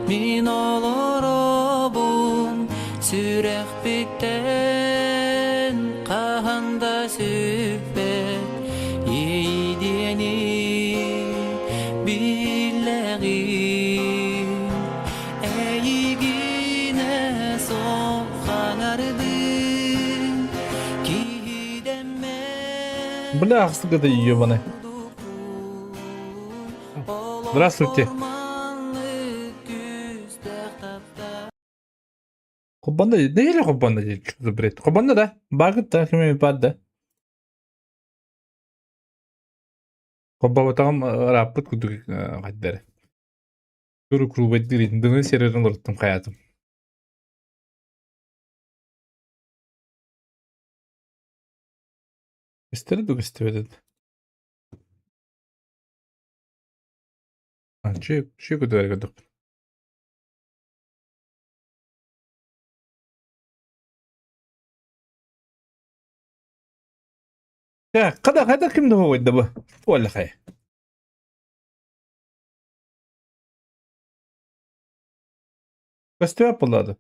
Min olorobun sürekbikten kahanda sübbet yeydeni billegin eygine soğanardın kidemme Бля, сука, ты ебаный. Здравствуйте. Кубанда değil Кубанда değil. Бред. Кубанда да. Багыт та кеме падда. Кубба батагам раппыт кудук каддер. Көрү крубайт дирин дыны серерин лорттум хаятым. Истери дук истебедет. Чи кудук кудук. Ya kadar kimdi bu oyunda bu? Vallahi. Göster yapıladı.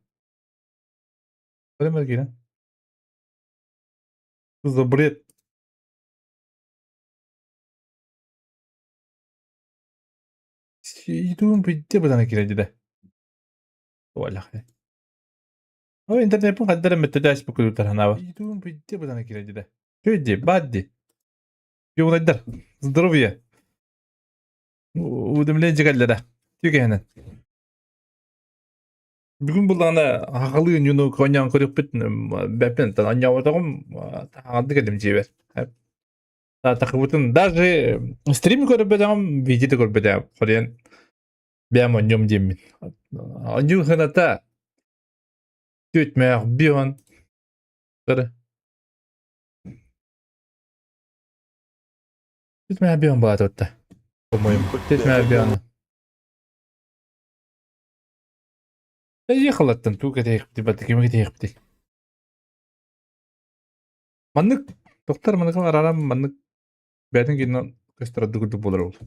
Öyle mi yine? Kızı buraya şeyduğum bitti bu tane kiracı da. Vallahi. O internet yapın kadar metodaj bu kadar tarhana var. Şeyduğum bitti bu tane kiracı da. Köydü, baddi. Yoldadır. Здоровье. Udumlayıcı geldi de. Tükenin. Bugün bulana haqalıyın yunu konyan kırık bitin. Bepin tan anya otağım. Tağadı geldim ciber. Takıbıtın. Даже стрим görüp bedem, video görüp bedem. Koreyan. Benim onyum diyemin. Onyum hınata. Tütmek bir an. Sarı. Tütmek bir an bağlı otta. По-моему. Tütmek bir an. İyi xalattın. Tu kete yıkıptı. Batı kime kete yıkıptı. Manlık. Doktor manlık araram manlık. Bədin gidindən göstərədi qıdı bolar oldu.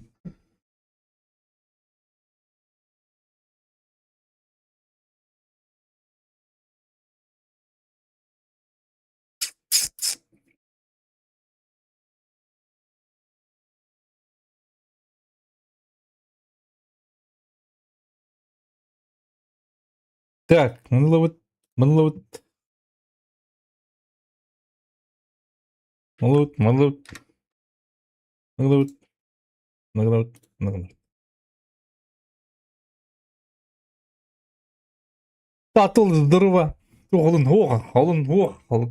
Так, Мыловыт. Татыл здорово. Оғылын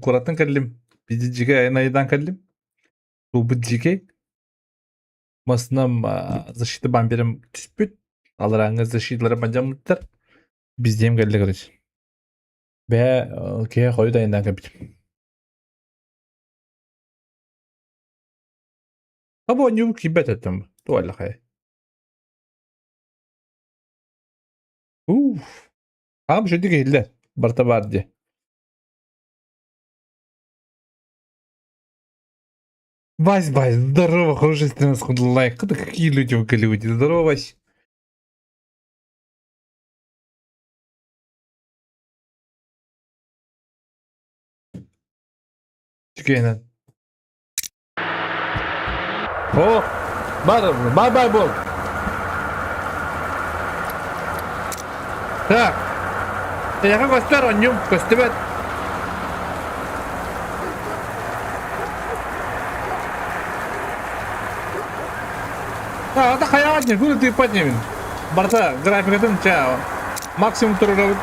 Құратын кәлім. Биді жеге айнайдан кәлім. Бұл жеге. Масынам защиты бамберім түспіт. Алыраңыз защитылары банжамыттар. Біздем кәлі көріш. Бә кеге қойы дайындан кәбітім. Або нюм кибет еттім. Туайлы қай. Ам жөді кейлі. Барта барды. Вась, здорово, художественный лайк. Какие люди в Голливуде? Здорово, Вась. Чекайнан. О, бай бол. Так. Яға көстер, оннюм, көстебет. Ата қаяғатне, күні түйіп патнемін. Барта графикатын ча максимум тұрырауыд.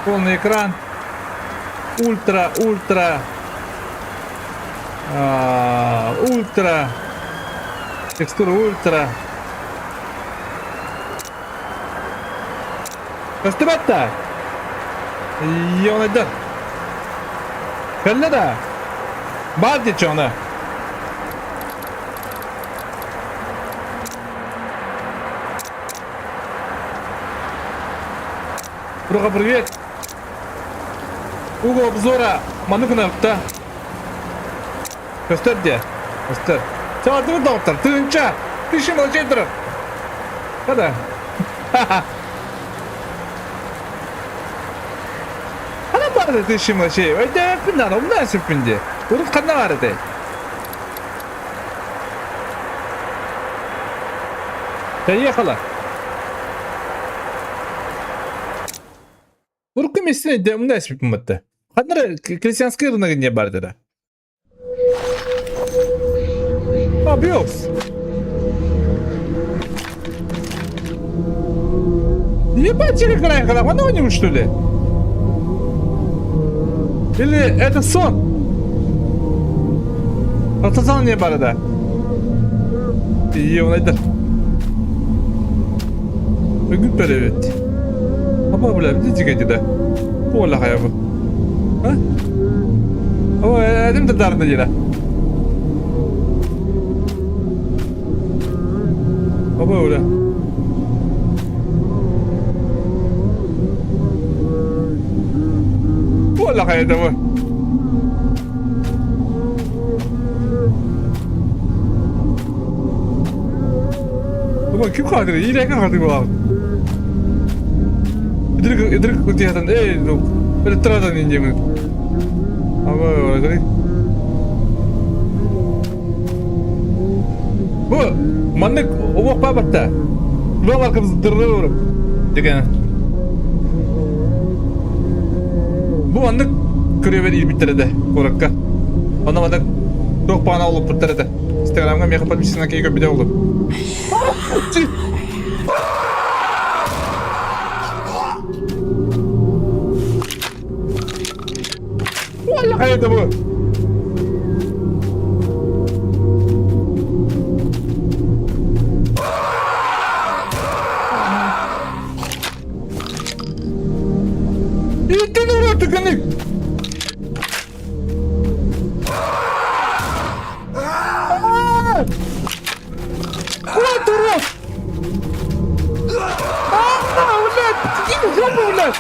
Полный экран. Ультра. Текстура ультра. Көстебетті. Йонайдыр. Кәлі да. Бар дейчі оны. Бруха, привет. Угол обзора Манукана. Көстер де. Көстер. Çağırdı doktor. Tığınca. Dişim olacak durun. Hadi. Hadi bari dişim olacak. Öyle yapın lan. Onu nasıl yapınca? Bunun kanına vardı. Поехала. Урок местный, да, у нас помогает. Хаднара крестьянская рынок не бардера. А, бьёс. Ебать, край когда он что ли? Или это сон? Атасан не барда. И он это. Bugün evet. Ama böyle bir diye de. Bu vallahi ya bu. Ha? Ama edim de darında yine. Ama öyle. Bu vallahi ya da bu. Ama kim kaldı? İyi ne kaldı bu abi? Iдрик кутиядан ну электродан инжемин аба орагри бу маннык обок бабатта булар кыз дырыр деген бу маннык көрөбөр илбиттерде коракка ана мада ток пана болуп туртарда инстаграмга меха подписчиктерге кейге видео болду Hayırdır bu? İttin oraya tıkanık. Ulan durun. Ulan. Gidin yapma ulan.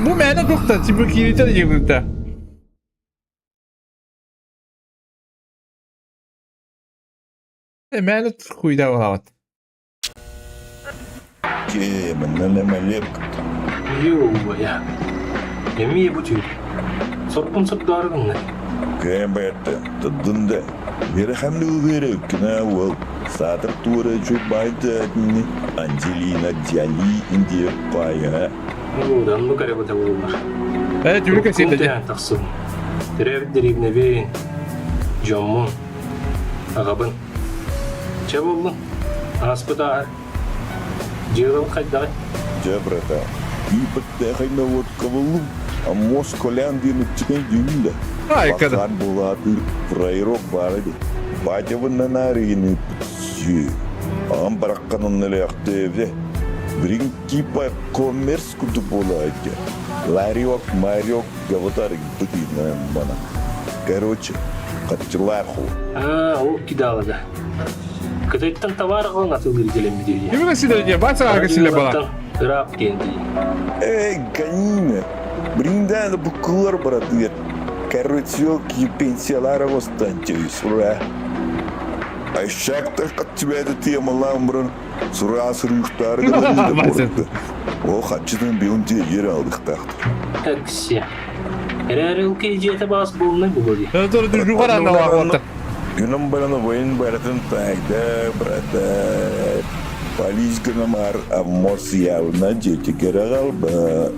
Bu mene doktor, tipe kilite de yıkıldı. Mene kuyda var. Yo ya. Emi bu tür. Sokun sok dargın ne? Kembete, tadında. Bir hamle uvere kına wal. Satır tuğra çöp bayda ni. Angelina Jolie indiye paya. Одан ну каре бата булар. Тюрка сидит. Таксым. Терев дерибне бен. Жоммун. Агабын. Чабуллу. Аспыта. Жырыл кайда. Жабрата. Ипетте хайна вот кавалу. А москолян дину чикен дюнда. Ай, когда. Бахан булаты фрайрок барады. Бачавын нарыгыны пүтсү. Ам баракканын электеве. Брин типа коммерс куду болады. Ларек, марек, гаватарик бытыйна бана. Короче, катчыларху. О кидала да. Кытайттан товар кылын атылыр келем бидеги. Тюрка сидит, баца агасиле бала. Рап кенди. Ганина. Бриндана букулар барады. Короче, пенсиялары останчаюсь, ура. А шактар катчыбайды тема ламбрын. Сурасы рюхтары да. О, хатчыдан беунде ер алдық тақты. Экси. Эрерил кейжете бас болны бугоди. Dur dur yukarı anda var. Günüm balana boyun baratın tayda, brata. Polis günümar amos yavna jeti kere kalbat.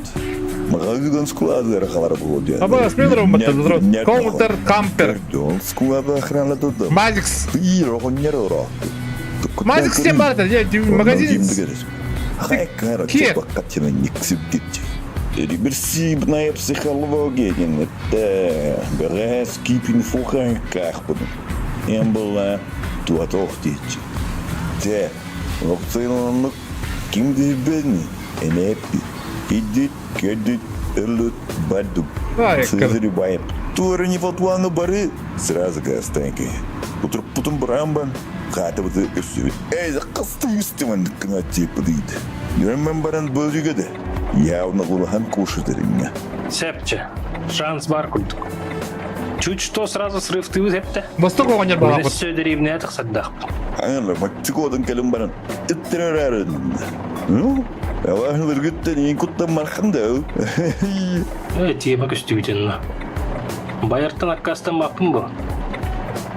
Mağazıdan skuladılar kalar bu diye. Ama смело робот, Коутер кампер. Он склада охрана туда. Мазикс. И рохонер рох. Мазикс тем барда, магазин. Хай кара, типа катина никсип гитти. Реверсивная психология, это берез кипин фухан карпен. Эмбла туатохтич. Те, вакцинанlık kimdi beni? Enepi. Идит, кедит, элют, бадук. Сызри байп. Тура не фотуаны бары. Сразу гастенки. Потом брамбан. Хата вот и все. Эй, Kastı üstümenlikkin atçıyıpı deydi. Yönmen baran bözüge de. Yavna kulahan kuşu derim ya. Сепче. Шанс бар культук. Чуть что сразу срыв ты взяпте. Восток оған жер бала Өлес сөдеревне атық саддақ. Аңырла, Мексикодан келім баран. Иттірер әрін. Ну, авахнылыр күттен ең күттен марқында. Тиеба күстігітен. Байырттан аккастан бақпын бұл.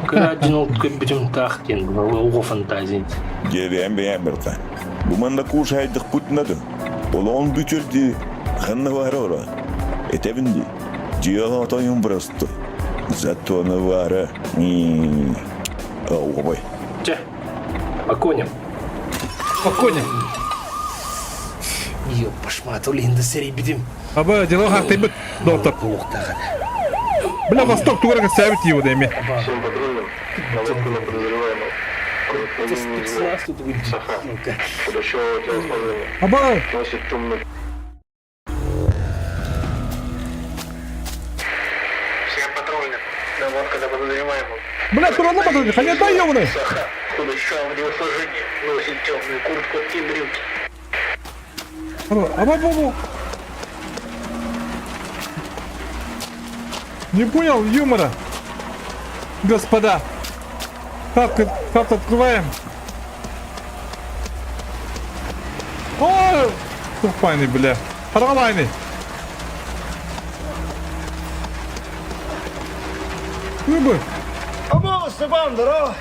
Күрәджін олт көпбітім тақтен бұл. Оғы фантазият. Герем бейен бірқан. Bu manda kuş haydık putnadı. Olan bütürdü. Kanna var ora. Etevindi. Ciyağa atayım burası. Зато она вара. Ой. Че, по коням. Спокойно. Ёпашмат, олинді сәрей бітім. Аба, дела хақтай бұт, доктор. Құлықтағы. Бля, Восток туғырға сәбіт его дейме. Всем патрульным, наводку на подозреваемого. Спецназ тут выйдет. Ну-ка. Худощавого телосложения. Аба, Носит темный. Всем патрульным, наводка на подозреваемого. бля, туралма батырды, қане дай ебаны. Саха, худощавого телосложения. Носит темную куртку и брюки. Аба, бобу. Не понял юмора. Господа. Как открываем? Ой, тухпайный, бля. Харалайный. Юбы. Ama Stefan da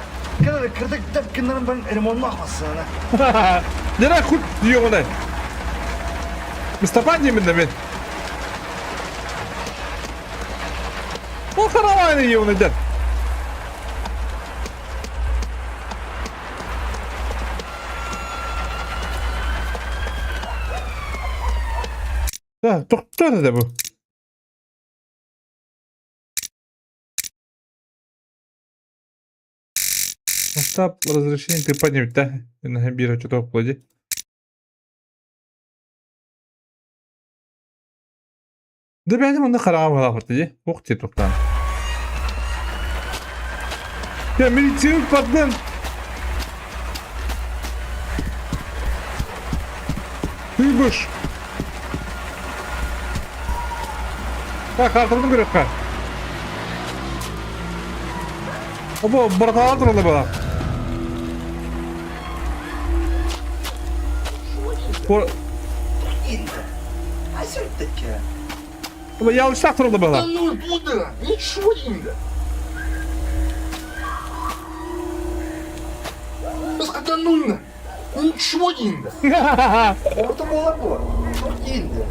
kadar kırdık tepkinden ben elim olmaz sana. Nere kurt diyor ona. Mustafa yemin de ben. O haralайный yiyor onu der. Да, doktor da bu. Масштаб разрешения ты поднимешь, да? На бира что-то вплоди. Да бәлем онда қараған бала құртты де. Оқ те тоқтан. Я медициналық бардым. Ты бұш. Қартырдың көрек қа. Оба, бұрқаға тұрылды бала. А все-таки. Оба, ялыштақ тұрылды бала. Ну туда, ничего не. Когда нужно, ничего не. Orta bola bu. Çok iyiydi.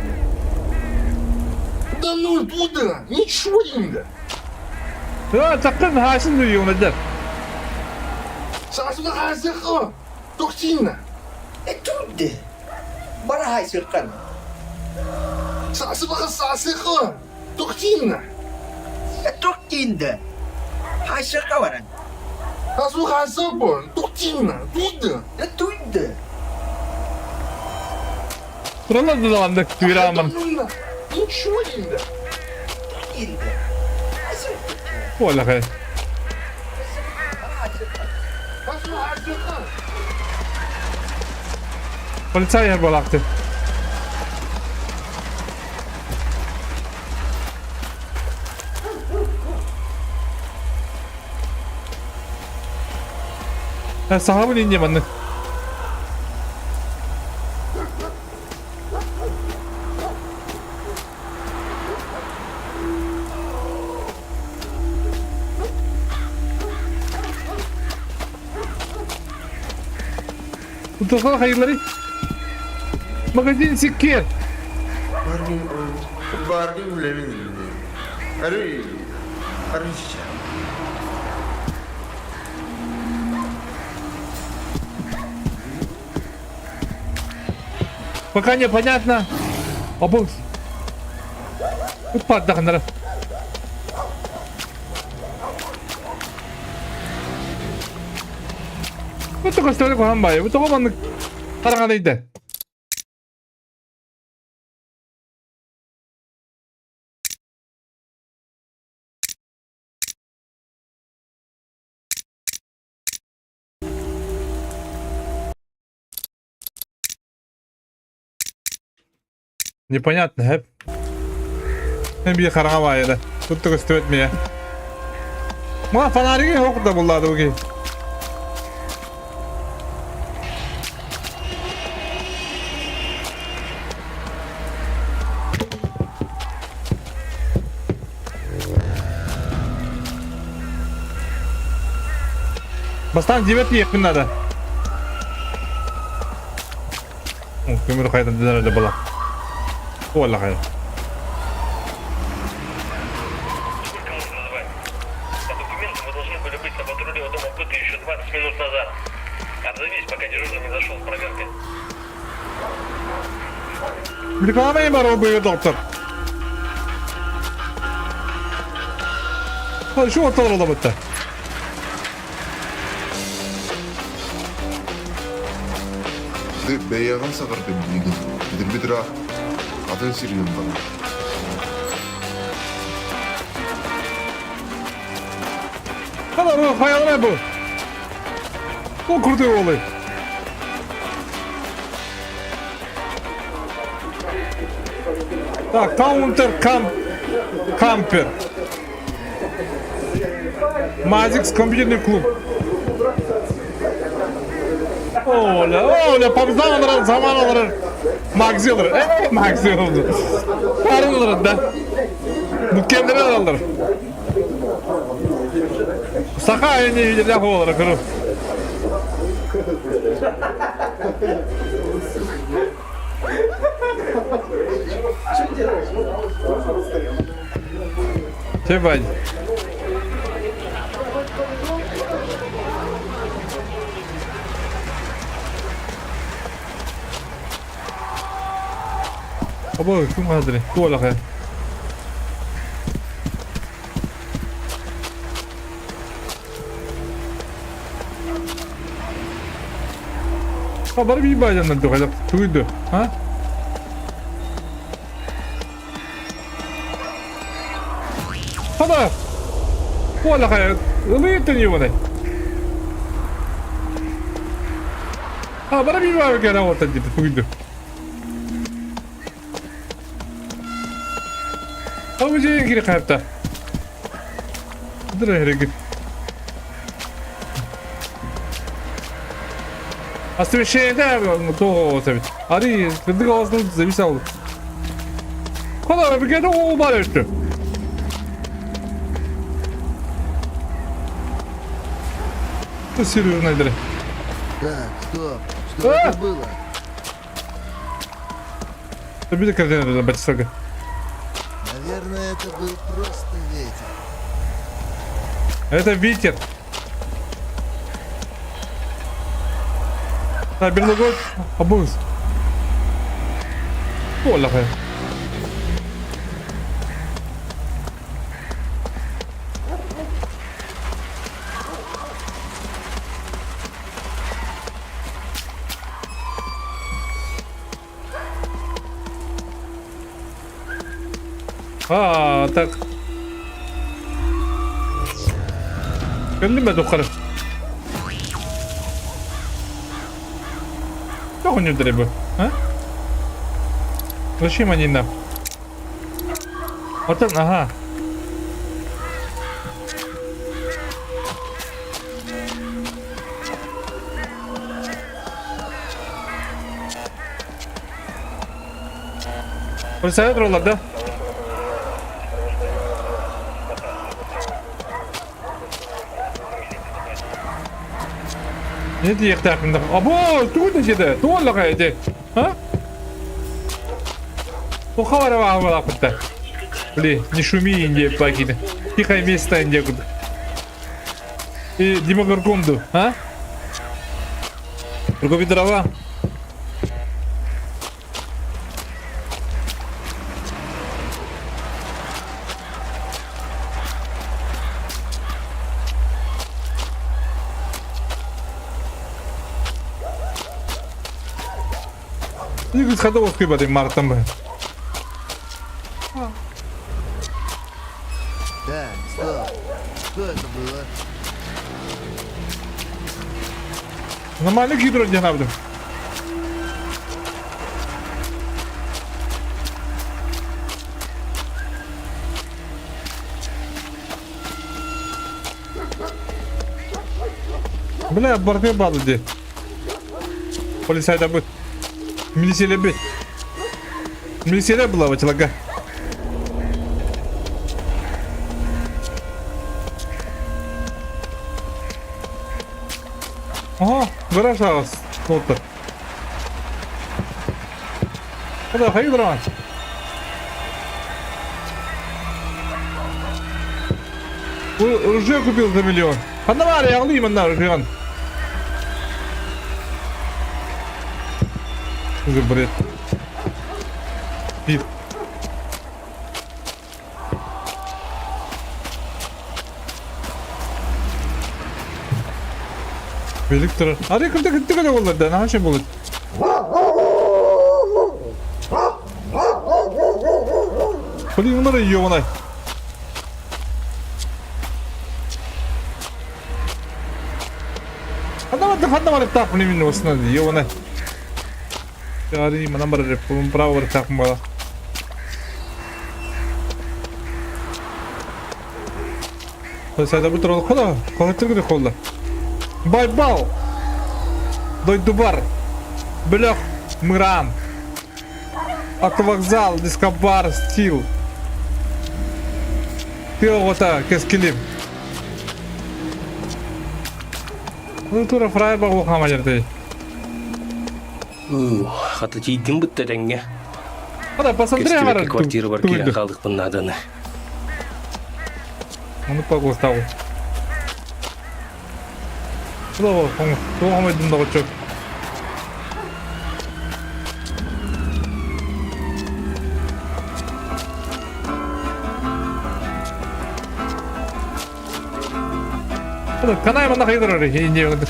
Да ну туда, ничего не. Ya sakın haşin duyuyor onu der. Saçma hazırlı. Çok sinir. Tudo. Bora haysırkan. Saçma hazırlı. Çok sinir. Çok indi. Haysırka varan. Saçma hazırlı. Çok sinir. Tudo. Tudo. Buralar da zamandık Когда duyuramam. нужно, ничего не. İndi. Haysırka. Ola kay. Saçma hazırlı. Polisay yer bolaktı. Sahabın ince bana. Untuk hayırları. Magazin sikir. Bardi ulemin. Arı. Arıca. Пока непонятно. Обуз. Упад дахнара. Вот только что такое хамбай. Вот только он карагадайды. Непонятно hep. Hem bir karağa baydı. Tuttuk üstü etmeye. Ama fanarı yok da bulladı bu ki. Bastan cibet yakın da. Kömür kaydı düzenli bula. Valla kaydı. По документам вы должны были быть на патруле у дома Пыты еще 20 минут назад. Отзовись, пока дежурный не зашел с проверкой. Bir kahveyi var o böyle doktor. Hadi şu ortalar olamadı. Бәйяған сақырды білген. Бідір ақ. Атын сирген бана. Hadi bu hayal bu. O kurdu olayı. Так, кампер. Мазикс компьютерный клуб. Оля, помздан alır, zaman alır. Magzi alır. Magzi oldu. Karın alır da. Mükemmel alır. Saka aynı bir laf olarak kırım. Чебань. Abo, kim hazır? Tuğla kaya. Kabarı bir bacandan dokacak. Tuydu. Ha? Hadi. Tuğla kaya. Ilıyıttın yuvana. Kabarı bir bacandan kaya orta ciddi. Tuydu. Abi şeyin kiri kayıpta. Dur ahire gir. Aslında şeyde to tabii. Ari kırdık ağzını zemiş aldı. Kadar bir kere o var işte. Bu sürüyor nedir? Так, стоп. Что это было? Tabii de kırdığını da bacısakı. Наверное, это был просто ветер. Это ветер. Так, берлогот, обуз. Оля хай. Так. Geldim ben yukarı. Как у него дребы, а? Зачем они нам? Вот он, ага. Представляете, да? Ne diye yakında? Abo, tuğla gidi. Tuğla kaydı. Ha? O havara var mı lapıtta? Бли, не шуми, Индия, плагины. Тихое место, Индия. И Дима Гаргунду, а? Другой дрова. И говорит, ходовый скрипа, Мартом. Так, стоп. Что это было? Нормально гидро не надо. Бля, баркай балы де. Полицайда быт. Милицияле быт. Милицияле была ватилага. Ага, гараж ağız. Oldu. Hadi hayırdır lan. Ружье купил за миллион. А давай, я алим на ружье. Уже бред. Пив. Великтор. Аре кімді көне оларды, наға шен болады. Блин, мұнары ебанай. Ханда бар еттақ мұны мен осына ебанай. Аре, мұнан бар реп, бұның право бар еттақым бала. Сайда бұл тұралы қола, қолаттыр керек қолда. Байбал, Дойдубар, Блёх, Мыран, Автовокзал, Дискобар, Стил, Пиота, Кескилим. Ну, тура фрай бағу қама жерді. Хаты тейдім бұтты дәңге. Ада, посмотри, ағара. Кестебекі квартира бар келен қалдық бұнын аданы. Оны пағу ұстағу. Bravo, soğuk aydın da çok. Hadi kanay bana hayırdır oraya ince yoldur.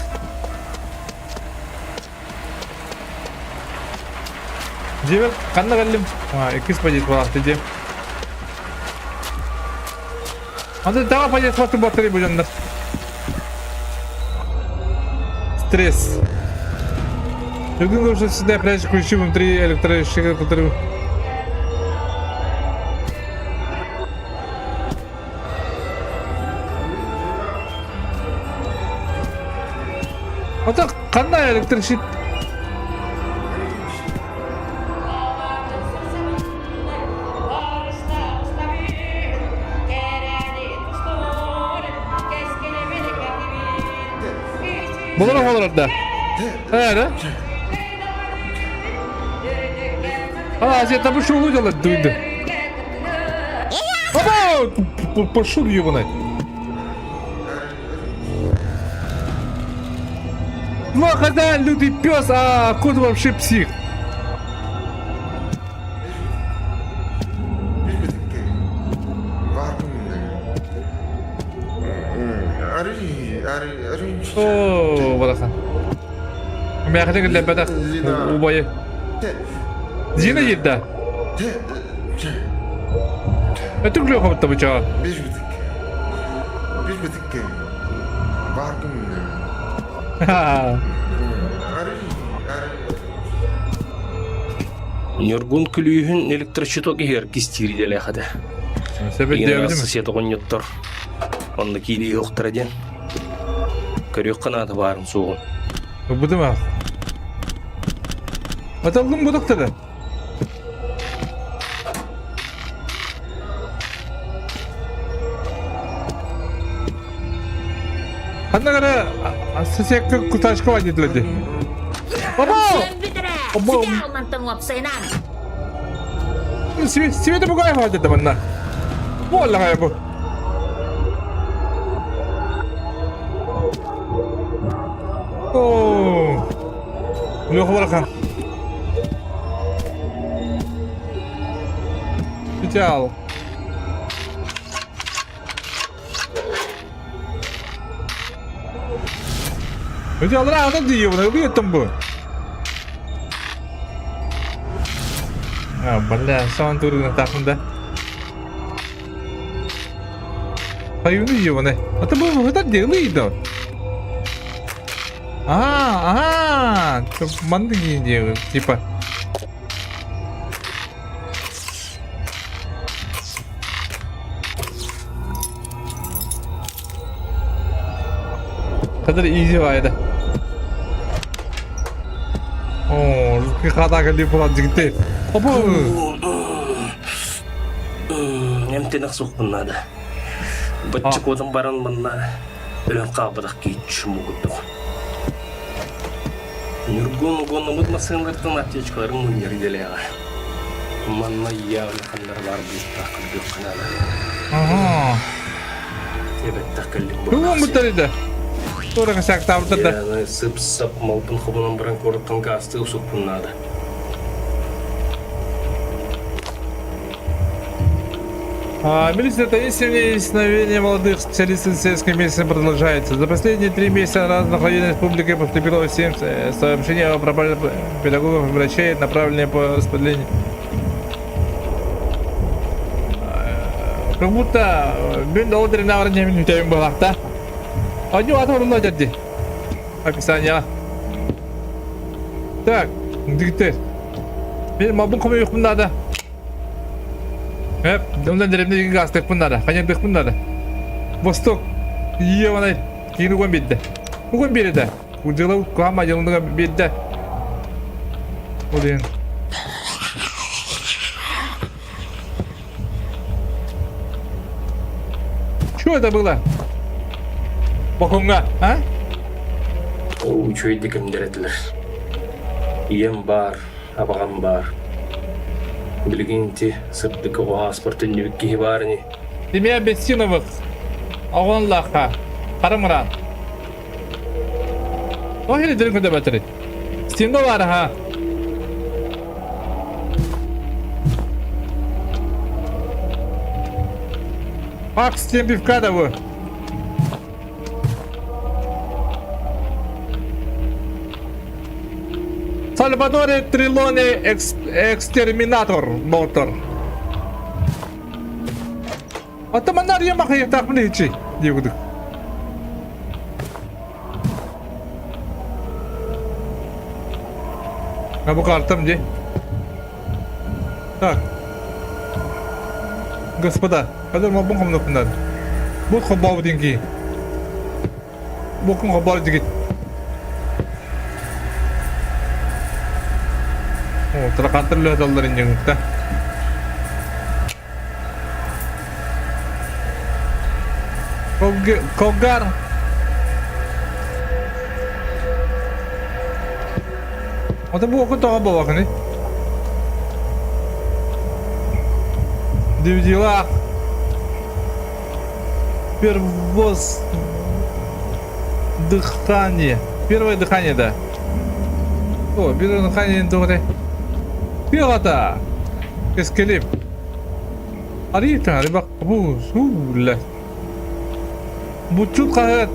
Cebel kanna geldim. Ha, 2 paket var diyeceğim. Hadi daha paket var batarya bu canlar. Стресс. Я думаю, что сюда пляж ключи внутри электрощита, который... Вот так, канна электрощит. Olur da. Evet. Азия там пошел удел дуйды. Опа! Пошел ебаный. Ну, хозяин лютый пес, а кот вообще псих. О, бадахан. У меня хотя для бедах убои. Зина едда. Это глюк вот там чего? Нюргун күлүйін электрощиток егер кестири деле хады. Себеп диабетим. диабетим. Сеті қоньоттор. Онды кейді еуқтыр әден. Көрек қанаты барын соғын. Bu değil mi? Atalım bu doktora. Hanna kadar sesek kutaşka var dediler. Baba! Baba! Svete bu gayet var dedi bana. Vallahi bu. Oh. Loh baraka. Güzel. Güzel rahat diyor bunu. Bir yattım bu. Ah, bala son turun takımda. Hayır diyor bunu. Hatta bu da deliydi. Ага, команды делают, типа. Kadar iyi vayda. Oo, rızkı kadar gelip bulan jigitler. Opo. Эмтенек сукпуннада. Баччы кодун барын мынна өлөн кабыдак кийчү мугуттук. Нургон гонумут масынлардын аптечкаларын муннерделега. Манна явлы кандар бар бутта кырдык канала. Aha. Эбет такаллик Bu mu tarida? Sonra kasak tavırda. Яны сып-сап малтын хобунан баран корыттан гасты сукпуннада. Милиция таинственные исчезновения молодых специалистов сельской местности продолжается. За последние 3 месяца в разных районах республики поступило 7 сообщений о пропаже педагогов и врачей, направленные по распределению. Как будто мен доллары на уровне минуты было, да? Они отворили дяди. Описание. Так, диктор. Мен мабун кому их надо. Ondan derimde gaz tek bunlara. Kanyar tek bunlara. Vostok. İyi bana. Kini koyun bildi. Bu koyun biri de. Ucuyla kuhama yolunda bildi. O diyen. Şu da böyle. Bakınga. Ha? Ол үчөйдү кимдеретилер. Ием бар, абагам бар. Билгинти сыртдык паспортун нүкки барни. Демия Бессиновых. Оғонлақа. Қарымыран. О, хелі дірін күнде бәтірі. Стенді бар, ха. Ақ стен пивка да bu. Salvatore Trilone Exterminator Motor. Atamanlar yemek yatak mı içi? Diyorduk. А bu kartım где? Так. Господа, когда мы будем на финал? Вот хабар деньги. Боком хабар деньги. О, тракаторлы адалларын жеңикте. Когар. Ата бу окун тага бабакыны. Дивдила. Первос дыхание. Первое дыхание, да. О, первое дыхание добре. Пилота. Эскелеп. Арита, рыбак. Бу, суля. Бучут кахет.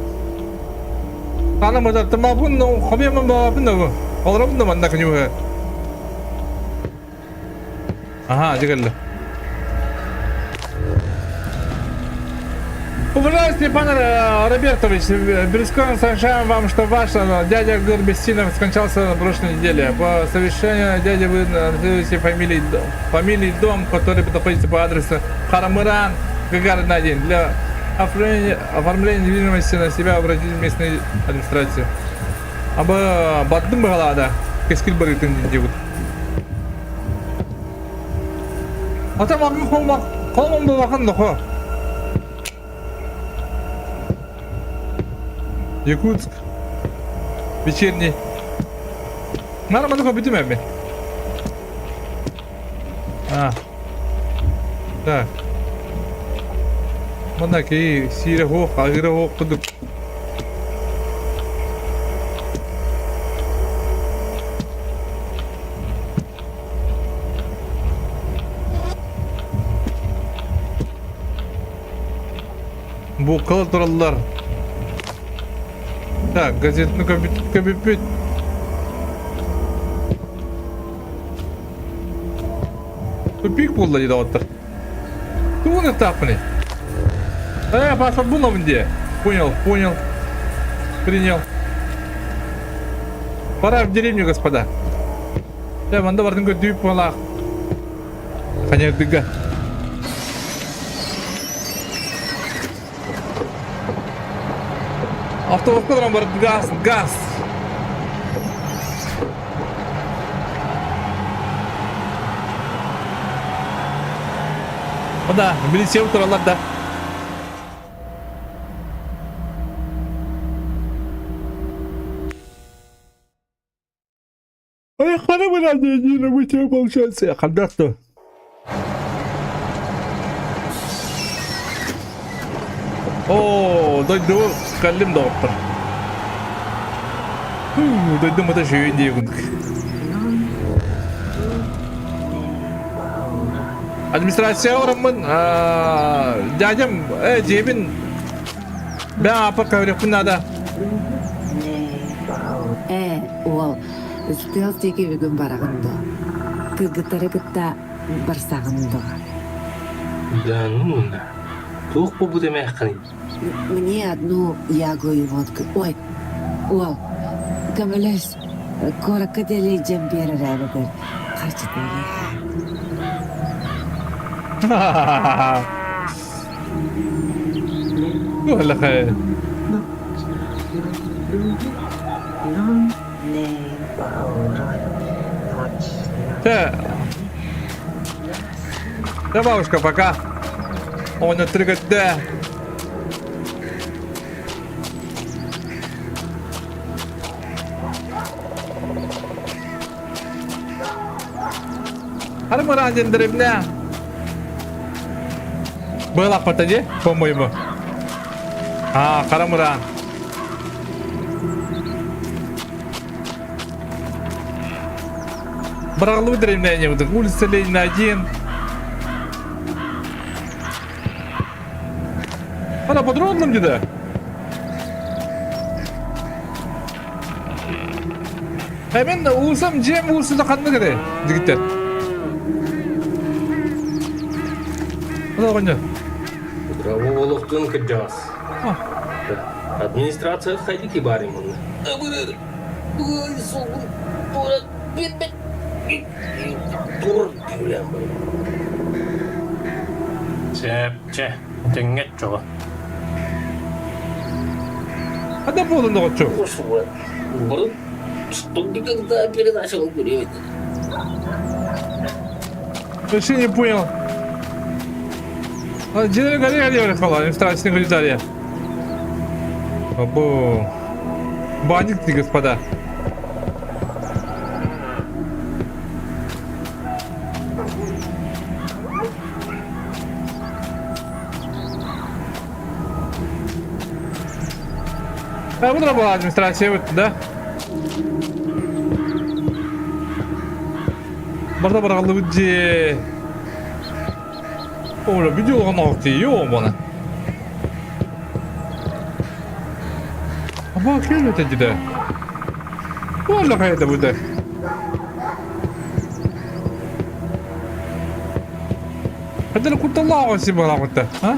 Канамада тамабун, но хобияман бабын да бу. Оларабын да манда кынюга. Ага, жигалла. Уважаемый Степан Робертович, бесконечно сообщаем вам, что ваш дядя Гор Бестинов скончался на прошлой неделе. По совещанию дяди вы называете фамилии дом, который находится по адресу Харамыран, Гагарина 1. Для оформления недвижимости на себя обратить в местную администрацию. Баттым была, да. Кескил баритын делают. А там холмом был вахан дохо. Якутск. Вечерний. Нормально только будем обмен. Так. Монаки, сирого, агирого, кудук. Bu kala turallar. Так, газетный кабипит. Тупик болды дейді оттыр. Туны тапны. Паспорт был на вынде. Понял. Принял. Пора в деревню, господа. Манда бардың көт дүйіп болақ. Қанердігі. Автобусқа тұрам бар, газ. Ода, милиция тұралар да. Ой, қана бұна не рабочая получается. Қандақты. О, дойду, кәлім доғыптыр. Дойду мұта жүйін дейгіндік. Администрация орамын, дядям, жебін, бәң апа көйрекпін нада. Ол, стел теке бүгін барағынды. Кыргыттары кытта барсағынды. Да, ну, тух по буде мягкий. Мне одну ягую водку. Ой, ол, көміліс, коракка делей жем бері рәбідір. Қачы делей. Вала хай. Да, бабушка, пока. Он отрыгает, да. Армаран дендеребне. Был ахватаде, по-моему. Карамуран. Бараглы древняне, вот улица Ленина 1. Ana patronum dedi. Hemen uğursam Cem uğursu da kanına göre. Digitler. Hadi kanca. Дроволоктун кыджас. Администрация хайди кибарим оны. Ой, согун, тура, бет. Тур, билем. Чепче, теңет чого. Hadi bulun da koçum. Вот, что никогда передача он берет. Я вообще не понял. Дедове горе сказала, администрация гуманитария. Або. Бандиты, господа. А вот была администрация, вот, да? Барда луджи. Оля, видео ногти, ёбана. А бак это деда. Оля какая-то будет. Это куда лава себе лава-то, а?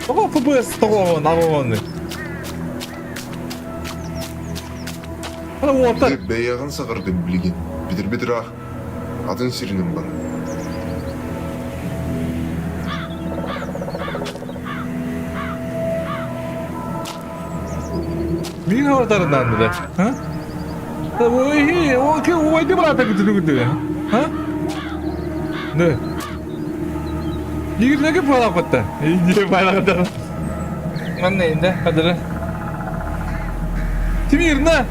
Ого, ФБС того нагонный. Вот так. Бәяғын сағырды білген. Бідір ақ. Атын сирінің бар. Мин хаватарынан бile. Ha? O aydı bırak peki tüdü. Ha? Ne? Yigit ne ki pala katta? İyi pala katta. Ben neyinde? Kadir'i. Kim yerine?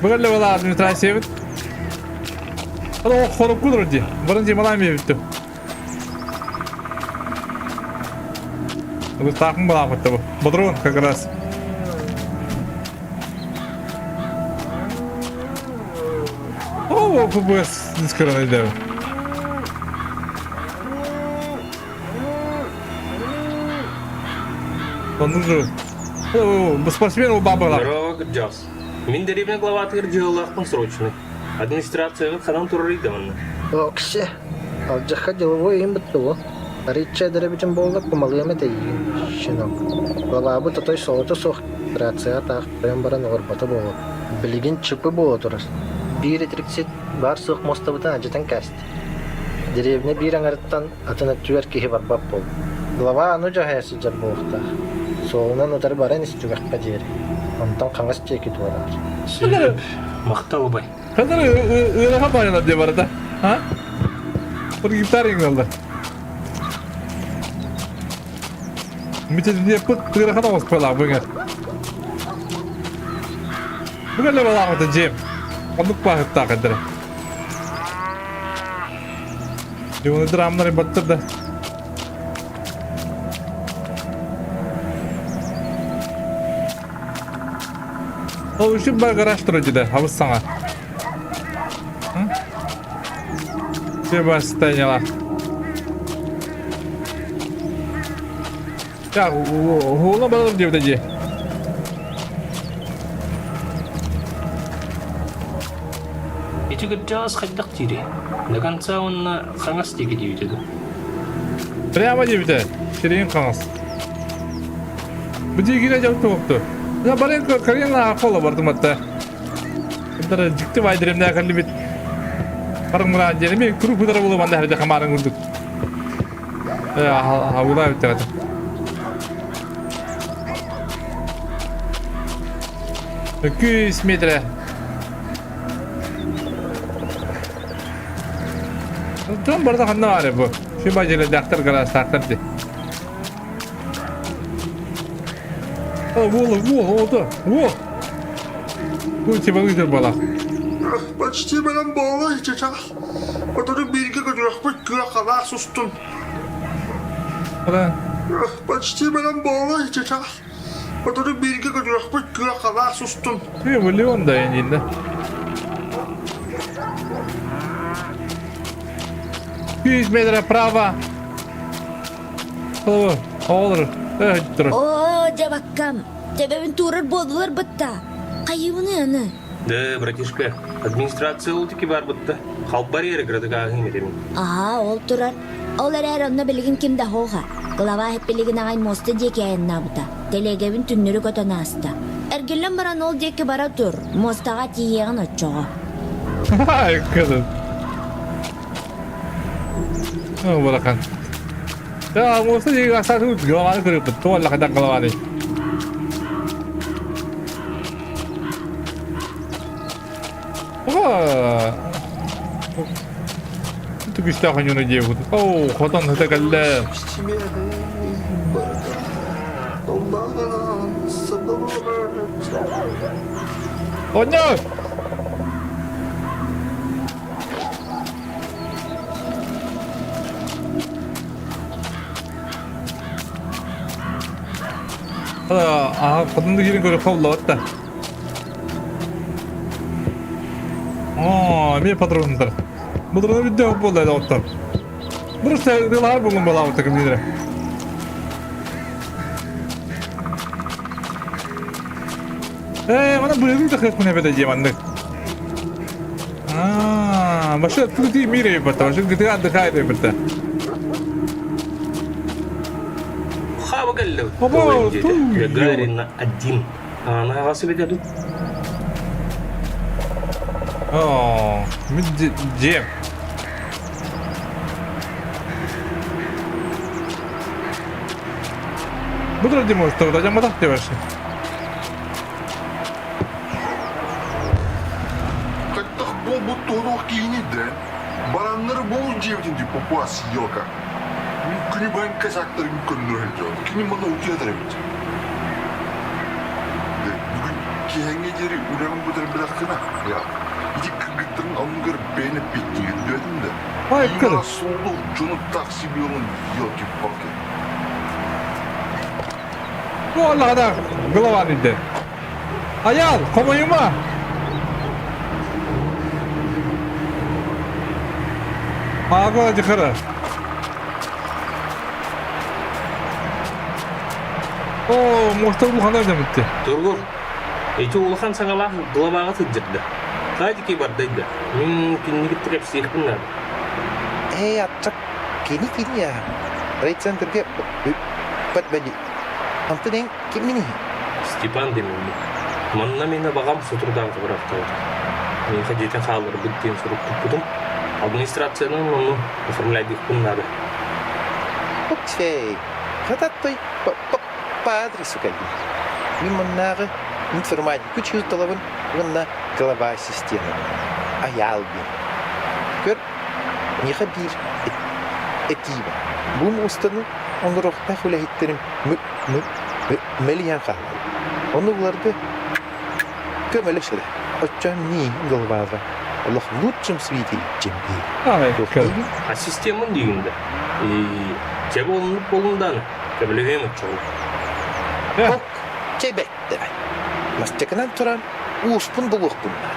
Böyle valla administrasiya bit. Hadi o korup kudur diye. Birinci malam bitti. Bu takım bana katta bu. Drone как раз. О, ФБС скоро идет. Он уже. О, спортсмен у бабы. Здорово, Джаз. Мен деревня глава тырджилахпын срочный. Администрацияға қанам турарыйдымын. Оксе. Ал жаққа деловой им бітті о. Арича деребичен болдық помалыяме дейін. Шином. Глава бұты той соғыты соқ. Операция тақ прям баран орбаты болып. Билигин чыпы боло турар. Bir etriksit бар сык мостабытын ажытан каст. Деревне bir аңарыттан атына түгер кихи барбап бол. Глава ану жахаясы жар болуқта. Соғынан отары баран истүгаққа жері. Онтан қаңас чеки туарар. Сөйлеп, мақтал бай. Kadar ırağa bayana diye var da. Ha? Bunu gitar yıngıldı. Müthiş diye pıt ırağa da olsun bu gün. Bu gün ne var da Jim? Onluk bakıp da kadar. Bunu dramları battırdı. O işin bak araştırıcı da havuz sana. Все состояние. Так, голову было где вроде. Эти гыджас хайдак тире. До конца он на хангас теги дивитеду. Прямо где-то. Ширин канас. Бди гире жауп токту. Я барен карена акола бардым атта. Бир жикти вайдыремде калли бит. Barang murah aja nih, kru putar bulu mana hari kemarin untuk, hawula itu kata. Küs metre. Tam berada kan nara bu. Şu bacıyla doktor kelas doktor deh. Oh, wo. Bu coba gitu balak. Почти benim boğula içecek. Oturup bir iki götürük bir köye kadar sustum. Ulan. Почти benim boğula içecek. Oturup bir iki götürük bir köye kadar sustum. Bir milyon da yeninde. 100 metre prava. Olur. Dur. О, жабаккам. Тебебин турар болдулар бытта. Кайыбыны аны? Да, братишка, администрация ултики бар бутта. Халк барьеры градыгағын етемін. Ол турар. Ол әрәр онна білігін кімді хоға. Глава хеп білігін ағайн мосты деке айынна бұта. Телегебін түннірі көтіна аста. Әргелен баран ол деке бара тұр. Мостаға тиегін отчоға. Ay kızım. Oh, bırakın. Ya, musta jadi asal tu gelawan kerja betul lah kadang gelawan ni. Oh, itu kita akan nyuruh dia. Oh, kotor nanti kalah. Oh no! Kotonda girin göre kovla hatta. Bir patronlar. Bu durumda bir de bol da otur. Burası yıllar bulun bala otur kimdir. Bana böyle de kız ne bedeceğim anlık. Başka tuti mire yaptı. Başka gidiyor adı kaydı yaptı. Хабагаллы. Оба, Гагарин один. Она ғасып етеді. Jim. Bu da Dimos, da da madak diyorsun. Как-то бол bu toğuk giyini de. Baranları bol cevdindi попуас елка. Күні байын казактар мүмкіндір өйтіп. Күні мана өте атырабыз. Бүгін кейінге жері үлемін бұдар бір ақына. Иди кіргіттірін алыңғыр бәйініп беттігі дөдім де. Имана солды жоны такси бүйіңін елки-палки. Bu Allah'da gılavan idi. Ayal, komayıma. Ağa acıkırı. Muhtar bu kadar demetti. Turgur. Ece улахан саңалақ главаға тыджырды. Қайдеке бардайды. Мен күннігі тіреп сейхпін нады. Атчак, кені я. Райцентрге бәт бәді. Антынен кем мені? Степан демейді. Манна мені бағам сұтырдағы тұғырақтауды. Мен қадетін қалыр бүттен сұруптық бұдым. Администрацияның оны оформляйдық бұннады. Окей. Хататтой по адресу кәлді. Мен мұннағы информатику чүйіздалабын ғынна голова система. Аял бен. Көр, неға бір этиба. Бұл ұстану оны роқта хүләйіттерім мөлиян қалды. Оны бұларды көмелешеді. Отчан не головаға. Аллах в лучшем свете, чем ты. А системын дейінді. Че болындан көбілігем ұтчауы. Ок, чебетті. Мастекінен тұран ұшпын бұлық бұндар.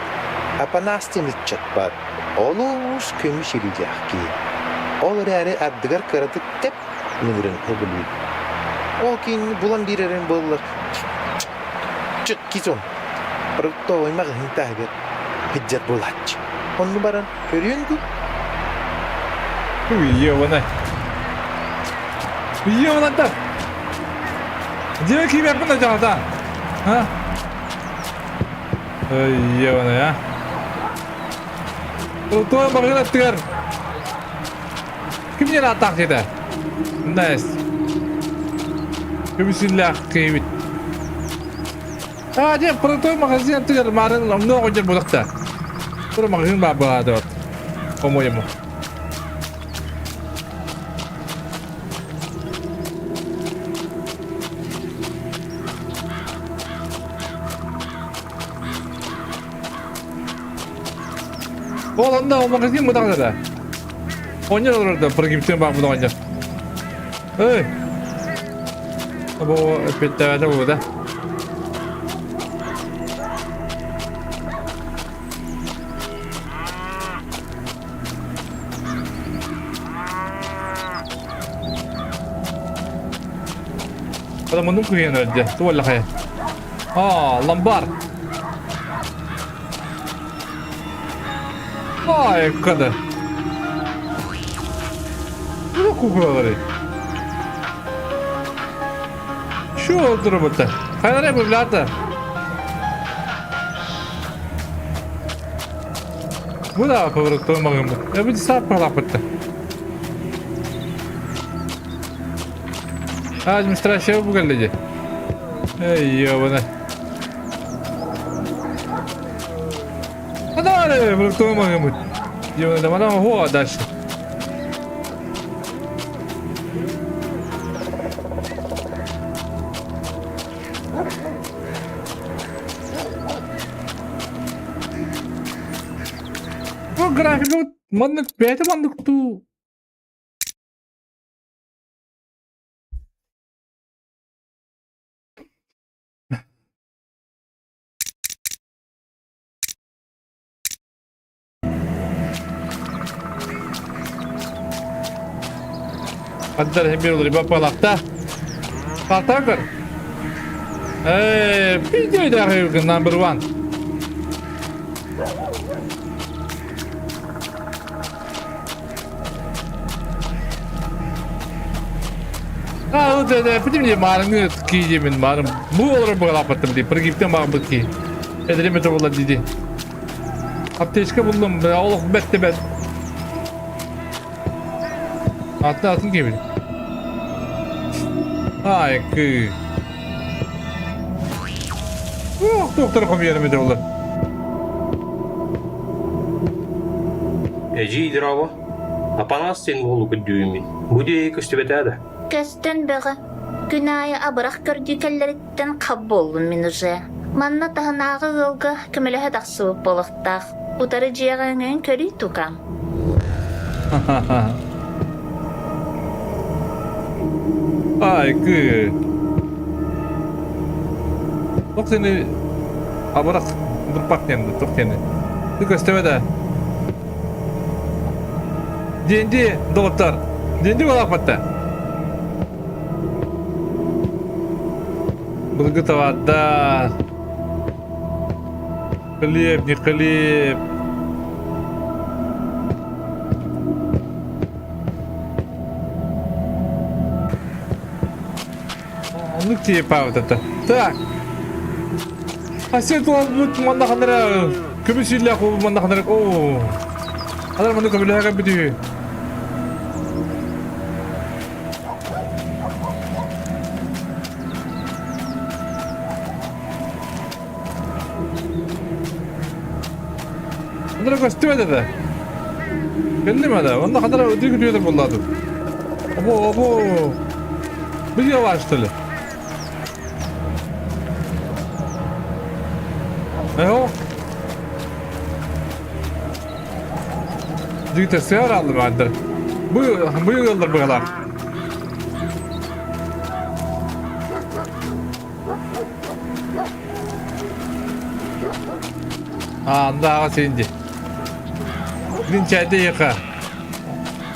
Апанастен үтчат бар. Олы ұш көміш елейдіғ кейін. Ол әрі ардығар қарадық деп нүмірін өбілейді. Ол кейін бұлан берерін болылар. Чық кизон. Ұрытта оймағын тағыр. Хиджар болатчы. Оны баран көрген күп. Уйевана-то! Где кибер бұнда жағада? Уйевана, а? Ұрытта оймағын аттығар. Кім нені аттақ деді? Найс. Көмісілі қейбет. Деп, құрытой мағазин аттығар марын много жер болықта. Құры мағазин ба болады от. По-моему. Ол онда о мағазин мұдағда да. Онер оларда прогибтен ба мұдағын жер. Ой. Бұл өпетті әді болды. Ada menunggu yang ada, tu lah kayak. Lambar. Kada. Ini kukular ini. Şu durumu da. Hayır ne bu bilata? Bu da kıvırık durmağım bu. Ya bir saat falan bitti. Администрация bu geldi. Ey bana. Hadi bıraktım Mahmut. Diyor da bana o adaş. Bu grafik manlık beyte manlık tu. Kadar hem bir olur bapalakta. Kaltakır. Video da number 1. O da pidimli marını kiyemin marım. Bu olur bu kapattım diye. Pergipte mağbut ki. Edreme çoğula dedi. Apteşke buldum. Oğlum bette bet. Atın gibi. Ay kı. Doktor komiyerim de olur. Ejiydir hava. Apanas sen oğlu güdüğümün. Bu diye köstübetədi. Көстен бәғі. Күн айы абырақ көрдікәлеріттен қап болдым мен уже. Манна тағынағы ғылғы көмілігі дақсы болықтақ. Утары жиғанын көрі тұқам. Ay kı. Bak seni abırak durpak kendi, tok kendi. Bir göstermede. Dendi doktor. Dendi balak batta. Bulgu tavada. Klip, ne klip. Ну типа вот это. Так. Asyik tuh mana kanara kebisili aku mana kanara oh ada mana kebisili kan betul. Ada kau ada dah. Kendi mana? Mana kanara udah gitu ada bola tu. Abo biliyor başladı. Eho. Dikte seyir aldım ben. Bu yıldır bu kadar. Daha şimdi. Bin çayda yıka.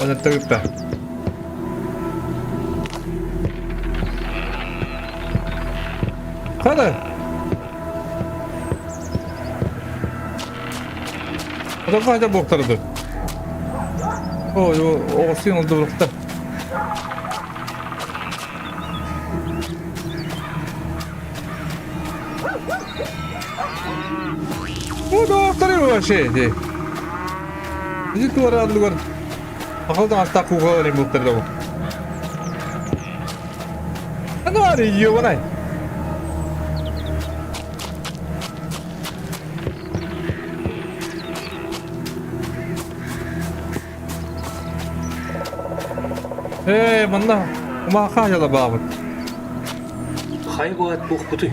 Onu takıp da. Hadi. Adam kaçta boktardı. O sinir oldu bıraktı. O da aktarıyor şeydi. Bizi duvara aldılar. Akıldan hasta kukağı ne boktardı o. Ne var yiyor bana? Mana? Uma kaçala babut. Hay boğat boğ butu.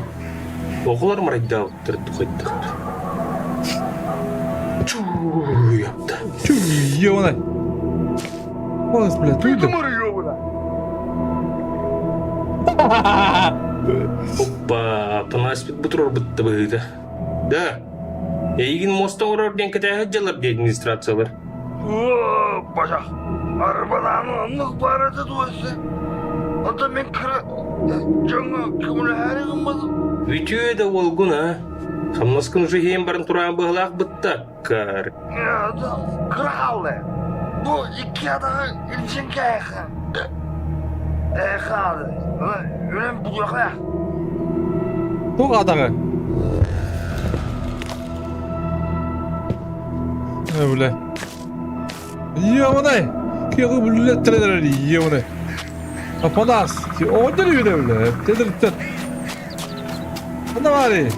Oğular mı rayda oturdu koyduk. Çuuu yaptı. Çuuu yona. Bas bile duydum. Hoppa, panaspit buturur bitti böyle. Da. Egin mosta uğrar denkete haccalar diye administrasiyalar. Bacak. Arabadan anlık barada duası. Ata ben kıra... Жаңа kımını her yılmadım. Ütüye de olgun ha. Хамнаскын жиһен барын туран быһлаах быттаккар. Adam kıra kaldı. Bu iki adağı ilçin kayakı. Kaldı. Ölen bucaklar. Bu adağı. Öyle. Yavunay. Kıyığı bülüle treneler yavunay. Kapadas. O da öyle öyle. Tedirten. Ne var ya?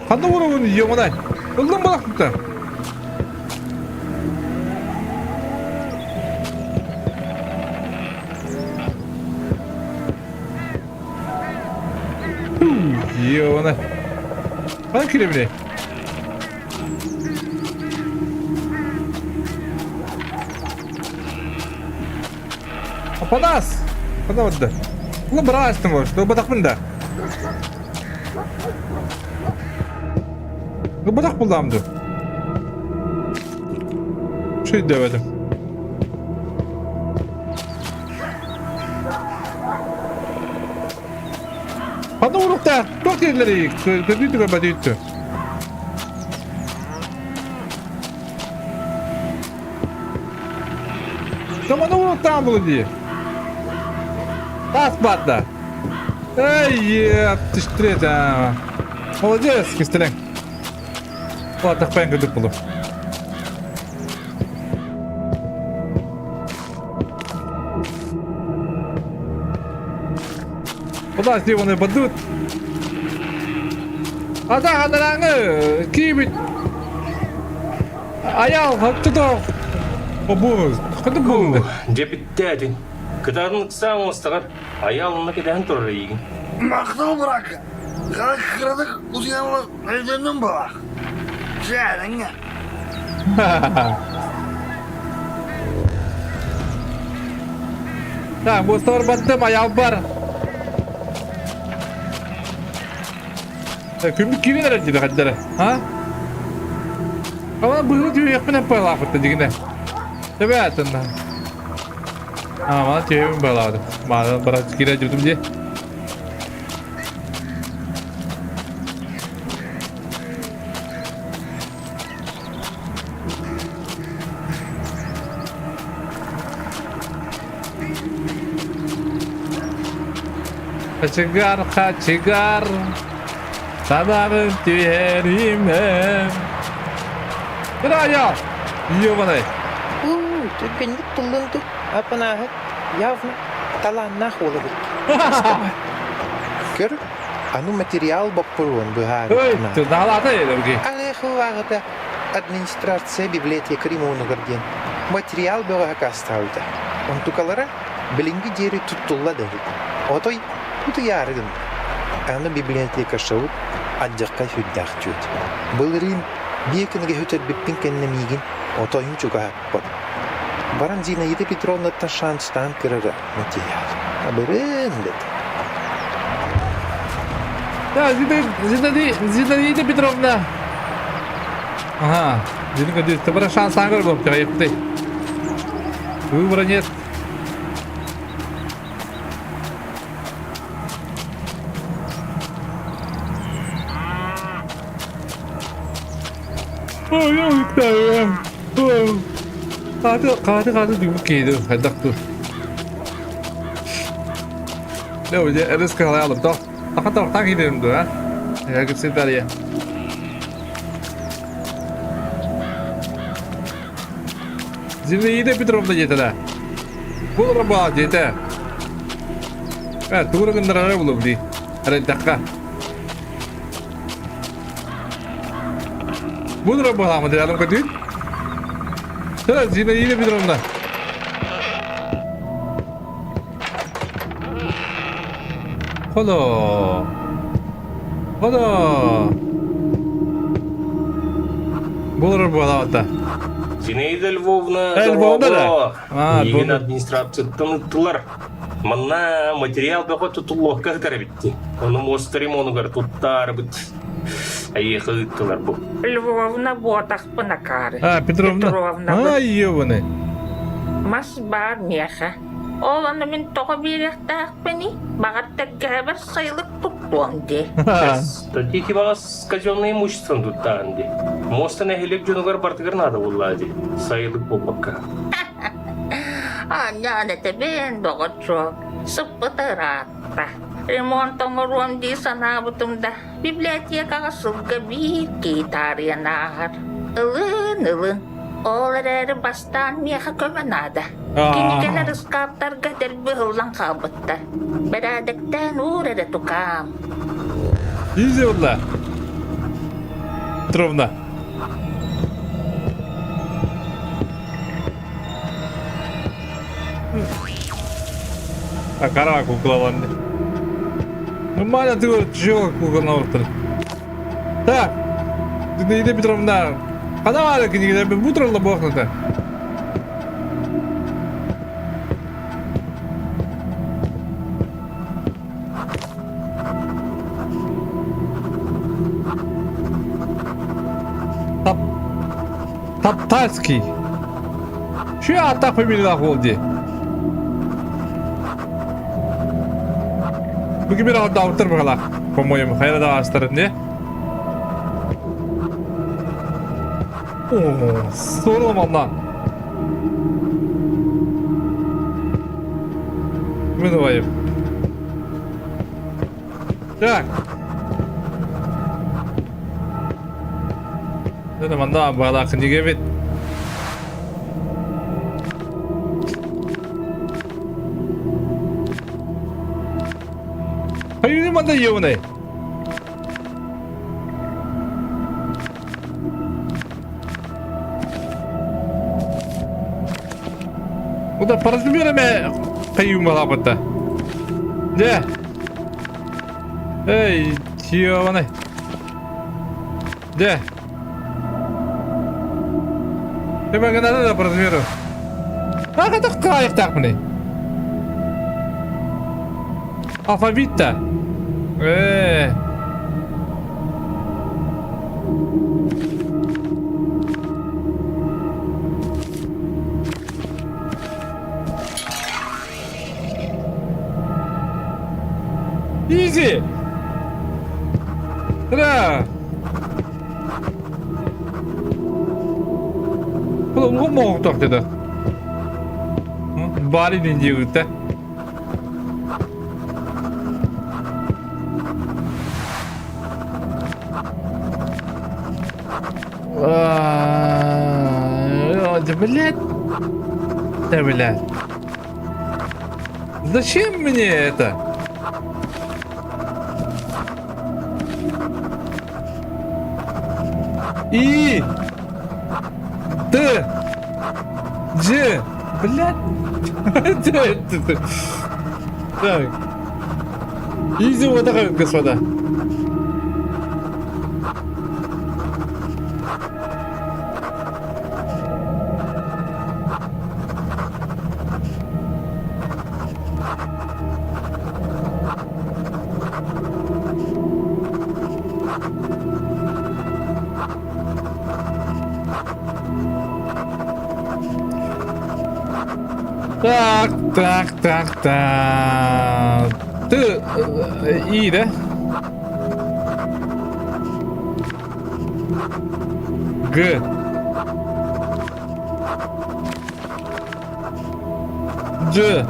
Hadi vurun yavunay. Öldüm bıraktım da. Yavunay. Ben kiremine. Kapadas. Kapatamadı. Ulan bıraktım o. Dur batak bunda. Dur batak buldum dur. Şey demedim. Hadi vurup da. Dört yerleri. Kötüydü galiba değildi. Tamam vurup da bunu diye. Баспадда. Эй, оттыштырет, а. Молодец, кистелең. Ладно, тақпайын кірдік бұлы. Құда істеп оны бадут. Ата қадыраңы, кейбіт. Аял, тұтық. Бұз, қыды бұлынды. Жепітті әдін. Кытарын кысаң остағар, аялына кеден тұрыр егін. Мақтау бırak. Қалай қырдық ұзинамы өйденің болақ. Жәдіңе. Так, bu sefer battım, ayağım var. Kümlük kirin herhalde kadere, ha? Ama bunu diyor yapın hep böyle afırtta digine. Evet, ondan. Ama cewek baladı. Malah berat kira judum je. Kaçıgar. Sanarım tüherime. Bir ayağı. Yiyor bana. Тупенник тулунду. Апанахат. Явно таланнах олабыт. Көр. Ану материал баппурун бухары. Ой, ты дağlarda yedim ki. Алеху вагата. Администрация библиотека ремонту горден. Материал бöğe касталды. Онтукалара билинги жери туттулла дери. Отой буту ярыгын. Аны библиотека шауып аджакка хүддах чөт. Былырын бекинге хөтөр биппин кеннемигин отойын чуга хаппат. Баран Зинаида Петровна шанстан кырыга материал. Абырын деді. Да, Зинаида Петровна. Ага, Зинаида, ты bara шанс аңғыр болып тұр, епті. Выбора нет. Ой, ұйықтайым. Қаты дүмік кейді, қайдақ тұр. Ne olacak? Enes kalayalım. Daha taraftan gidelim dur ha. Ya gitsin ya. Zinaida Petrovna yeter. Bu araba yeter. Evet, doğru gönderene bulur diye. Hadi dakika. Bu araba mı diyelim ki? Sıra Zinaida Petrovna. Hola. Булыр болады. Зинаида Львовна, да? Егін администрация тыныттылар. Манна материал бақы тұтылуы қақтары бітті. Оны мост ремонуғар тұттары бітті. Айеқы ұттылар бұл. Львовна ботақ пынакары. Петровна. Ебаны. Мас бар меха. Оланы мен тоғы беректақ пені. Бағаттақ гәбір сайлық тұттуанды. Статики бағас казенное имуществом тұттағанды. Мостан әхелек жонуғар бартығар нады олады. Сайлық болмаққа. Аняны бен доғычу. Сыппытырақта. Ремонтың ұруанды санабытымда. Библиотекаға сылға бір кейтариян ағар. Илын. Олар әрі бастан меха көмінады. Кенекелер ұскаптарға дәрбі ғылан қабытты. Бәрәдіктен ұр әрі тұқам. Изи олла. Петровна. Қара куклаланды. Нормально ты вот чего куклана ұрттыр. Так. Зинаида Петровна. Қана кенегелер бен бұтырылы боқнаты. Таптальский. Şu атақ фамилиялық oldu. Bugün bir ağırda avutır bakalım. По-моему, hayra da ağaçların ne? Ooo, sorulum ondan. Kimin olayım? Так. Ini manda bala keniga bit. Hayır manda yiyor ne? Bu da parasını vereme kayyum malabata. Ne? Hey, yiyor ne? Ne? Hemen kadar da parası veriyor. Ha kadar kayık takmını. Alfabet de. Easy. Sıra. Oğlum mu oldu dedi. Bari dinliyor da. Да, блядь. Да, блядь. Зачем мне это? И Т Дж. Блядь. Так. Изи вот такая, господа. Так. Ты И, да? Г. Дж.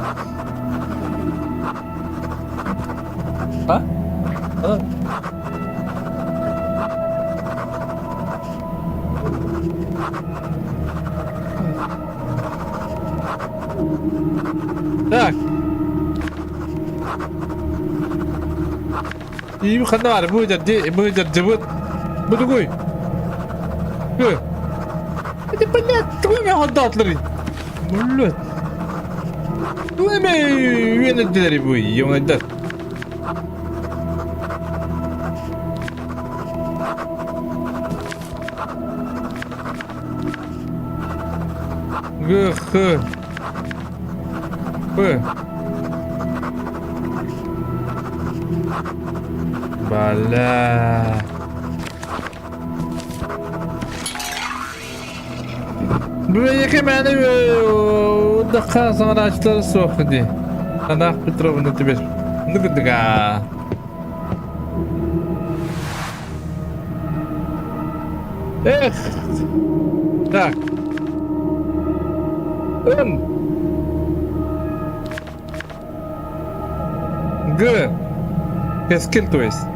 А? Так. И ханар будет живут. Будугой. Это понятно, твой меня отдатлери. Блядь. Твой меня венедлери бой, я он отдат. Г, Х. П. Бля. Яке мене отдыха саначлары соқыды. Анақ Петровна тебе. Нүгідіға. Эх. Так. Г. Кескин, то есть.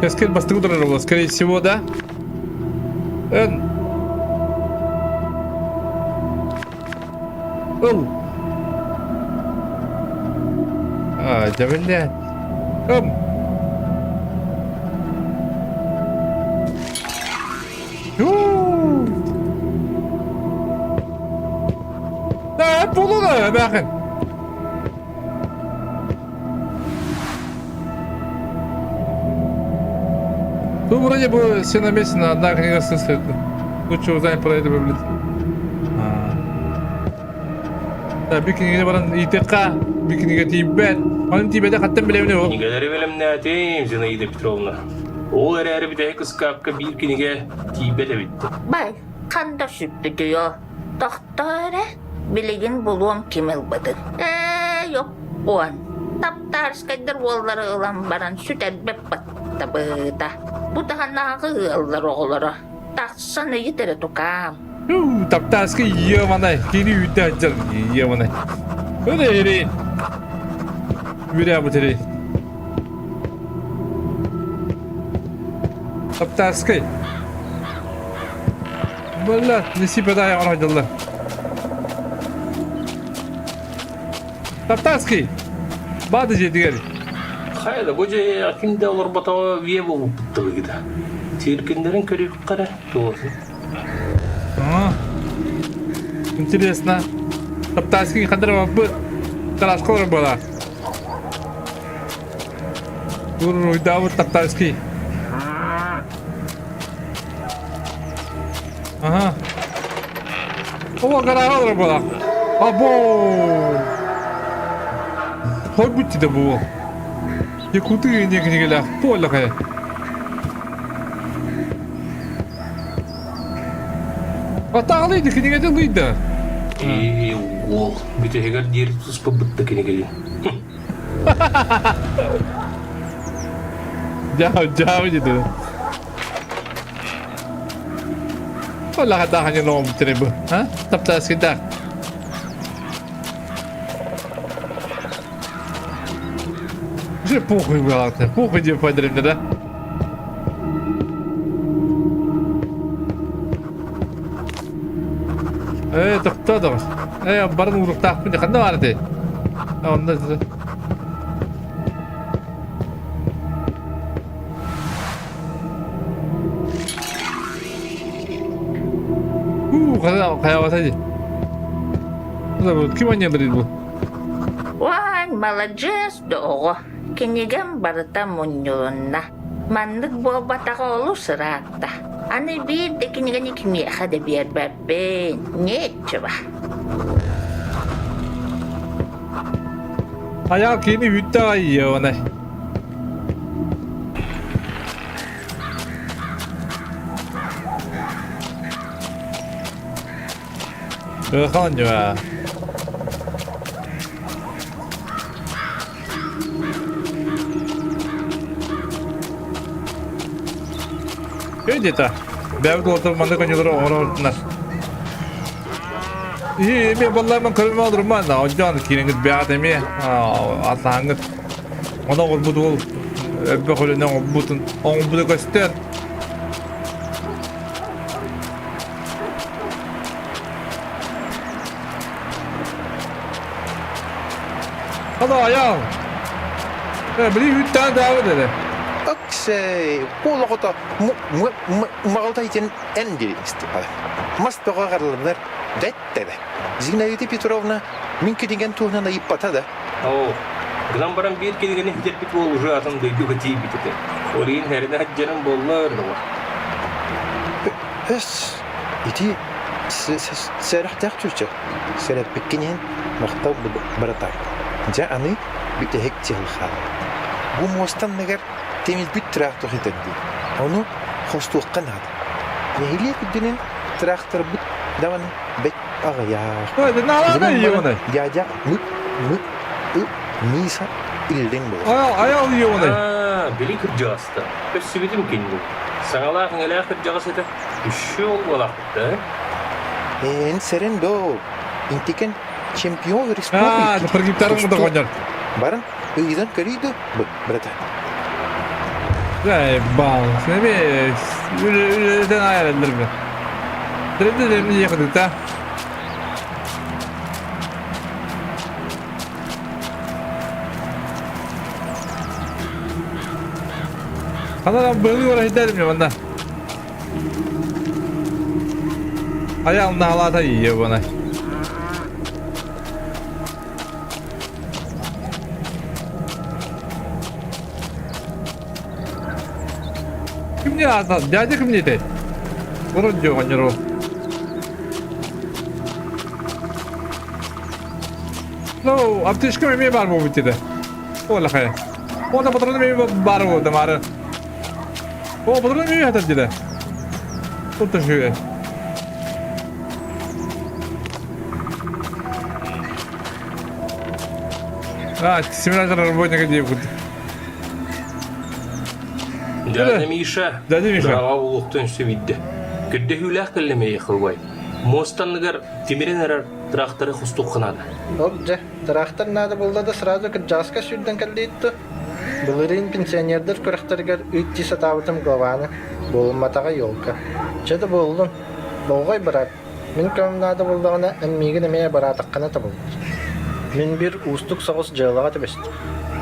Кескин бастырдырыры, скорее всего, да? Н. Л. Да, блядь. Bunu da bakın. Ну, вроде бы все на месте, но одна книга стоит. Лучше узнать про это, блядь. Да, bir kniga баран ИТК, bir kniga тибет. Onun tibete kattım bile ne o? Книгалары белемнәтем, Зинаида Петровна. Ол әрі бітәй қысқаққа bir kniga tibete bitти. Бай, қанда сүпті дүйо. Доктора, білеген болуым кемел бадыр. Yok, оған. Таптарскайдар олары ылам баран сүт әлбеп батта бұда. Бұдағанағы ылдар оғылары. Тақсаны етері тұқам. Таптарскай еманай. Кені үйті айтжар еманай. Öyle eri. Yürü bu teri. Таптарскай. Блядь, неси бедай арайдылар. Таптарский. Бады жетігер. Хайда, бұл жай акимде олар батаға вие болып бұттығы кеді. Теркендерін көрек қара, тоғысын. Интересно. Таптарский қадырова бұл қарашқоры бола. Уруй, да, вот Таптарский. Ага. Ова қарағалыр бола. Або! Хой будьте да было. Я крутые некоторые поле какая. А так лыйды, книга да лыйда. Ол, бітегер дер тұспа бұтты кенегелі. Jauh gitu. Wala ka takan yung nomor tribo. Ha? Taptas kita. Вообще похуй было, похуй тебе подряд, да? Тоқтадым. Барын ұрықтақ міне қандай бар де? Онда қая басайды. Кім ойнелер еді бұл? Ван, молодец, доғы. Кенеген барыта мұньолынна. Мандық болбатаға олу сыраатта. Аны бір де кенеген екімеға да бербәббен. Не етші ба? Аяқ кені үтті айы онай. Қалан жоға. Öyle ben de orada manda kanyoları oralar. İyi ben vallahi ben kalbime alırım ben de. Ocağın kirengit bir ademi. Atlangıt. Ona olmadı ol. Bir kolundan olmadın. Olmadı göster. Hadi ayağım. Biri 3 tane daha dedi. Okei, puolokota maalta itse endiristi. Masta kakarlar dettede. Zina yiti Petrovna minkä dingen tuhnana ippatada. Oo. Gıdan baran bir kedigeni hidepit ol уже atan duydu gati bitete. Orin herine haccanın bollar da var. Ös. İti serah takçuça. Serah pekinin maktab baratak. Ja ani bitte hektil khal. Bu mostan neger temiz bir traktör hitendi. Onu hostuqan hadi. Nehiliye kudinin traktör bit davan bet ağaya. Hadi ne ala yiyor onu? Jaja Misa ilden bu. Ayağı yiyor onu. Beli kırcağızda. Bir sividim kendi. Sana la ngela kırcağız ete. Üşü ol valakta. En seren do. Intiken champion respublik. Pergi tarang untuk konyor. Barang izan karido berata. Bang, sebebi üleden ayarlanır mı? Direkt mi yakaladık da? Kanal böyle oraya gidelim ya bana. Ayağımda halata yiyor bana. Kimdi asal? Jadi kimdi? Urut jo kanjero. No, aptışkı mı var bu bitide? Ola kaya. O da patronum mı var o da mara. O patronum mı hatar dile. Tuttu şu. Simülatör работника diye. Dede Misha. Dede Misha. Bravo uluktan sevidi. Kırda hülah kallemeye kılvay. Mostan negar timiren erer traktörü hustuqanada. Obje, traktör nada bulda da sразу kırcağızka sürdün kaldıydı. Bilirin pensionerdir kırıktırgar 300 satavıtım glavana. Bulunmatağa yolka. Çadı buldun. Bolgay bırak. Min köm nada buldağına emmigin emeye bıratıqqana tabıldı. Min bir ustuk sağız jağlağa tebesti.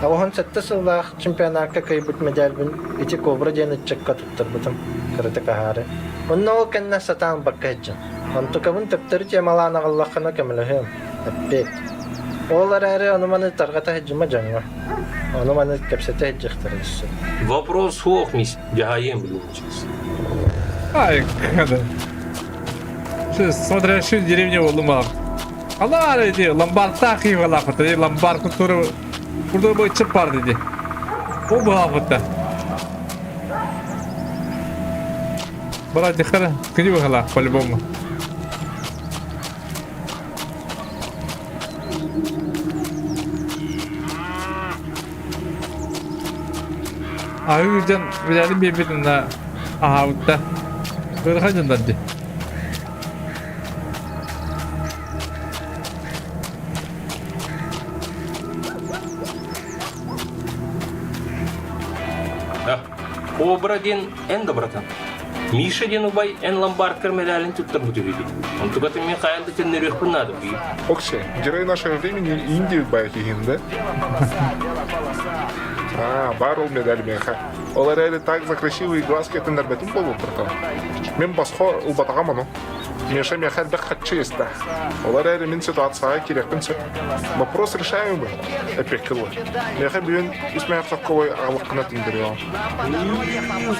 Avhan 7 yılda çempionatка kaybet medalbin iti kobra janıtçakka tutturbutum. Kırıtı kahare. Onun o kenna satan bakkaycan. Antu kabun taptırı cemalana Allah'ına kamilahım. Appet. Oğlar ağrı onu manı targata hecima canwa. Onu manı kapsete heciktirisi. Вопрос хух мис. Jahayen bilmeyeceğiz. Ay kadın. Şu смотря şu деревне oldu mu? Allah dedi, lambarta ki valla dedi, lambar kuturu burada bu çıp var dedi. O bu hafta. Bana dikkat, kedi valla, по-любому. Ay yüzden bilelim birbirine hafta. Böyle kaçın dedi. Обра ден эн добратан. Миша ден убай эн ломбард кермелялин туттар бутугиди. Он тугаты Михаил да теннерих пынады бу. Окше, герой нашего времени Индию байкигин, да? Бар ул медаль меха. Олар әле так за красивые глазки тендербетин болу братан. Мен басхо улбатагаману. Миша Михаил бек хатчы еста. Олар әле мен ситуацияға керекпінсі. Вопрос решаемый. Эпекілі. Меха бүйін Исмаил Сокковой ағылыққына тендеріған.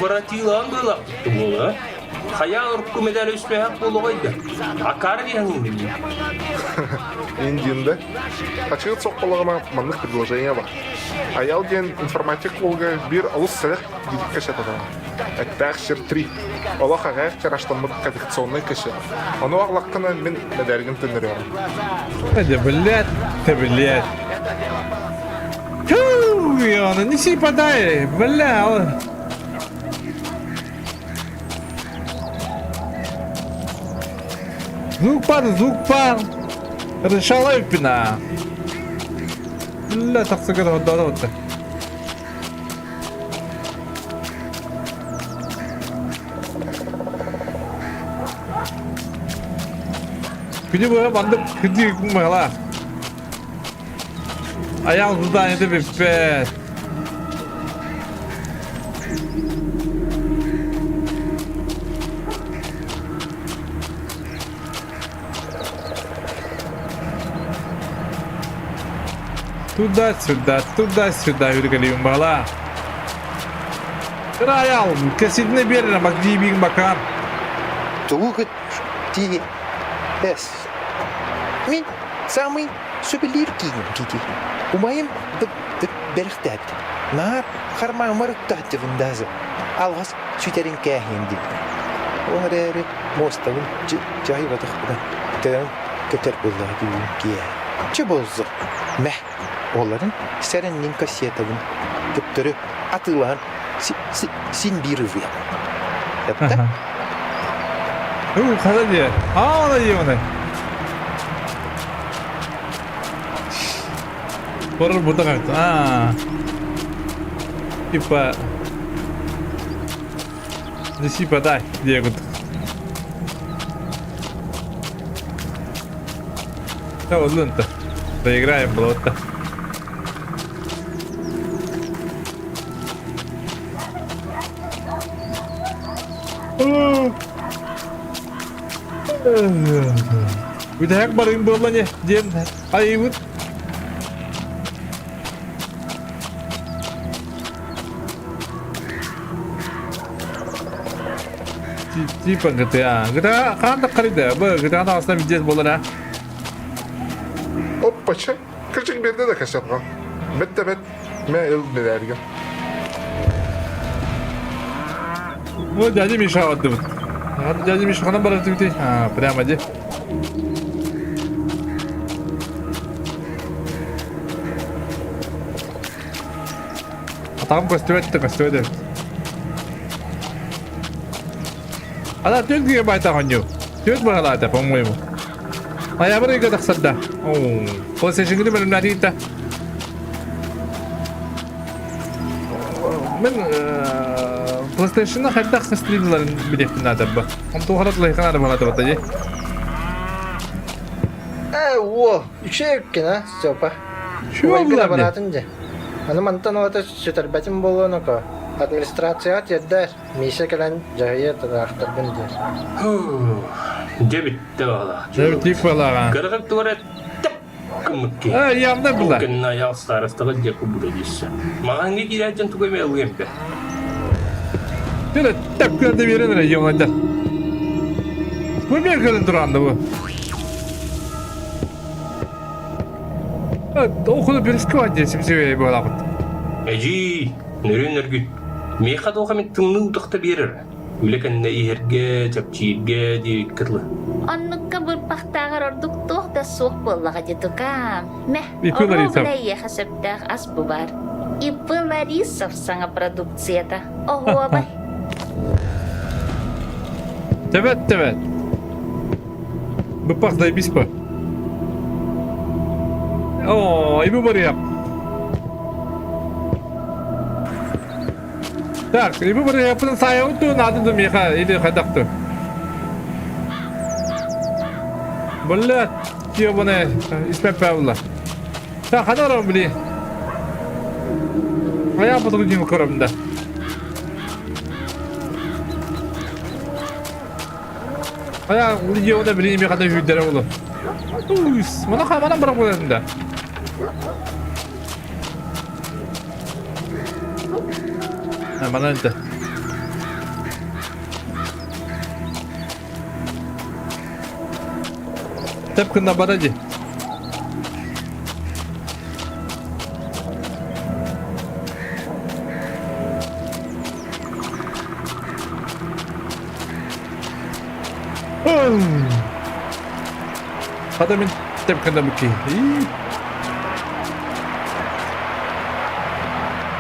Воротилан было. Было. Хаял рубку медаль успех болуғайды. Акар диян инди. Индиинде. Ачыгыт соқпалығына манлық предложение бар. Аял ден информатик болға бір алыс сәлек дедік кәшет адама. Әттәқ шыр 3. Ола қағайық кераштанмыд кодификационный кәшет. Оны ағылаққына мен медальгін тендеріған. Да блядь, ты блядь. Чу, неси подай, бля. Звук пар. Решалай пина. Бля, так сыграл вот. Где бы банды где кумала? А я туда не тебе пять. Туда-сюда, Юрий Бала. Раял, кесидне берем, Магдибин Бакар. Тугат ти эс. Мен самый супелиркий кики. Умаем берхтат. На харма умарыктат виндаза. Алгас süterin kähindi. Ohareeri mostavun jahi vataqda. Tän köter bolladı ki. Çe bolzu. Meh. Onların serennin kasetavın tüptürü atılan sin bir rıvı. Yaptı? Хала диye. Ona diye ona. Порор burada как-то. Типа. Неси подай, Диего. Да, вот лента. Доиграем было-то. Видяк барым было не дем. Ай вот. Типа GTA. GTA кандай карыды? Бу GTA-да аслан видео болду да. Оппача. Кырчык берде да кашапкан. Бет мен эл медальгин. Вот дядя Миша вот тут. Дядя Миша хана барат бити. Прямо де. Атам костюм. Ада тёт ге байта ханю. Тёт багалата, по-моему. А я бары гадах садда. После шигри мен надита. Мен PlayStation'da haydaq streamlerin biletini adabba. Ham to'g'ri layqana bo'ladi bataji. Во, ичек на стёпа. Shu baratınca. Ana mantan ota süterbetim bolonoko. Администрация отъеддер. Миша келен жайы тарахтар бендер. Дебитте бала. Дебит бала. Кыргык туре кымыкки. Ямда була. Кенна ял старыстыгы деп булдыйсы. Маған не кирәҗен түгеме алгампе. Şöyle tepkilerde bir yerine yollandı. Bu bir gelin durandı bu. Evet, okulu bir riski var diye simsiveye bu alakut. Eci, neren örgüt. Meyha doğu men tımны udıqta berir. Ülekenне iherge, çapçiğe diye kırlı. Onlukka bir pahtağır orduk toh da soğuk bollağa dedukam. Meh, İpıları onu bileye haseptağ as bu var. İpıları saf sana produksiyata. Oho bay. Evet. Bu pastayı biz bu. Oo, ibu bari yap. Так, и мы будем yapın sayı tu надо da меха или хадакту. Блядь, ёбаная, исправь правила. Так, ханором, блин. А я по другим кором, да. А я видеода, блин, меха да видео было. Уйс, мана хамана бара bo'ladi da. Mana ente. Tepkinde barajı. Hadi min tepkinde bu ki.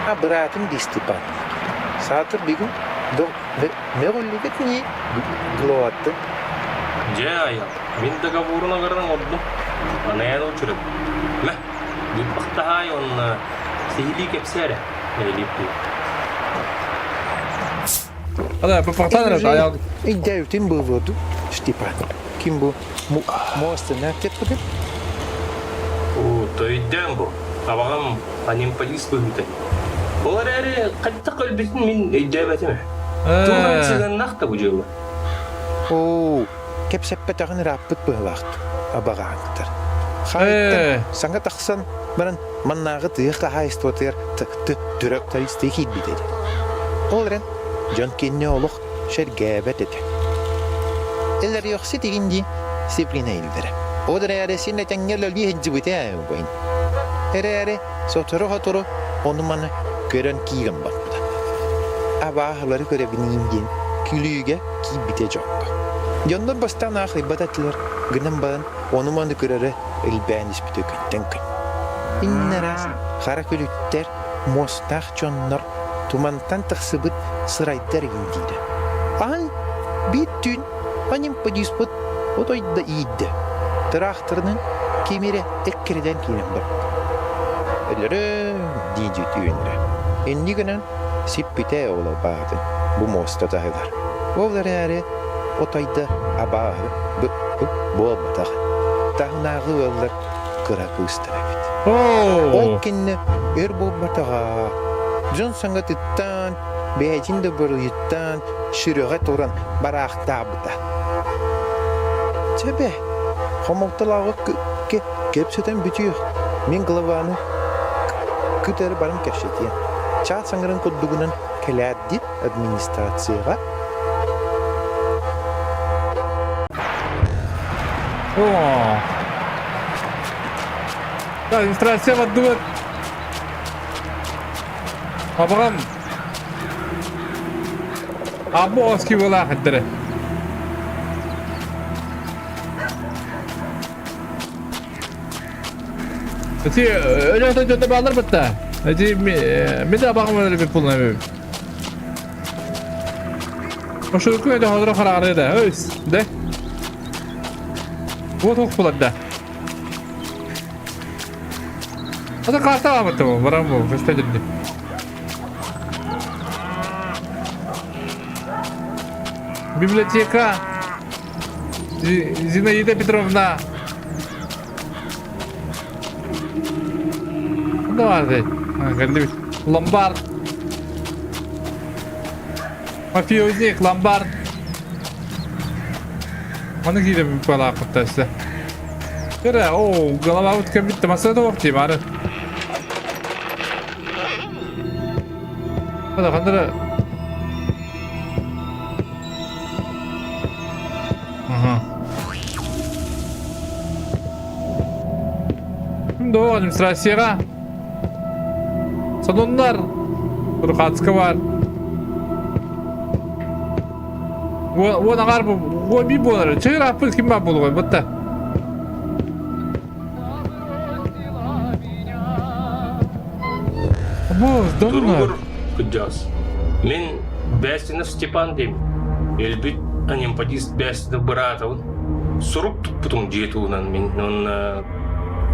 А братым Дистепан. Сатыр бигин до меголлигет ни глоатты. Же аял. Мен договоруна гардан орду. Анаяны учурып. Мә. Бит бактахай он сихили кепсере. Элипти. Hadi bu paktanır ayağı. Идеютин был воду, Степан. Ким был моста на тепкуды? О, то идем бу. Абагам аним полис бүйүтэ. Олар әрі қайтта көлбесін мен идебетиме. Туған сыган нақта бу жылы. О, кеп сеппетағын раппыт бұғылақты. Абағаңықтар. Хайттан, саңа тақсан, баран маннағы тыйыққа хайстуатыр түрек таристы кейдбедеді. Оларан, жон кенне олық шәргәбәт еді. Әлер yoqsi дегенде сеплина елдері. Одар әрі сенде тәңгерлі хеджі бұты әйін қойын. Әрі соқтыры қатыры оны маны көрен киген бапты. Абағылары көребінейін ден күліге кейбіте жоққа. Jondan bastan ақы бататылар гынан баған оны маны көрері үлбән іспіті көттен күн. Иннарас қара көліттер мостақ жоннар тумантан тақсыбыт сырайттар ендейді. Ағын бет түн аним падиспыт отойда иидді. Тұрақтырының кемері әккерден кейнен бар. Өлірі дейді түйінірі. Энди гынан сиппите ола баады бу моста тағылар. Олар әрі отойда абағы болбатағы. Тағынағы олар қыра кыстырабет. Ол кенне өр болбатаға. Жон саңа тұттан, бәйтінді бір ұйыттан, шүріға тұран барақтабыда. Чәбе, қомалтылағы кепсетен бүтіғ. Мен ғылаваны күтәрі барын кәшетен. Чаат саңырын көддігінен кәләдді администрацияға. Администрация ваддует. Абағам. Абу оски бола қыттыры. Өте өлі жөті бағылар бұтта. Мен де абағым өлі бір пұлына бөйім. Ошы үкін өйді қадыры қарағары еді. Өйс, де? Вот оқ болады да. Ада қарта ғамытты бұл, барам бұл, көшпе жүрді. Библиотека. Зинаида Петровна. Куда vardı? Geldi. Lombard. Мафиозник, ломбард. Оны кейде бір бала ақытта істі. Көрі, голова өткен бітті. Масырды оқ дейм, ары. Қада, қандыры. Şimdi o администрацияға. Сононлар. Бір қатысқы бар. Оны ағар бұл. Ой, бей болар. Чығыр аппыз кім бар болу ғой, бұтта. Durgur kıcağız. Men Бәстінов Степан дейм. Элбит анимпадист Бәстінов братовын. Сұруп тұппытым жетуынан мен.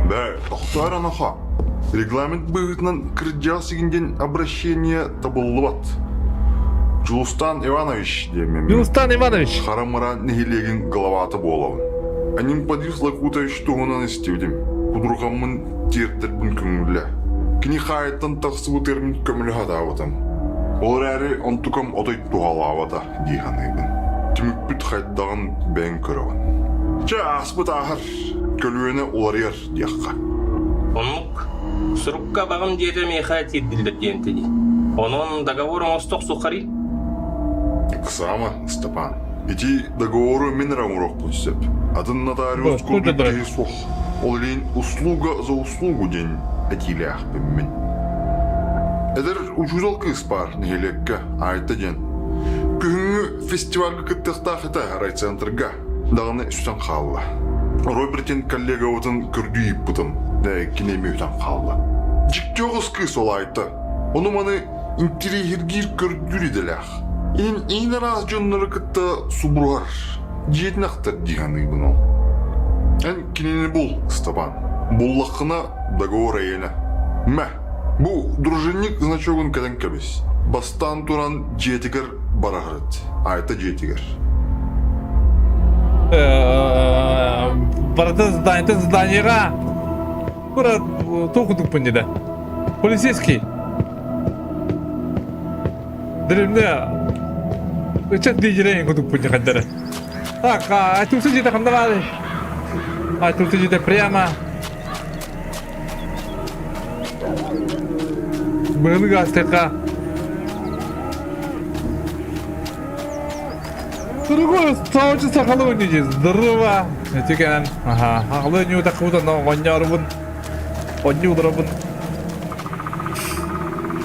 Да, тоқтар анаха. Регламент быгытынан кырджас дегенден обращение табыллыбат. Жулустан Иванович демем. Юлстан Иванович. Харамара нехилеген головаты болауын. Анин Падис Лакутович туғынан істеудем. Кудурғамын тертірбін көңілі. Кini хайттан тақсыбы термин көмілі хадауытым. Олар әрі онтукам отай туғалауыда дейханайбын. Түмікпіт хайттағын бән көріғын. Часпыт ахыр көлуені олар ер дейққа. Онмук, сұрыққа бағым деді мейхай тедділдер дентеді. Onun договорын остық сұқари? Ксама, Степан. Эти договоры мен рамурок пустят. Один нотариус курдук сух. Олин услуга за услугу день этилях биммен. Эдер учузал кыспар нехелекке айта ден. Күнгү фестивальга кыттыктах это райцентрга. Даганы үстен қалла. Робертин коллега отын көрдүйіп бұтын. Да кинемеутан қалла. Жиктёғыз кыс ол айта. Onu mani intiri hirgir kördüridelek. İnin раз jonları kıtta subruar. Жетнақтар диганы bunu. En kinini bul, Степан. Bullakına договор ayına. Meh. Bu дружинник значогын кәден кәбес. Бастан туран жетігер барағырыд. Айта жетігер. Барады зданияға. Бұра тоқыдық бұнде. Полицейский. Дірімде үчет дейжірейін күдік бұнде қандары. Так, айтусы жеді қандағады. Айтусы жеді прямо. Бұғыны ғастыққа. Другой стаучы сақалы өнеде. Здорово. Өтекенен. Ақылы өне өтақы бұдан ғанярыбын. Ғаню ұдырабын.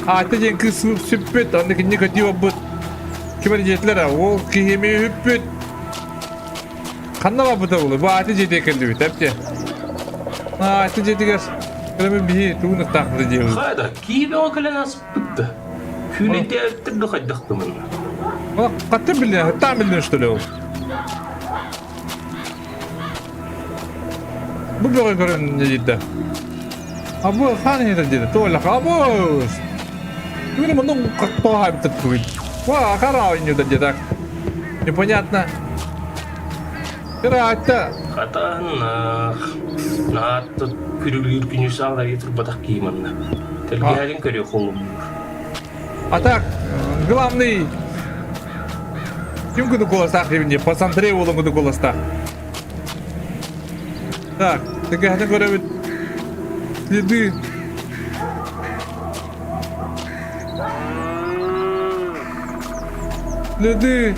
Айта жен кыз сүппет, аны кенне көтеу бұд. Кемер жетілер, ол кеме үппет. Қанна ба бұда болы? Бұл айта жете келді бет, әпте. Айта жетігер. Көлемі бейі туғынық тақылы деуі. Қайда, кейбе оңқылен асып бұтты. Күлеті әрттірді қайдақты мұнна. Қатты білден, там білден үштілі ол. Бұл бөғай көрін не дейді. Абы, қан еді деді, тоғылақ, абыз. Ini menung kaktoha betul. Wah, karau ini udah jedak. Непонятно. Кирата. Катана. Наат күрүлүр күнүсалар етір батақ кейманна. Тергеалин көрі қолым. А так, главный. Ким күді голостақ евінде? Пасандрей олың күді голостақ. Так, тегеғаны көрі следы. Следы.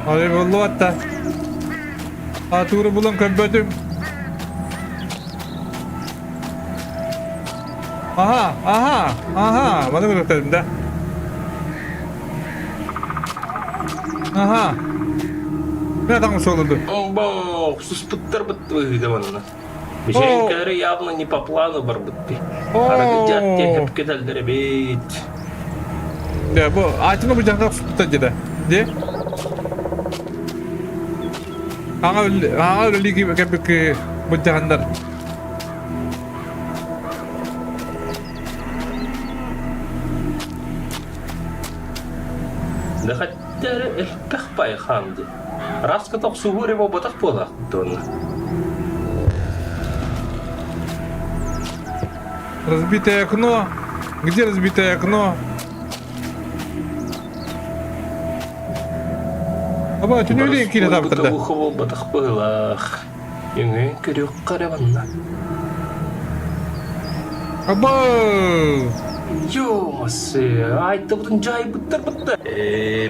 Али болуатта. Атуры булан көбөтүм. Ага, мана көрөтөдүм да. Ага. Ne adam solundu? Бог, суспыттар бытты выйды ванна. Бешенькары явно не по плану бар бытты. Арагыджат текіп кетелдері бейт. Да, bu açını bu canlı tutar dedi. De? Anga öyle gibi ki bu canlılar. Да хотя эльпех пайханды. Раз каток сугури во ботах полах донна. Разбитое окно. Где разбитое окно? Аба, ты не улей киля там тогда. Во ботах полах. Юнген кирюк караванна. Аба! Ёмасы, айта бұтын жай бұттар бұтты.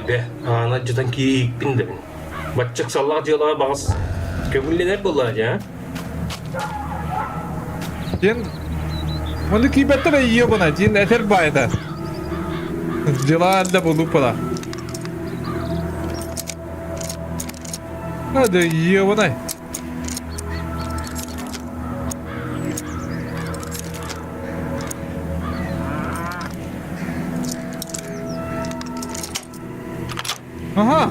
Бе, ана жытан кейікпін дебін. Батчық саллаға жиылаға бағыз көңілленер болады, а? Сен... Оны кейбеттер үйе бұна, сен әтер байда. Жила әлді бұлу бұла. Әді үйе бұна. Ага.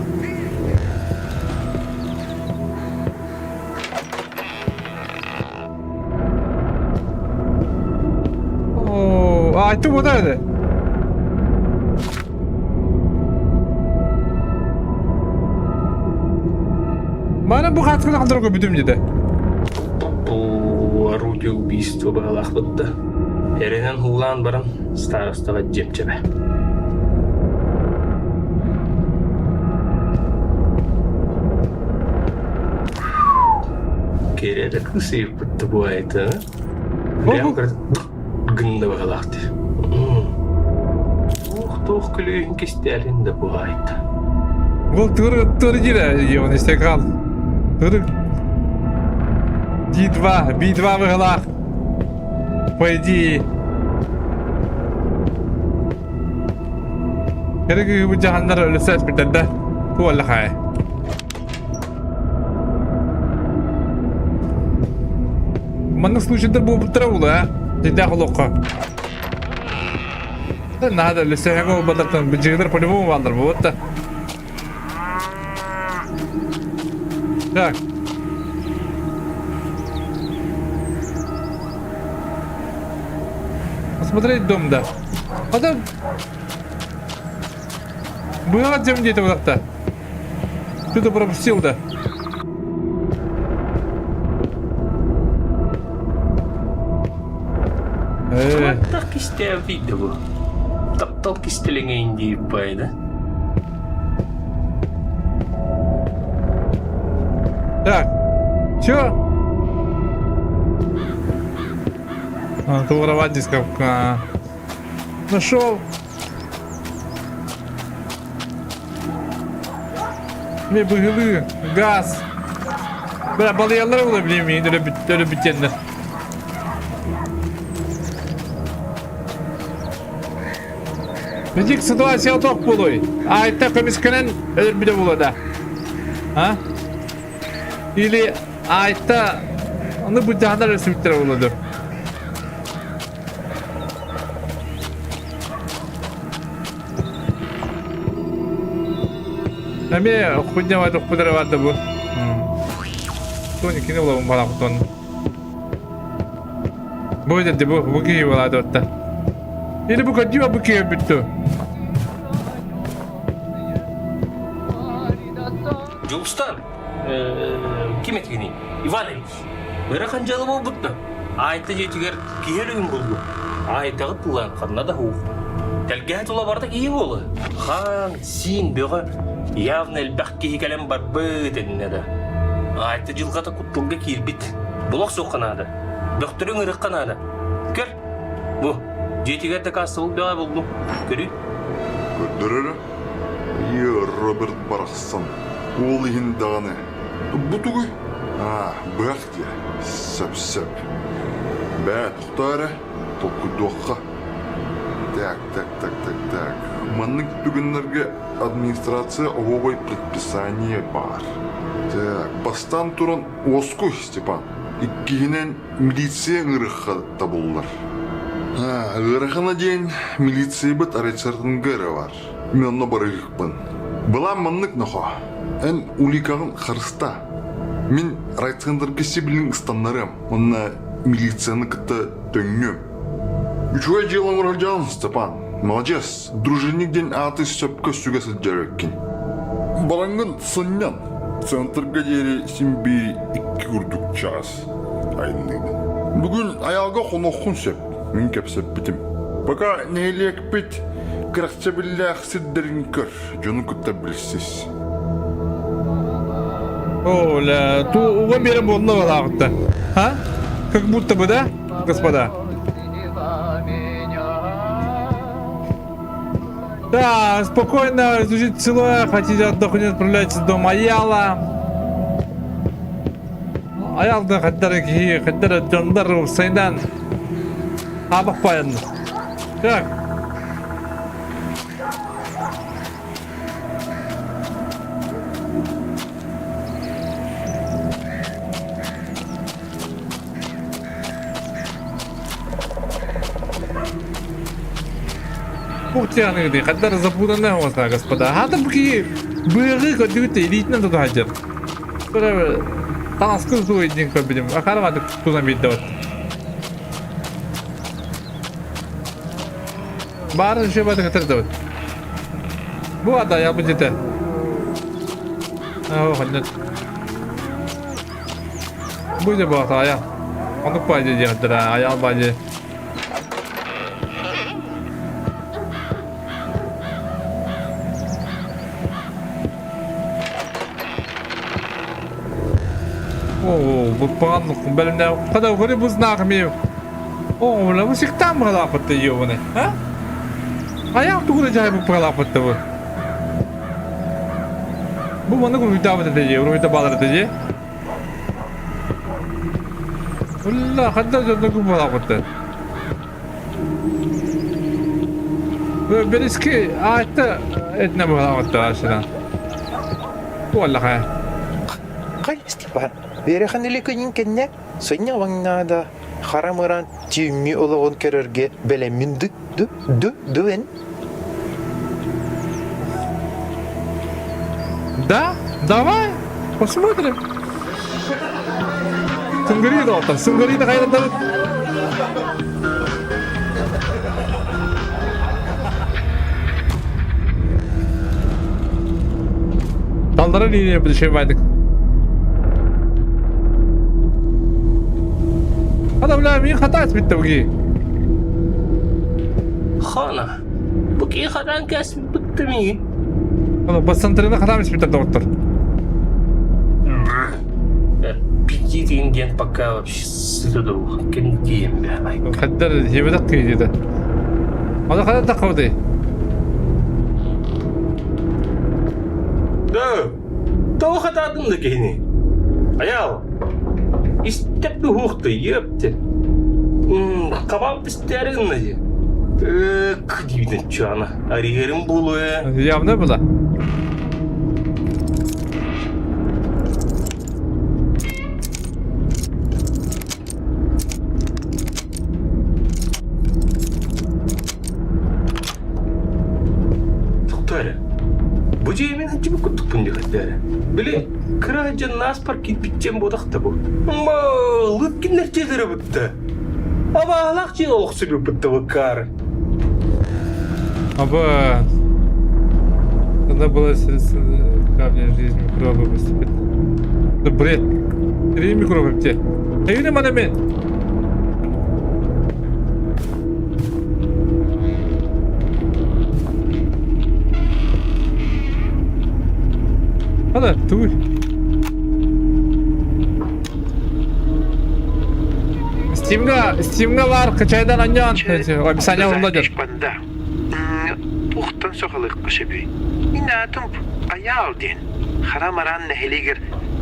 О, айтты бұда еді. Бана бұл қатқын алдырғы бүдім деді. Бұл орудие убийства бағалақ бұтты. Эренен хулан баран старостаға жеп-жебе. Кереді күсейіп бұтты бұл айты. Білем кірді гынды бағалақты. Тоқ күлейін кестелінді бұл айты. Бұл тұры деді, еван істе қал. Тұры. B2 бағалақ. По идее. Керек бұл жағандар өлісі әспеттерді. Бұл әлі қай. Манның случайдар бұл бұттыра ұлы, жеде ақылыққа. Надо өлісі әңі ол бадыртын бұл жығдар по-любому балдар бұл бұтты. Так. Посмотреть дом, да. Потом... Было где где-то вот так-то. Кто-то пропустил, да. Так кистя видео. Таптал кистелеңе инди байды. Так. Чё? Это воровать дисков. Нашел. Мне быгылы, газ. Бля, балыялар было, блин, мне любительно. Бедик ситуация оток булой. А это комиссионен ölümde bulada. Ha? Или ayta onu bu cahada resmitler buladı. Nami хуйня var, kudura vardı bu. Тони кинула он бала хутон. Bu dedi bu gibi buladı hatta. Или bu kadar bu gibi bitti. Жугстан, ким еткени? Иванович. Бырахан жалы бол бұтты. Айты жетігер киелігін болду. Айтағы тұлан қанна да хуқ. Тәлгәй тұла барды кей болы. Хан, син бөғі явны әлбәқ кейі кәлем бар бұтынны да. Айты жылғата құттылға кейірбіт. Бұлақ соққанады. Бөқтірің ұрыққанады. Көр, бұ, жетігер тәк асыл бөға болду. Көрі? Көрдірі? Роберт Барақсан. Ол ең дағаны. Бұтығы? Бұрақ де. Сөп-сөп. Бә, тұқтары. Толқыдуаққа. Так. Манның бүгінлерге администрация овой предписание бар. Так, бастан тұрын осқой, Степан. Иккігінен милиция ғырыққа табылылар. Ғырықына дейін милиция бұт арайцардың ғыры бар. Мен онна барығықпын. Была маннык нахо. Эн уликагын харыста. Мен райцгандыргы сибилин стандарым. Онна милицияны кытта төңнөм. Үчуай жылан уралжан, Степан. Молодец. Дружинник ден аты сөпкө сүгө сылжареккен. Балангын сыннян. Центрга дери симби 2 күрдүк час. Айнныгын. Бүгүн аялга коноккун сөп. Мен кепсеп битим. Пока нейлек бит. Кыракча биллах сиддерин көр, жону кутта билсиз. Оля, ту угон берем болна балағытта. А? Как будто бы, да, господа? Да, спокойно изучите село, хотите отдохнуть, отправляйтесь в дом Аяла. Аялда хаттары жандар сайдан. Абақпайын. Так. тяганы ди. Каддар запуданна оса, господа. Хатымки быгы көдүтө элитинен туту хажыр. Бир таскы зой дин көбүдүм. Акармады тузан бит деп. Барын шебады катырды. Бу ада я бу жете. О, ханнат. Бу же бакта ая. Аны пайды жагдыра, аял баҗы. О, бу панлык белемне када көрү бу знак ми. О, ула бу сиктам галапатты ёбаны, а? Аяк тугура жай бу галапатты бу. Бу маны гуйда бу деди, гуйда балар деди. Ула хадда жонда бу галапатты. Бу бериски айта этне бу галапатты ашына. Валла хай. Кай Степан, берехан эле көйүн кенне, сыйня ваңнада харамыран тимми ологон керерге белемин дүен. Да, давай, посмотрим. Сунгарида отта, сунгарида кайда. Талдара линия bir şey vardı. Adamlar bir hata etmişti bu ki. Хана. Bu ki hadan kesmi bitti mi? Ama basantırına hata etmişti doktor. Пятидин день пока вообще сыду. Кентием бе. Kadar yemedik ki dedi. Ona kadar takıldı. Да. Того хатадым да кени. Аял. İstep bir hukta yepti. Kabam pisтерин нади. Кдивне чана. Аригерим булуе. Явно было. Туктаре. Bu cemin hacı bu kutup bunca haddere. Bile kıraca nas park gitmişeceğim bu dakta bu. Ama lıkkinler çeleri bitti. Ama alakçı oluksu bir bitti bu kar. Оба. Тогда была камня жизни микроба постепенно. Это бред. 3 микроба где? А видим момент. Ана, туй. Steam'ga var, kıçaydan ancan. Описание улады. Ухтан соқалык кышыбый. Инатым аял ден. Харамаран нехелигер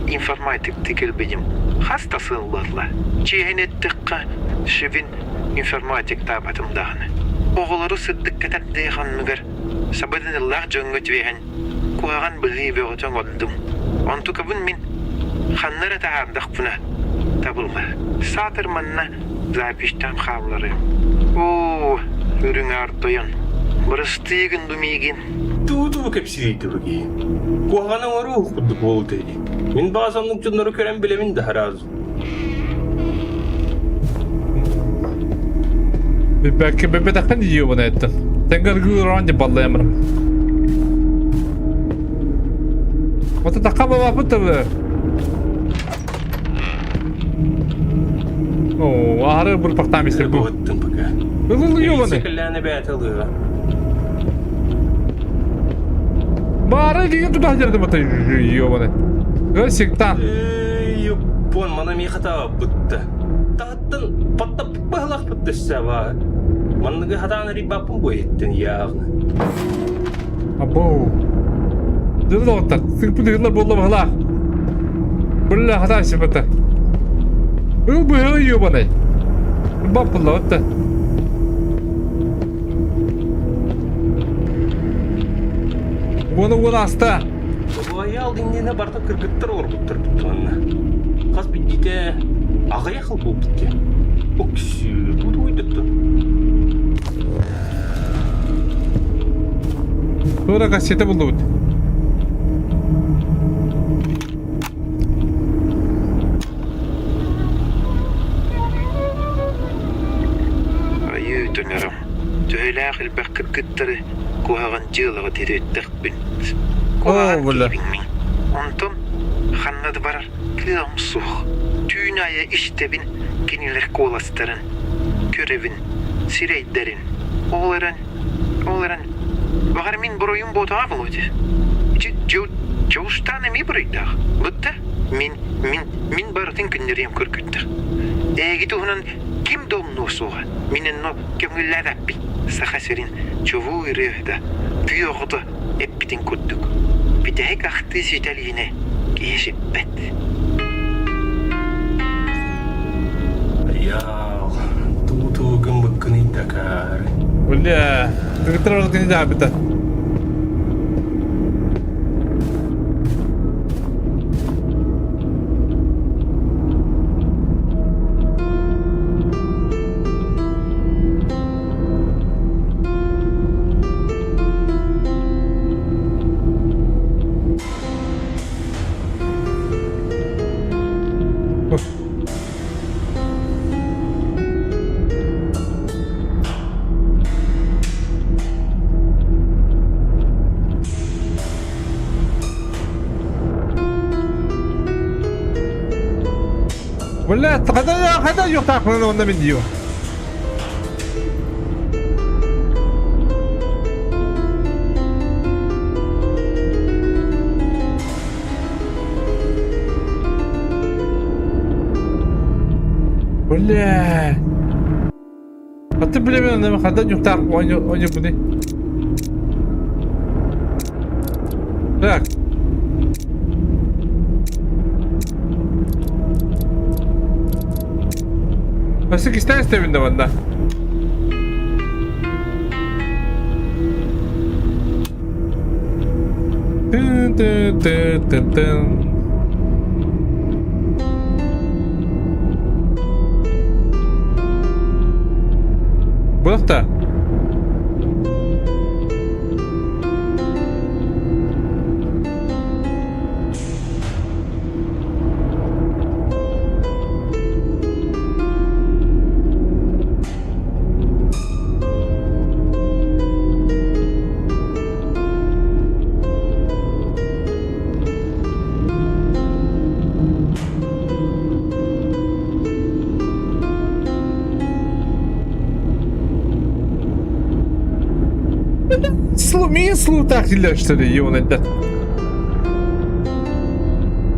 информатик тикел бедим. Хастасын латла. Чейнеттикка шивин информатик табатым дағаны. Оғылары сыддық кәтәп дейхан мүгер. Сабадын Аллах жөңгөт вейхан. Куаған бұғы беғытын олдым. Онту кабын мен ханнары тағардық бұна. Табылма. Сатыр манна запиштам қавлары. О, үрің артойын. Бұрыстығын дүмейген. Туду bu kepsiriydi bu ki. Kuhana var o kuduk oldu dedi. Min bazanlık cunları kören bilemin de harazı. Belki bebe takın yiyor bunu ettin. Sen gargı randı ballayamırım. Ota takama vapıt tabi. Oo, ağrı burpaktan bir sürü bu. Boğuttun baka. Hızlı yiyor bunu. Sekillerine beyat alıyor. Bağırı giyin tutar yerdim ota yiyor bunu. Gerçekten. Pon mana mi hata bitti. Tahtın patlap bahlak bitti sabah. Manlığı hatana ribapın bu ettin yağını. Abo. Dur da otar. Sırpı duyurlar bolla bahlak. Böyle hata şıbıtı. Bu yiyor bana. Bap bulla otta. Bunu hasta. Bu ayal dindiğine barda kırgıttır olur bittir bitti onunla. Kas bitti ağa yakıl bu bitti. O kişi bu da uydurdu. Тура кассета булду. Аю төнөрөм. Төйләк илбәк кыттыры куаган җылыгы тирәттәкбин. О, була. Онтон ханнады барар килам сух. Түйнәя иштебин кинилер коластарын. Көревин, сирейдерин. Оларан. Багар мин бороюм бота авлоди. Жоуштаны ми брыйда. Бутта мин бартын күннәрем көркөттөр. Эги туһунан ким домнусуга? Минен но кемгилләдәппи. Сахасерин чову ирехда. Түйөгөтө эппитин күттүк. Битәһек ахты ситәлине. Кешиппет. Аял, туу-туugын быккын такар. Бля, тыгытыр оргын да бита. ولا هذا يقطع من ديو ولا حتى بلا ما هذا يقطع وين يبني لا Nasıl ki ister isteminde bunda. Tın tın tın tın tın. Bırak da. Min slutar till löster Jonet.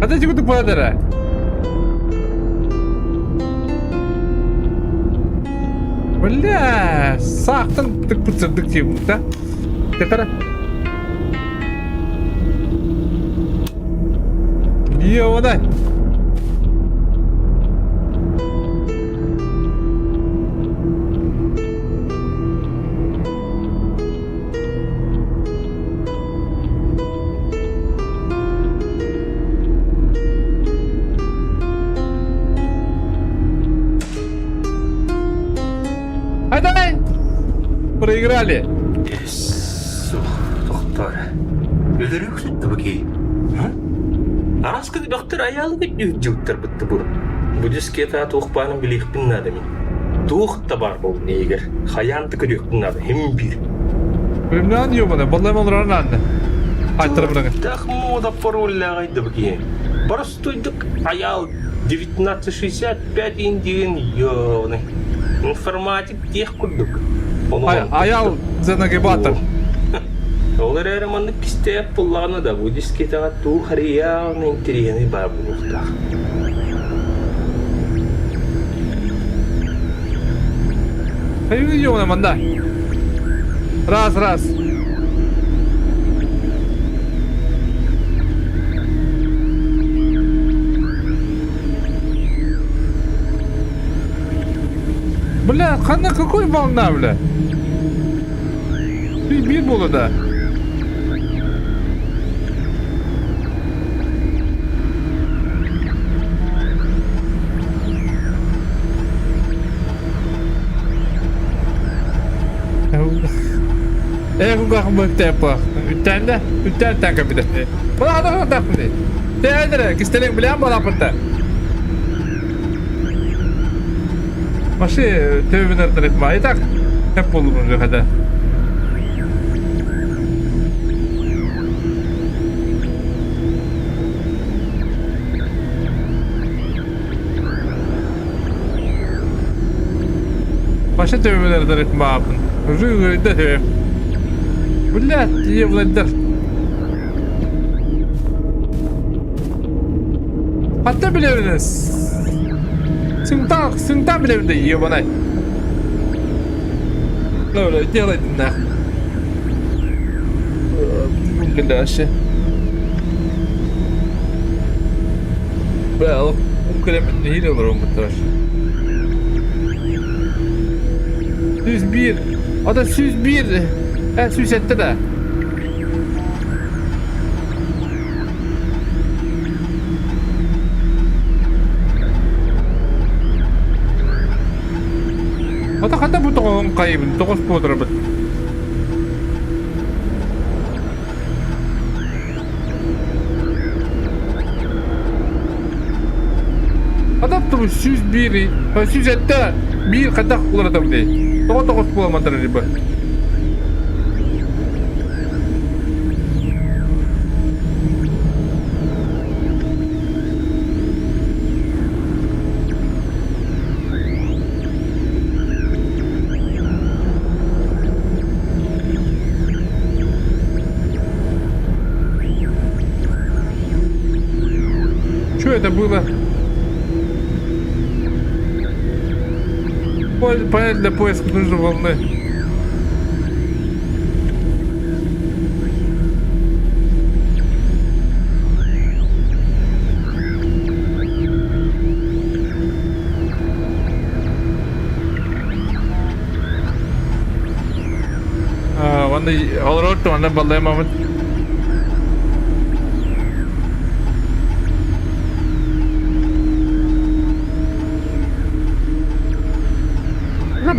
Hade jag gått på det där. Вля, сахтан так подсадыктивно-то. Тепер. Йода. Проиграли. Доктор. Өлөрөксүт баки. Араскы доктор аялы жуттар битти бу. Будиске та тухпанын билихпин надами. Тух табар бул негер. Хаянты көрөктүн нады хем бир. Примнан юмана, баллай молранан. Айтыр бирге. Тахму да пароллагайды баки. Простойдук аял 1965 индиен ёвны. Информатик тех курдук. Аял занагибатор. Олар эреманны пистеп пулланы да будиске тага туу харияны интерьены бар булуктар. Аюу ёна манда. Раз. Бля, хана какой волна, бля? Bir bolu da. Kuka müktepa. Ütten tanka bir de. Bana adam tapdı. Değerli, kistelen bilen bana pırta. Maşı tövbeler etme. Aytak. Hep olur bunu kadar. Maşı tövbeler etme abın. Rüğü de tövbe. Блядь, я Владимир. Hatta bile öylesiniz. Sıntan bile öyle yiyor bana. Öyle diyalaydın da. Mümkün aşı. Well, o kremin nehir olur o muhtar. 101. O da 101. Süs etti de. O da hatta bu toğum kaybın. Toğuz podra bit. Adam da bu 101'i. 107 bir kadar kullar adam değil. Toğuz podra mantar riba. Что это было? Понять для поиска нужной волны. Ванда алротто ванда баллаймамын.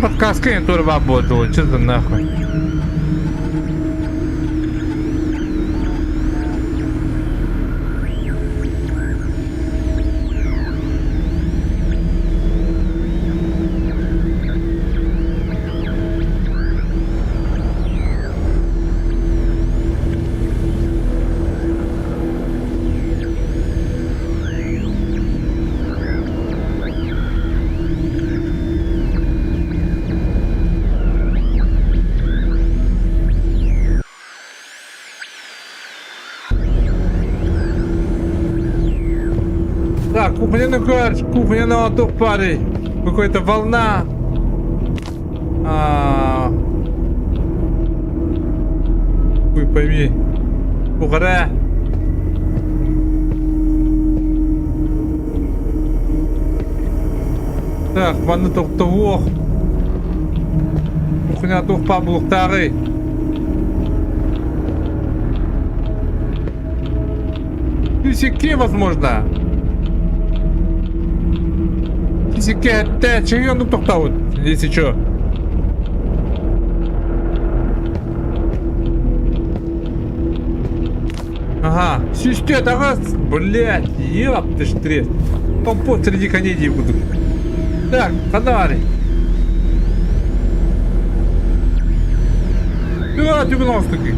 Подсказка не турба будет, что за нахуй? Так, кухня на карте, кухня на автопаре. Какая-то волна. Хуй пойми. Бухара. Так, ванна тоқтауық. Кухня тоқпа бұлықтары. Тысяки, возможно. Чего он тоқтауыт, если что? Ага, сюстет, ага, блядь, еб ты ж трес. Компот среди коней буду. Так, фонари. Да, 90-ки.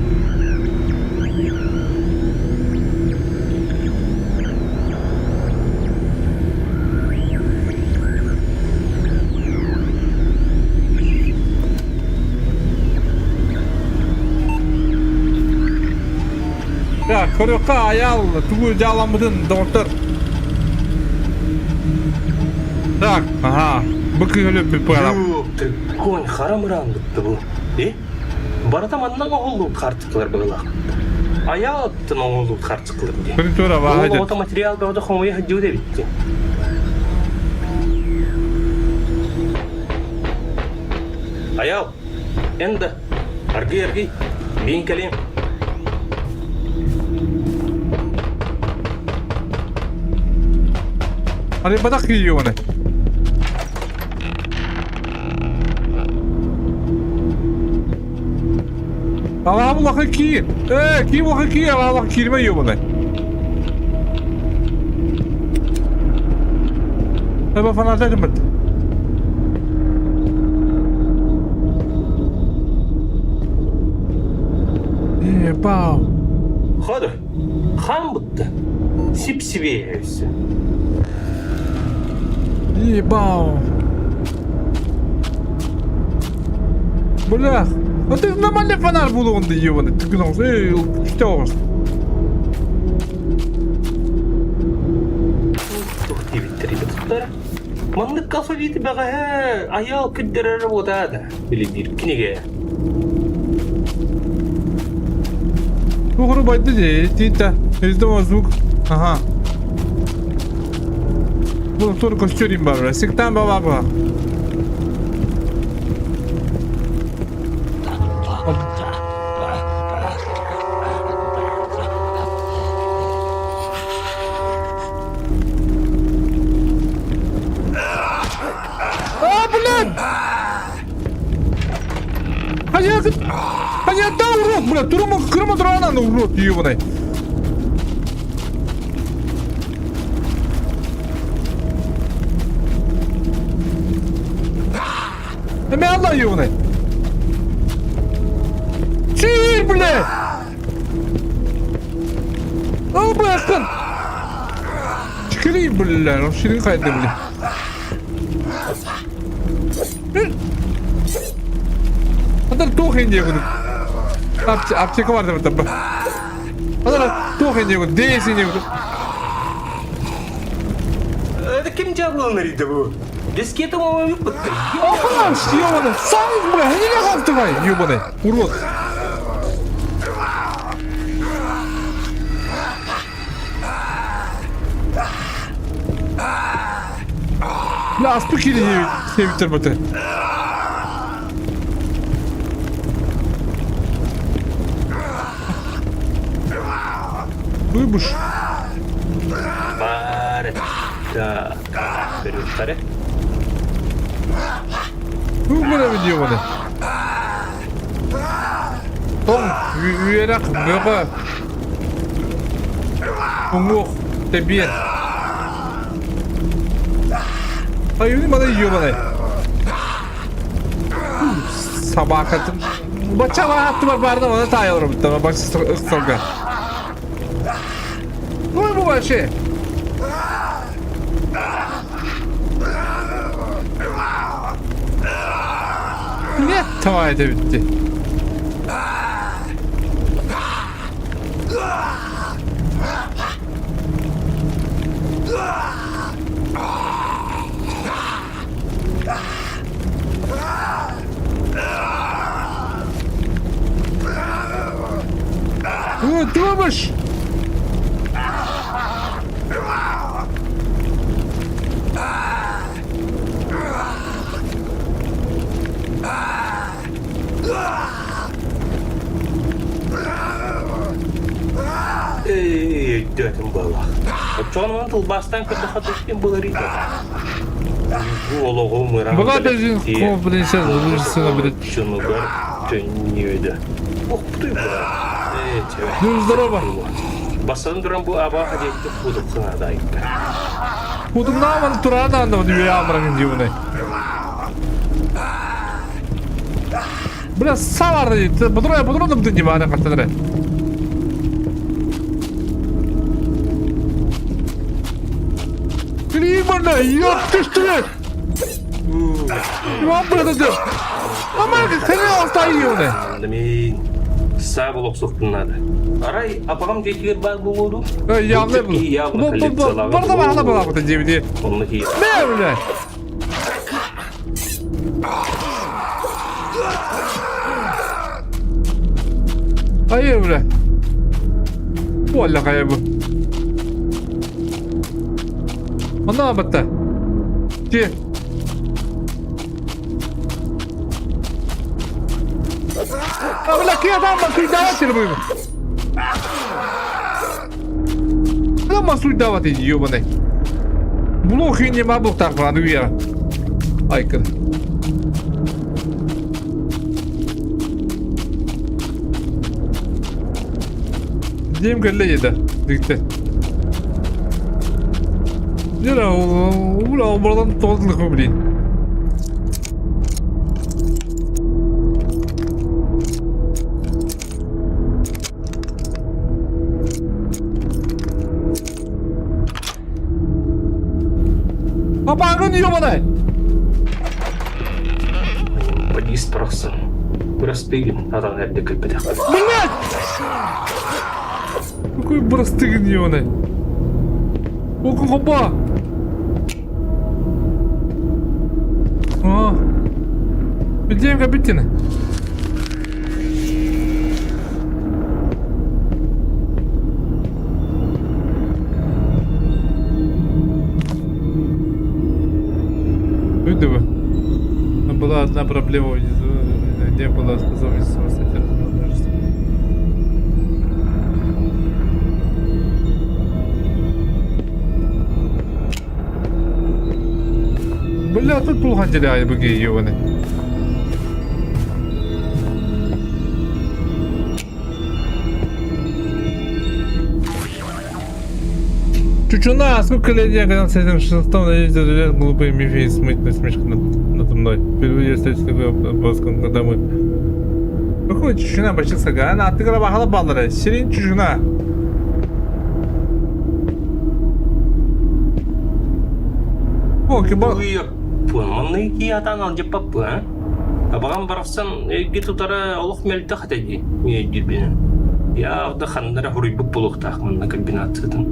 Ya kırıka ayal tuğu calamadın doktor. Так, ага, бык ölüp bir param. Ты конь харамыран бітті бұл. Баратам аннан оғылу қартықлар бұғылақ. Аял аттын оғылу қартықлар бі. Притура вағайды. Оғылу материал бәуді қомайы хаджу де бітті. Аял, енді, арги, бейін кәлем. Hadi badak yiyor onu. Allah'a bu bakın ki. Ki bakın ki Allah'a bakın kirme yiyor bunu. Ben falan dedim ben. Bau. Hadi. Kan bitti. Sip-sibi hepsi. Bau. Бля, а ты нормальный фонарь был он ебаный, ты гнался, что у вас? Тух дебиттер ебеттер. Маннык калса дейті бәға аял күддерері отады. Біле бір кінеге. Угру байды де, тита, издава звук. Ага. Бұл только стюрим бар, сектан баба бар. Понятно, урод, блядь, Крыма дрона, ну урод, ебаный. Алла, ебаный. Чир, блядь. О, блядь, сын. Чикри, блядь, он ширин хайты, блядь. Adam tohing diye bunu. Apçeka vardı mı tabi? Adam tohing diye bunu. Değilsin diye bunu. Kim cevaplanırıydı bu? Disketim ama yok bitti. Aman şiyor Sen buraya ne kalktı vay? Yiyor bana. Urut. La aspikili sevittir batı. Buymuş. Bari. Da. Veriyorlar. Bu bana mı diyor bana? Tom, üyerak, möga. Umuk, tebiyen. Hayır, bana yiyor bana. Sabah katım. Baca var, hattı var, barda bana tayalırım. Tamam, başta ıssalga. Ne bu başı? Ne tamam bitti. Durmuş. Dötüm bala. Çoğunun tılbastan kırdı hatırken bularıydı. Bu oloğu mıran. Bu kadar konfidensyal olursa bile. Şunu gör tönüyordu. Oh buduyu bura. Evet. Düzdara bak. Basan duran bu aba hadiyeti buduk sana da ayıktı. Buduk ne yapalım turana da anlamadı üye amıranın diyor bunu. Biraz sağ vardı. Budura da bütün gibi ana kartları. Климана, ёпты что ли? Вам burada. Ama kene остаюны. Demin sağ bulok soktun Aray apagam geçiyor bak bu oldu. Yağlı bu. Burada bağla bağla bu diye. Onu ki. Ne öyle? Hayır öyle. Vallahi kaya bu. Ana battı. Ki. Abla ki adam masuk davat sini bu. Adam masuk davat ediyor bana. Bunu okuyunca mabuk taklandı ya. Aykırı. Diyeyim kölle yedi. Dikti. Yine buradan tozduluk mu bileyim? Апаңын ебаный! Подъезд тұрақсын. Бірастыгін адан әрді кілпеді. Блядь! Какой брастыгин ебаный? Окun хопа! Бедеем капитина. Видимо, была одна проблема внизу, не было способности самостоятельного множества. Бля, тут плохо теряет быки ебаный. Чучуна, сколько лет я когда с этим шестом надеюсь, глупые мифы и смыть насмешка надо мной. Впервые встретил такой вопрос, когда мы... Какой чучуна бачился, а ты когда бахала баллара, сирень чучуна. О, кибал. Манны ки атан алжып паппы, а? Абаган барақсан, эгги тутара олық мелті қатайди, мен жүрбені. Я авда хандара хурибіп болуқтақ манна комбинациядан.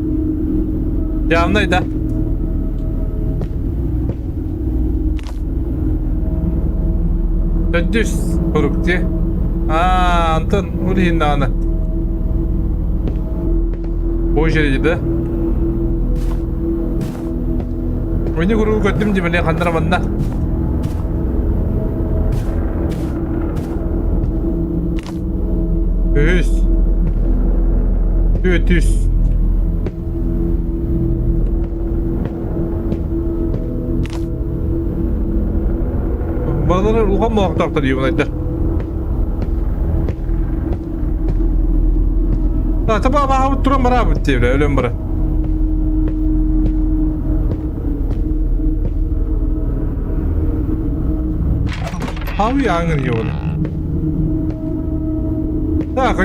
Явный, да? Дöndüz kurukti. Антон, урин аны. Ой жерде. Oyunu kuruğu gördüm diye böyle kandıramadın. Üst. Üst. Balalar ulgan muhakkakta diyor bunaydı. Tabi ama duran bana abi diyor öyle bana. Havi angın yiyor. Так,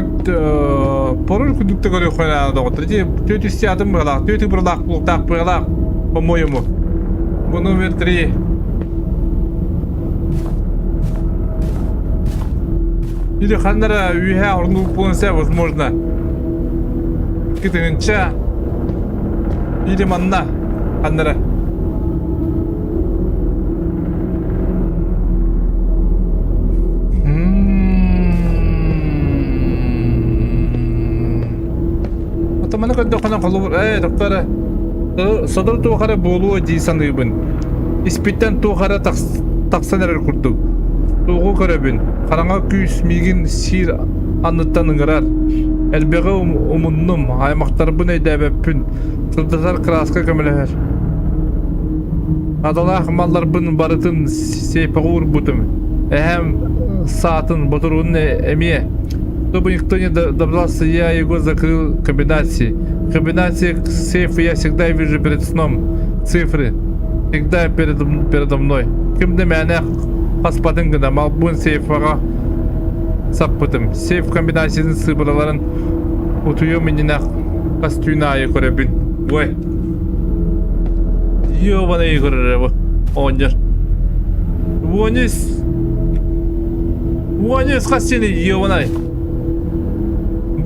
порой кудукта говорю, хуйня надо. Тетю сядем брала, тетю брала, так брала, по-моему. По номер 3. Или ханнара уйха орну полностью возможно. Китынча. Или манна ханнара. Mana kadang kadang kalau dokter sadar tuh kara bolu di sana ibun ispitan tuh kara taksaner kurdu tuh kara bin karanga küs migin sir anıtan ngarar elbege umunnum aymaktar bu ne debepün sırdatar kraska kömeleher adalah mallar bun baratın seypağur butum ehem saatin boturun emiye. Чтобы никто не добрался, я его закрыл комбинации. В комбинациях сейфа я всегда вижу перед сном цифры. Всегда передо мной. Кимде меня паспортын гына малбун сейфаға саппытым. Сейф комбинацияның цифрларын утуyor менен костюна көрөбүн. Ой. Ёбана көрөбү. Онер. Вонис кастени ёбана.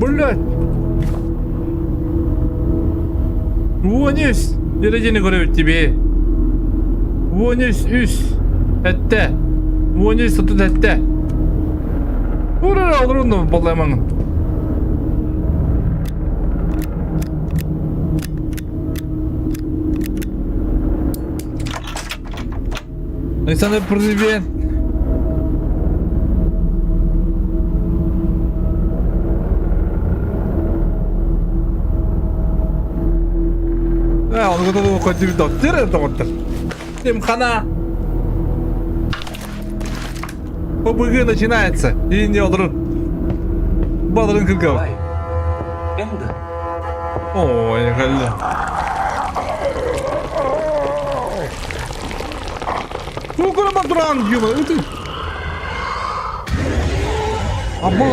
Блядь! Вонис! Дережени көрөбүт тебе. Вонис үс. Этте. Вонис тут этте. Ура, алрунду балайман. Александр, привет. Он готов уходить в доктор, это вот так. Хана. Побыгы начинается. И не одрун. Бодрын кылгав. Энди. Ой, geldi. Tuğkurama duran gibi. Ötü. Abo.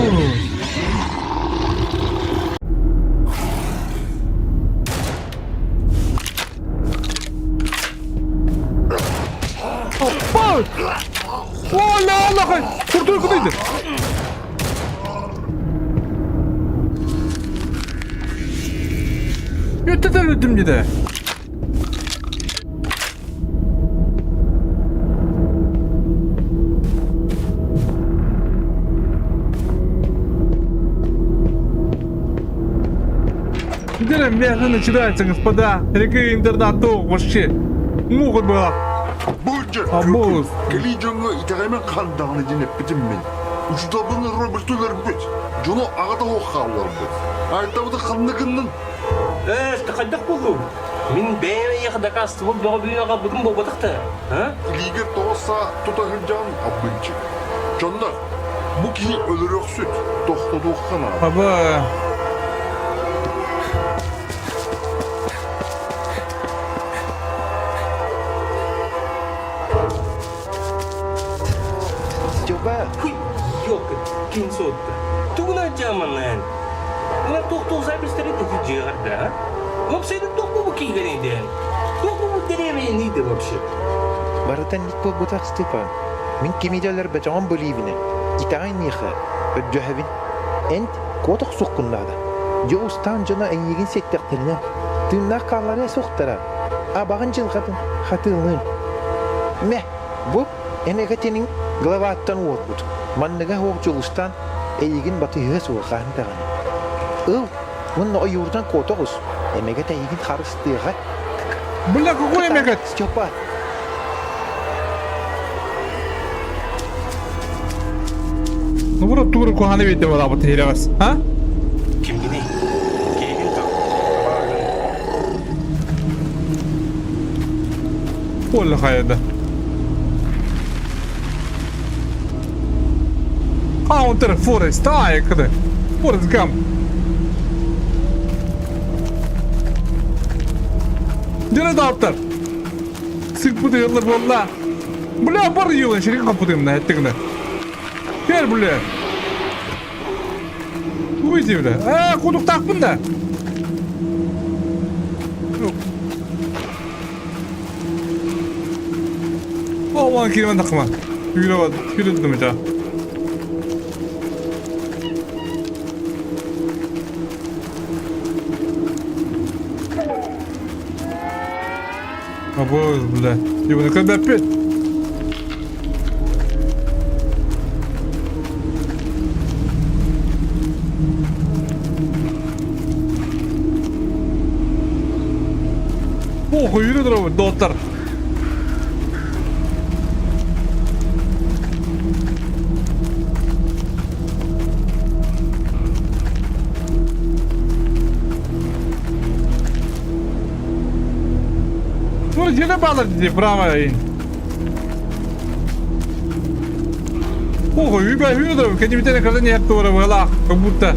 Abo. Ola Allah. Kurtul kuduydu. Öteden ötüm de. Gidelim bir yerden çırarsınız pada. Hele internatı вообще. Могут было. Bunca Абоз. Келижонго итеремен кандагыны жинеп битим мен. Учтабыны Робертөлөр бит. Жоно агата окалар бит. Айтабыды ханныгынын. Тахаддах болду. Мин бәйме яхда касты бу бөгөбүйөгө бүгүн болбатыкты. Ha? Лигер тоса тутагынжан абынчы. Жондар, бу киши өлөрөк сүт. Токтодук кана. Baba. Coba. Yok, kim soğuttu? Tuğuna camanın. Buna doktor sahibisterin de ciğerde, ha? Mopsaydı doktor bu ki geleydi. Doktor bu deneyemeyen neydi вообще? Барытан ник по бутак Степан. Мин кемиделер бачаган боливине. Итаган миха. Өджөһөбин. Энд коток суккуннада. Жо устан жана эйигин сеттектерине. Тымнак каллары соктара. Абагын жылгатын хатылын. Ме, бу энегетинин глава аттан уотбут. Манныга хоокчулустан эйигин батыйга сугахантаган. Ыл, мунна оюрдан котогус. Эмегет эйигин харыстыга. Бля, какой эмегет? Степан. Ну вот тур куханы видите вот об этом, а? Kim gini? Kegin tak. Вольно хайда. Counter Forest, ай, когда? Forest Gump. Дина доктор. Сик будыйлар болла. Бля, бар йылын шерик капудым на эттигне. Gel bля. Уйди, бля. Кудук такпын да. Aman kelime takma. Yürüdüm bir daha. Абоз, бля. Его на когда опять? Ого, yürüdür abi, doktor. Ну, где bağlar dedi, bravo in. Ого, yürüdür abi, kendimi tane kadar ne yaptı oraya valla, как будто.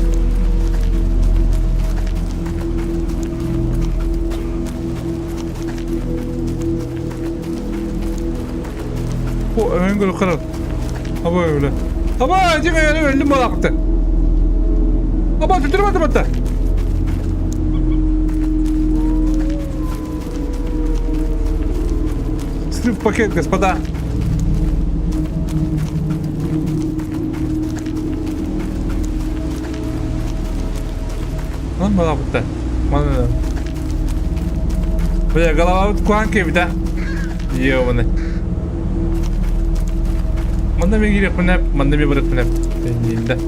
O ön gol kırık. Aba öyle. Aba acık öyle öldüm balakta. Aba tuturmadı hatta. Слив пакет, господа. Lan balakta. Mana. Bля, голова куанки bir de. Ёбаный. Manda bir girip ne? Manda bir bırak ne? Bence.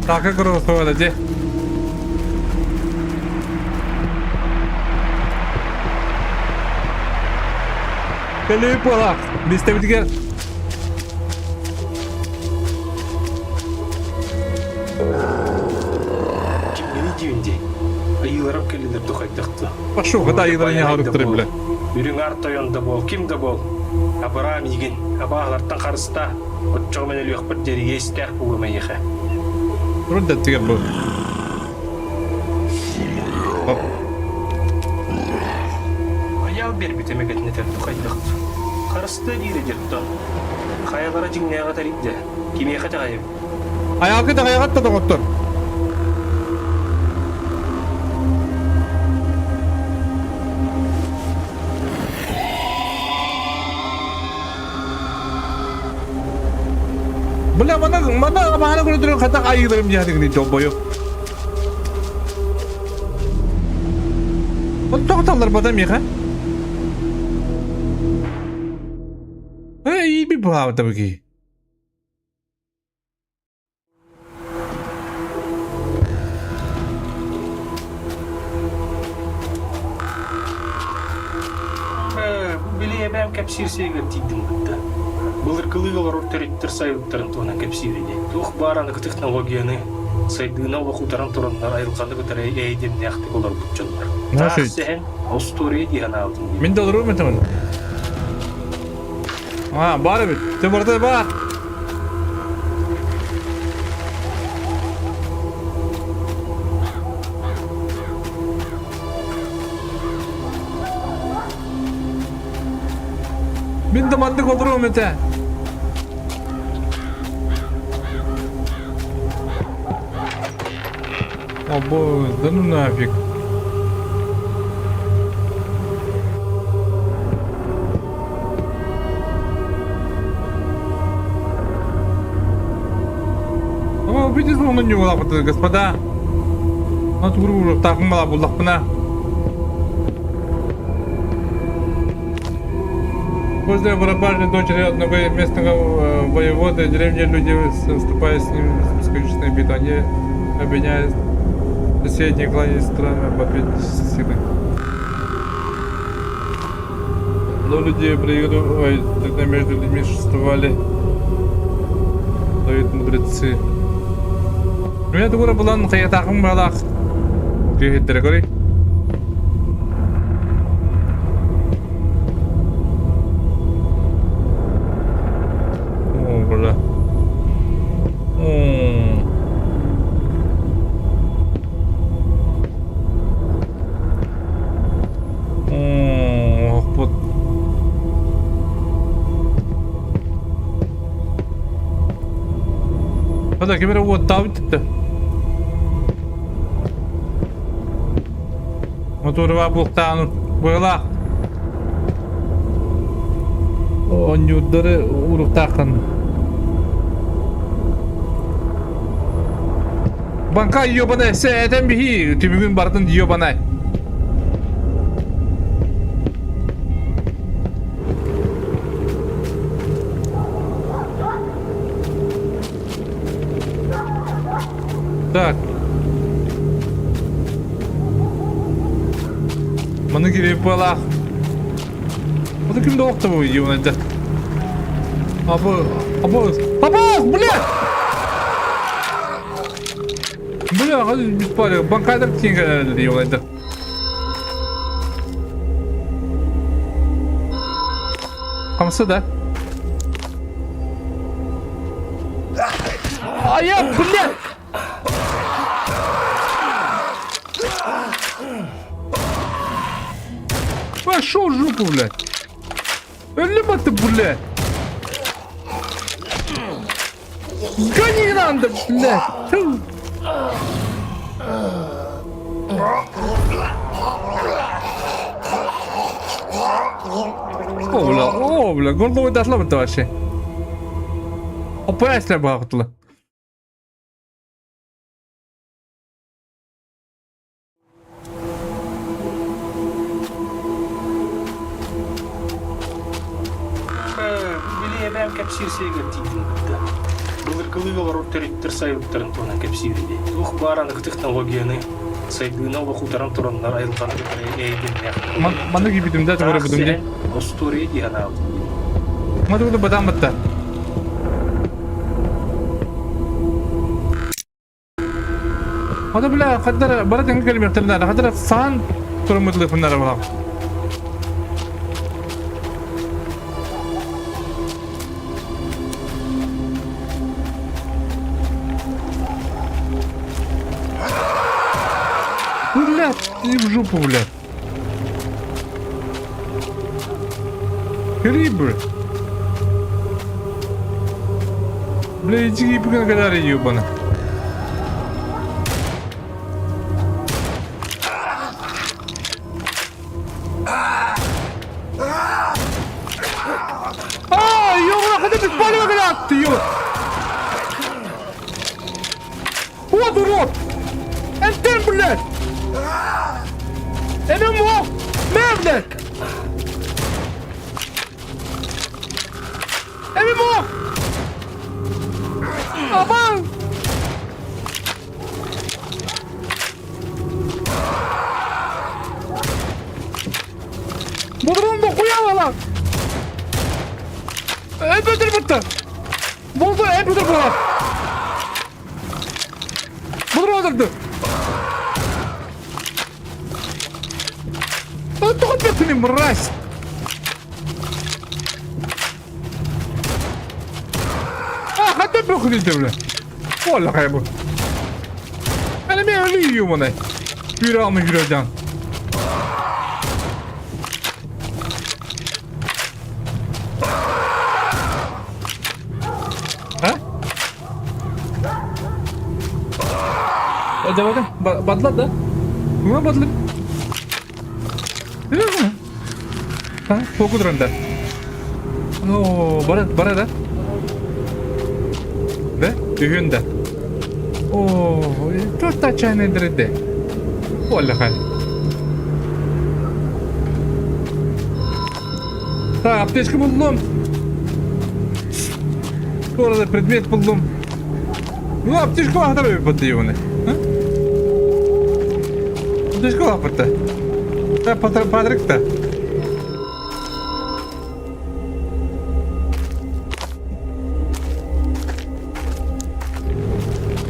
Taka kuru soğudaca. Böyle bir pola. Liste bitti gel. Ayılarım kellidir dokaydaktı. Пошел, когда ayıları ne harık tırı bile. Ürün art toyonda bol, kim de bol. Abaram yigin, abağlardan karısta. Отчоğum en ölüyor bir deriye ister bulma yehe. Burada tiger bu. Hop. Ayağı bir bitemek etine tertip kaydık. Karısı da değil edildi. Kayalara cingneye kadar iddi. Kimiye kadar kayıp. Ayağı da ayağı da doktor. Bula mana kudu terus kata air dalam jari ni coba yo. Betul betul badam ya kan? İyi bir bahane tabii ki. Bu bileye ben kapsirsiye götürdüm burada. Bulur kılığı var ortaya sayıtların tuğuna kapsiriydi. Tuğ baranlık teknolojiyani saydığına okutarın torunlar ayrılkanlık ötürü eğitim yaktık olur bu canlar. Nasıl? Sen o story'i diyen aldın. Min dolar mı tamam? Ha, bari bir. Te burada var. Min de mantık olur mu Mete? Abo, да ну нафиг. Видите, он не было, господа. Натуру так мало было, После барабанной дочери одного местного воевода деревни люди, вступая с ним в скоричные битвы, они обвиняют соседние кланы страны об ответственности силы. Но люди проигрывают, тогда между людьми существовали, дают мудрецы. У меня тугура булан кыятакым балак. Кыйыттыра көрөй. О, бля. Вот. Hadi kimere o David. Motoru var buluktan böyle. O nyudları urup takın. Banka yiyor bana. Sen bir hi. Tüm gün bardın diyor bana. Так. Mana girip bala. Bu da kimde okta bu yuvanda? Abo, bля! Bля, hadi biz bari bankaylar kinga yuvanda. Kamsa da. Ayağım, bля! Пошел в жопу, блядь. Либо ты, блядь. Гони надо, блядь. Фу. О, бля, головой дошло бы это вообще. Опять слабо. Kapsirsiye götürdüm burada. Bulur kılığı var ortaya sayıtların tuğuna kapsiriydi. Tuğ baranlık teknolojiyani saydığına okutarın torunlar ayrılkanlık ötürü eğitim yaktık. Mana gibi de doğru budum de. O story'i diyen aldın. Madu da badam batta. Hadi bile kadar bana denk gelmiyor telden. Kadar fan turumutlu bunlara bak. Блядь, и в жопу, блядь. Крибы. Бля, иди на кадаре, ёбана. Ёбана, хотя ты спалила, блядь, ты ёбана. Вот урод! Энтер, блядь! ММО! Блядь! ММО! Абан! Бодромбо хуяла lan! Öldür burada! Buldu, öldür bunu! Bunu öldürdü! Тот ты мразь! Хотя бы уходите, бля! Валла хайбу! Она меня лью, мона! Пирал мы грозян! А? Давай, бадлат, да? Ну, бадлат. Ha, foku duranda. Oo, bara da. Da, düğünde. Oo, çok da çaynedirdi. Vallahi. Так, аптечку buldum. Orada предмет buldum. Ну, аптечку ахтарıyor подъемны. Аптечку ахтарта. Да, Патрик-то.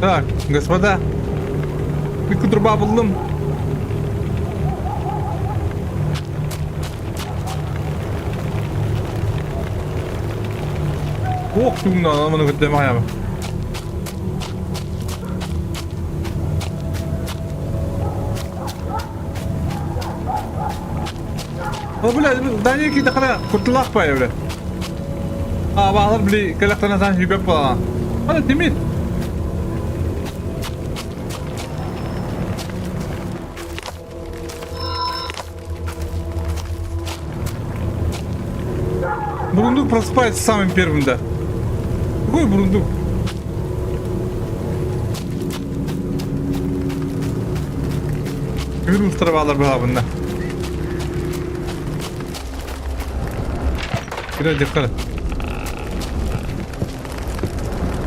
Так, господа, bir truba buldum. Korktum lan amına koyayım ayağıma. Блядь, да не какие-то хрена, куртулах появляется. Bağlar bile kalaklarına sen hübep falan. Hadi demir. Бурундук просыпается самым первым, да. Какой бурундук? Virüs tarafalar babında. Biraz dikkat et.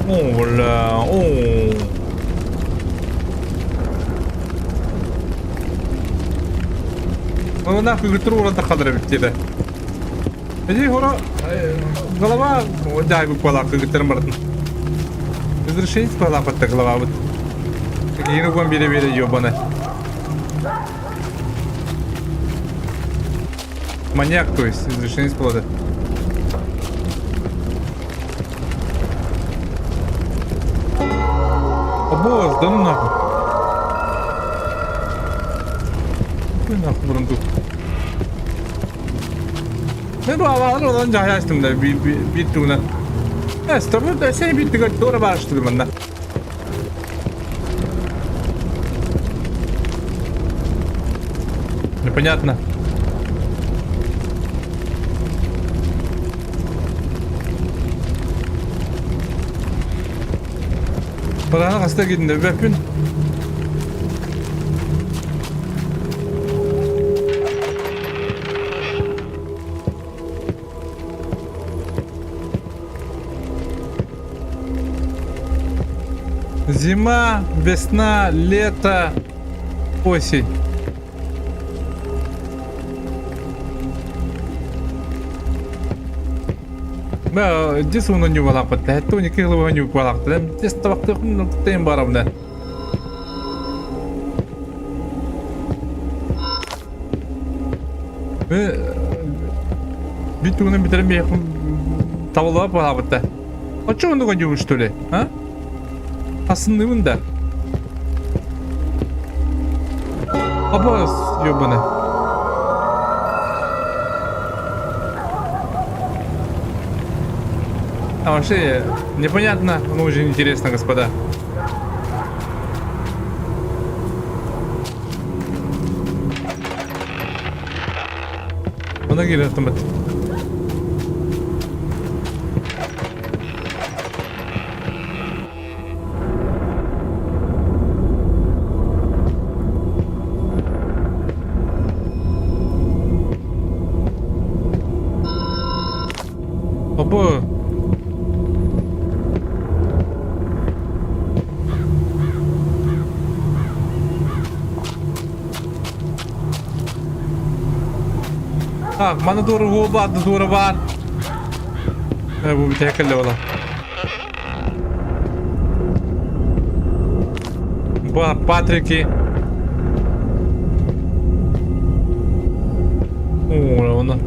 Ola, Ну нахуй гитру кадра битти. Иди хора голова дай выпала гитар мартын. Разрешение спала под голова вот. Какие гон бере ёбана. Маньяк, то есть, разрешение спала. Босс, да ну нахуй. Какой нахуй бурундук? Ben bu havalar olan cahil açtım da bir tuğuna. Evet, tabi da seni bir tık doğru bağıştırdım ben de. Непонятно. Bana hasta gidin de öpün. Зима, весна, лето, осень. Да, здесь он не валак, это не кило не валак, здесь тавак тем баром да. Битүүнэн битерем яхын тавлаа баабата. Очоо нөгөө юу что ли, а? Асын нэмэн да. Опа, ёбаный. А вообще, непонятно, но очень интересно, господа. Ona gir автомат. Опа. Так, mana doğru bu vardı, doğru var. Bu bir tekelle ola. Bu Patrick'i. Onu.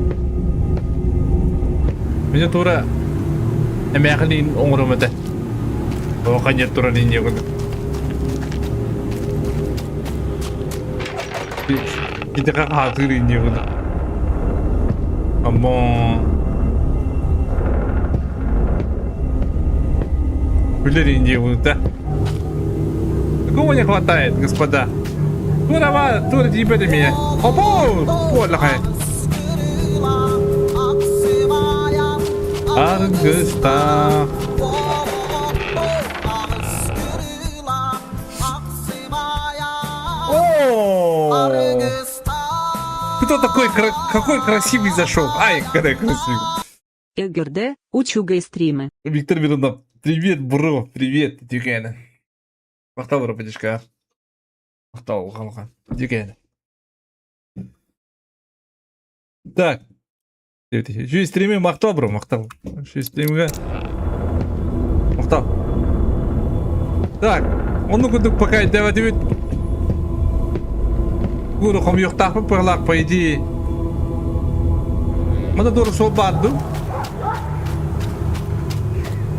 Bence doğru. Emeğin umurumda. O kadar doğru dinliyor. Kita kan hatır dinliyor. Ama Блин, да? Такого не хватает, господа. Турова, тур теперь меня. Опа! Вот лахай. Аргыста. Кто такой, какой красивый зашел? Ай, какой красивый. эгерде учугай стримы. Виктор Миронов, привет, бро, привет, дюгена. Мақтау, бро, подешка. Мақтау, халқа, дюгена. Так. Жүй стриме мақтау, бро, мақтау. Жүй стримге. Мақтау. Так, оны күндік пока дәвәт өт. Гуру қом yoқтақпы пығылақ, по идее. Мада дұры сол барды.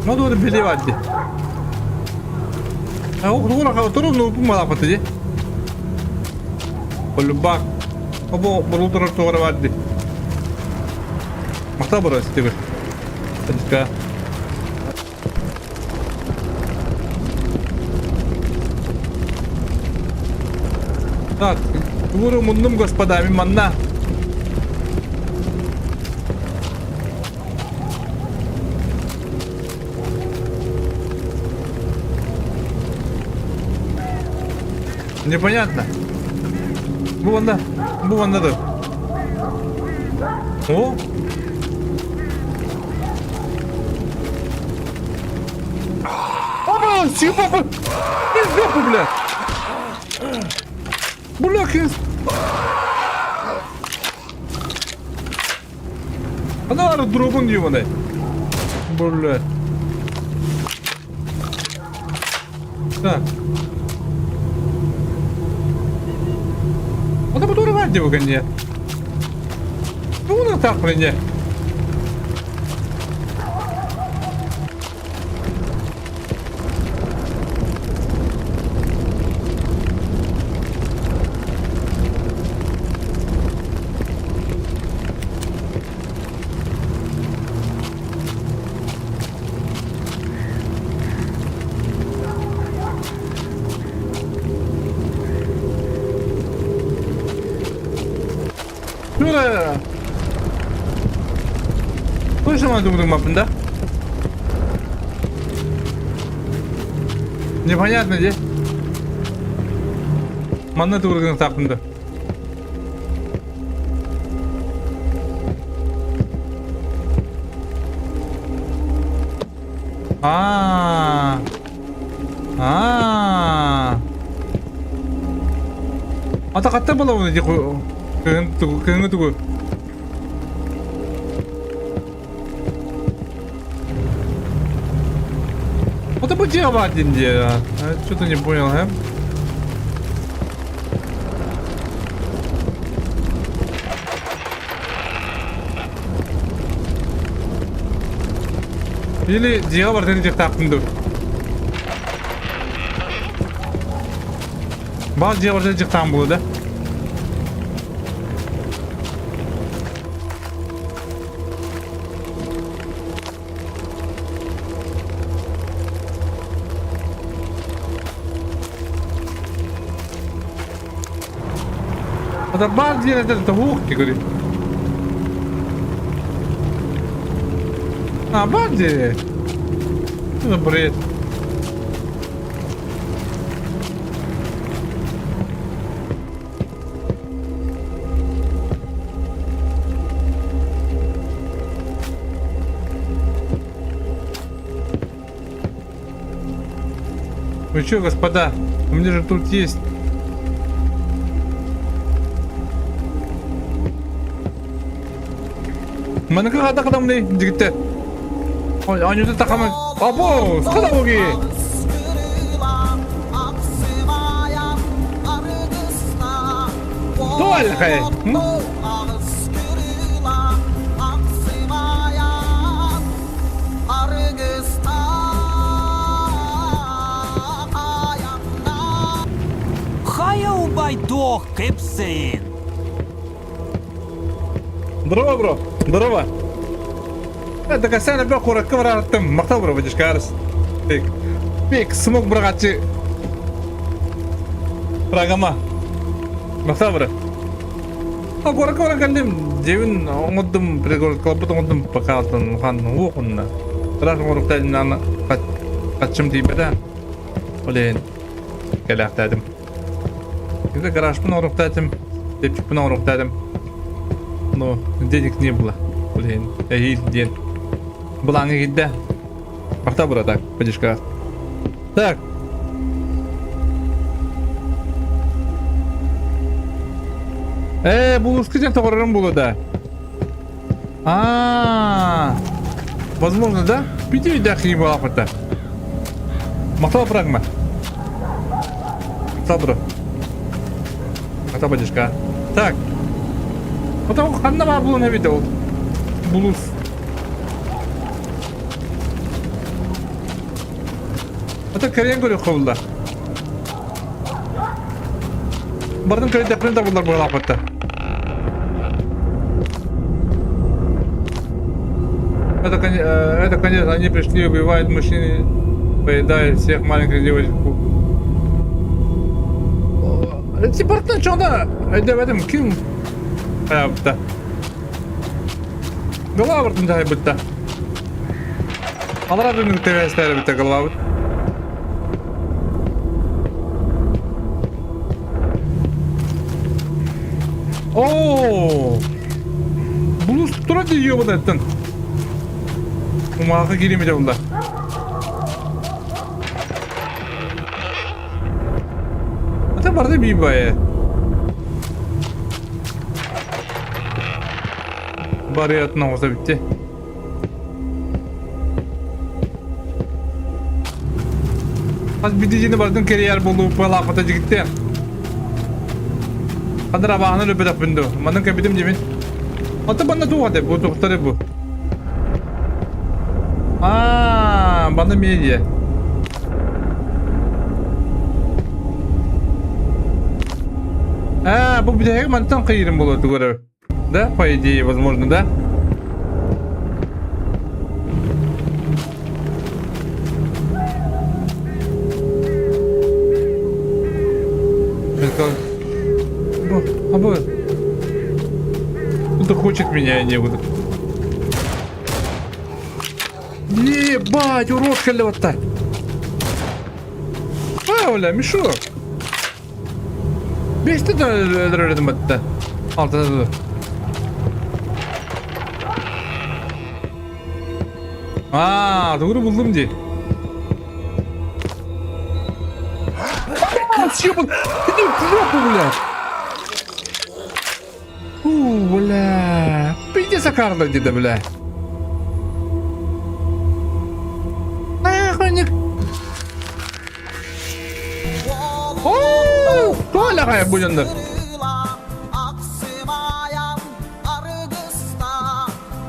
ما دور بلي وادي هو دور ترى نو ما لقطت دي كل باك ابو برودر تور وادي مختبر استبر تلك так говорю мунным господами манна непонятно. Bu anladı. О? Опа, сипа. Пиздёк, блядь. Блядь. Ana drop'un diyor bana. Блядь. Так. Она буду рвать его, конечно. Ну, на так, блин. Слышал на думаю мапында? Непонятно где? Манна турган тапында. Ата катта бола уну ди кыгы тугу. Это бы дело один день, что-то не понял, а? Или дело в этих тапнду. Бал дело в этих там было, да? Это бар день это ух ты говорит. А, бар день. Это бред. Вы чё, господа? У меня же тут есть. Mana kata kata muni jigit. Oh, anyu tu takam. Abo, skala hogi. Tual hai. Хая убайдох, кепсейн. Здорово, бро. Здорово. Это касание бро курак вараттым. Мактау бро будешь карс. Пик смог брагачы. Программа. Мактау бро. А курак варагандым. Девин оңдым пригород клубут оңдым покалтын хан уқунна. Бірақ курактан нана качым дейбеда. Олен. Келақтадым. Когда гаражпын орықтадым. Депчикпын орықтадым. Но денег не было. Блин, день. Была не еда. Махта бро, так, подишка. Так. Бұл скритен тоғырырым было, да. Возможно, да? Пяти видях не было опыта. Махта прагма. Махта бро. Махта подишка. Так. Потому что одного было на видео. Блуз. Это Корея говорю холда. Бардым Корея принта булар была опыта. Это конечно, они пришли, убивают мужчин, поедают всех маленьких девочек. Эти партнеры что да? Это в этом ким. Hayatta. Galavartın da hayatta. Alar adını tevestler bitti galavart. Oo! Bulus tuttura diyor bu zaten. Umağa giremeyeceğim bunda. Hatta barda bir bayağı. Bari atına olsa bitti. Az bir dizini bardın kariyer bulup palakata gitti. Kadar abağını löpedek bindu. Manın kapitim cimin. Hatta bana tuğadı bu tuğtarı bu. Bana medya. Bu bir de mantan kıyırım bulurdu görev. Да, по идее, возможно, да? Кто-то хочет меня, а не буду. Ебать, урод халёта. Оля, мешок. Бес ты рядом это. Алтı. Doğru buldum diye. Съебан! Иди в жопу, блядь! Бля! Пиздец, Карла, деда, бля! Охранник! Толя кая буденdir.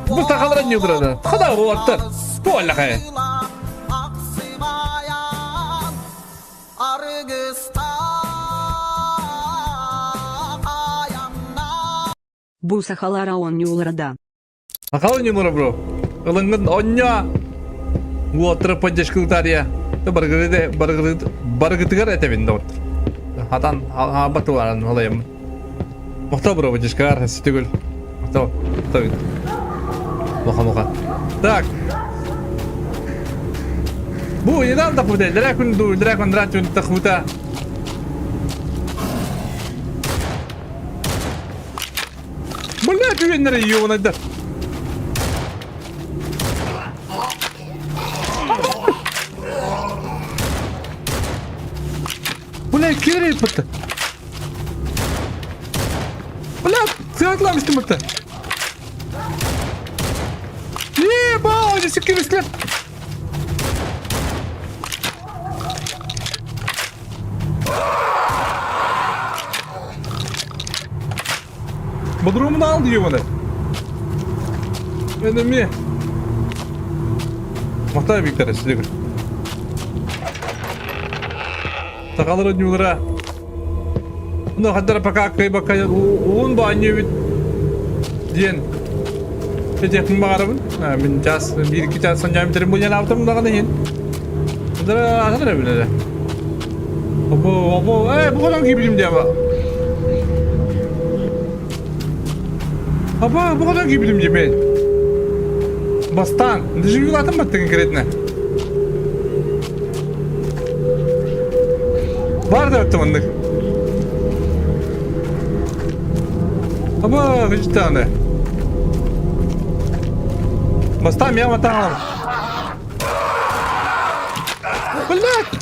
Bu takalara niye durada? Kadar bu attı. Tolla kaya. Bu sahalara on yollarda. Akal on yollara bro. Ilınğın onnya. Bu oturup podдержкалар ya. Bargıtıgar etebinde otur. Hatan batıvaran olayım. Мохта бро, вытяжкар, сетигуль. Мохта, мохта. Муха. Так. Бу, недавно тахута, дракон дратюн тахута. Блядь, ты на районе, да. Блядь, керей пата. Блядь, ты отламышты мата. Ебал, здесь какие склеп. Bodrumunu al diyor bana. Benim Muhtar büyükler size gör. Takalar oynuyorlar. Bunu kadar pakakayı bakaya un banyo bit diyen. Teknik bakarım. Ben jas bir iki jas sonra bitirim bu yana yaptım da kadar yen. Bunlara atar bile. Abo bu kadar gibi diye bak. Aba bu kadar gibi bilim ben. Bastan. Даже вилатам бат конкретно. Бар да ötümünlük. Aba kaç tane. Bastan ya matam. Блядь.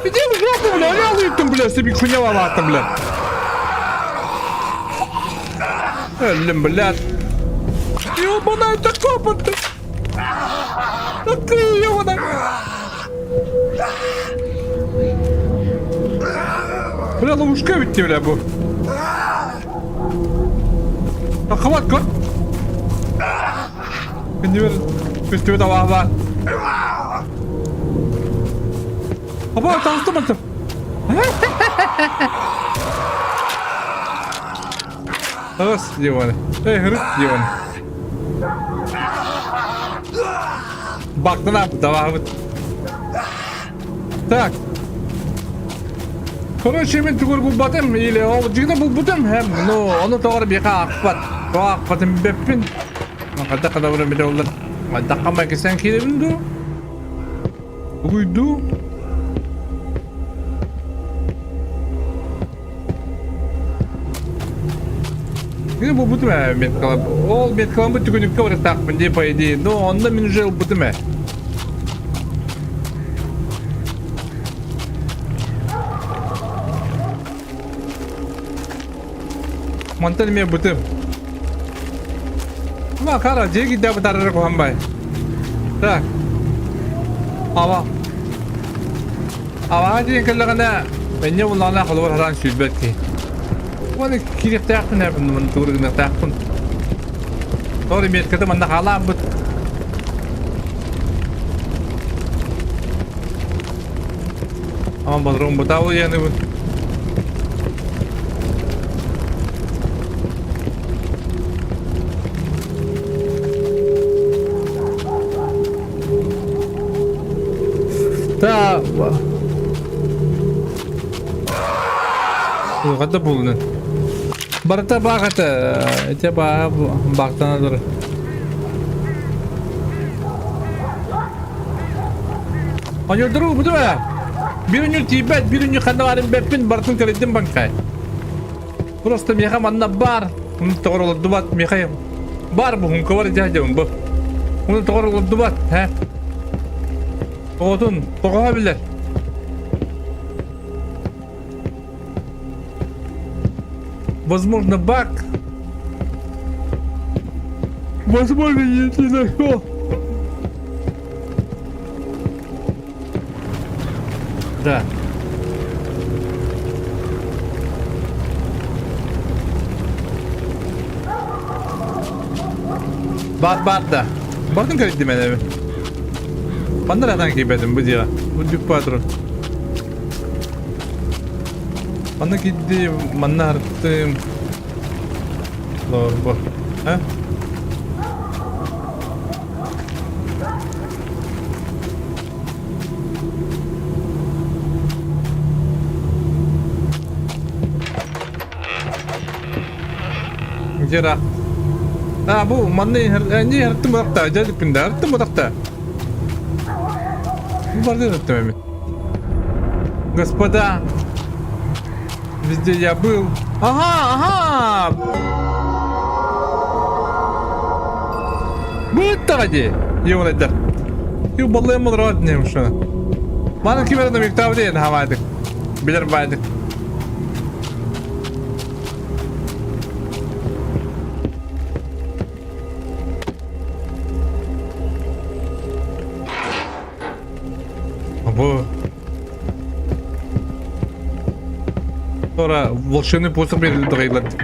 Иди в жопу, бля, я лыптым, бля, себе хуйня ломатым, бля. Ölüm блядь. Ёбаная это копота. Такая ёбаная. Бля, ловушка bitti bile bu. Akamat kor. Şimdi ver. Üstüme de var. Aba tanıştım attım. Раз, Диван. Грыз, Диван. Baktın abi, devam et. Так. Короче, мен түгел бұл батым, или ол жігіні бұл бұтым, но оны тоғыр беқа ақпат. Тоға ақпатым беппін. Қадда қада бұрын беді олар. Даққамай кесен келемін ду. Ұйду. Ini bu butuh ya, met kalam bu tükünükte var takpın diye paydı. No, onda min уже butuh ya. Mantan mi butuh? Ama kara jadi kita bertarik ko hambay. Tak. Awa aja yang kailangan na. Benya wala na kalawar haran sülbet ki. وانا كي ارتاحنا من طور نرتاحون طوري ميت كده من حالا بت اما بدروم بتاو يعني تا غدا بولن Barata bakata, itu apa baktan adur. Anjur terus betul ya? Birunya Tibet, birunya kandaran bepin baratun kalidim bangkai. Просто меха манна бар, он товарил дубат меха бар bu hun kavar jaja bu. Onu tavарил dubат, ha? Otun, toğabilir. Возможно, баг. Возможно, если нашел. Да. Бар да. Бардың кредит демеді. Бандыр атан кейбедім бұл дела. Бұл жүк патрон. Bana gitti, bana arttım. Doğru bu. Ha? Jera. Bu manne ne harttım bakta. Gelip binde harttım bakta. Bu vardı harttım. Господа, везде я был. Ага. Bu tadı. Yemin eder. Yu vallahi mal rahat neymiş şu an. Bana kimerden miktarı değil havaydık. Bilir baydık. Bu. Sonra волшебный посох verildi gayret.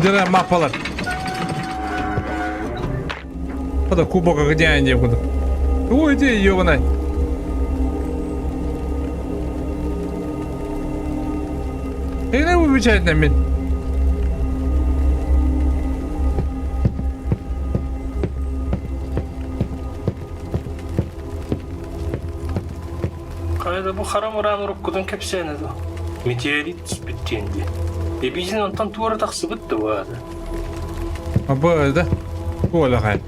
Дыра мапалар. Hadi kubaka gideceğin diye bunu. Ой, иди, ёбаный. Ne bu bıçakla ben? Kayda bu Haramura'nın rokkudan kepsene de. Meteorit bittiğinde. Bizim ondan tuvara taksı bitti bu arada. Bu arada. Bu ola kayın.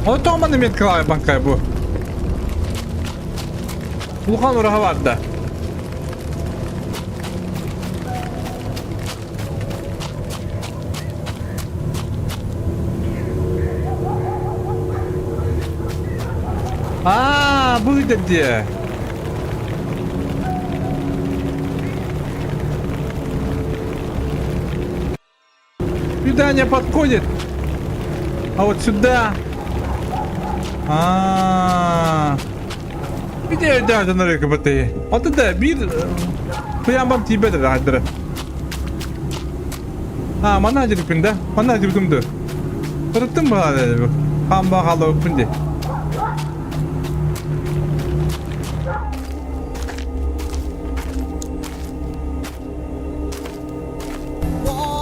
O tamam ne kılay bankay bu. Ulkan urağı vardı. Buydu diye. Сюда не подходит. А вот сюда. Bir de evde nereye kapatıyor? Hatta da bir kıyamam tibedir hadire. Mana acı dipinde. Mana acı dipinde. Kırıttın mı hadi bu? Kan bakalım dipinde.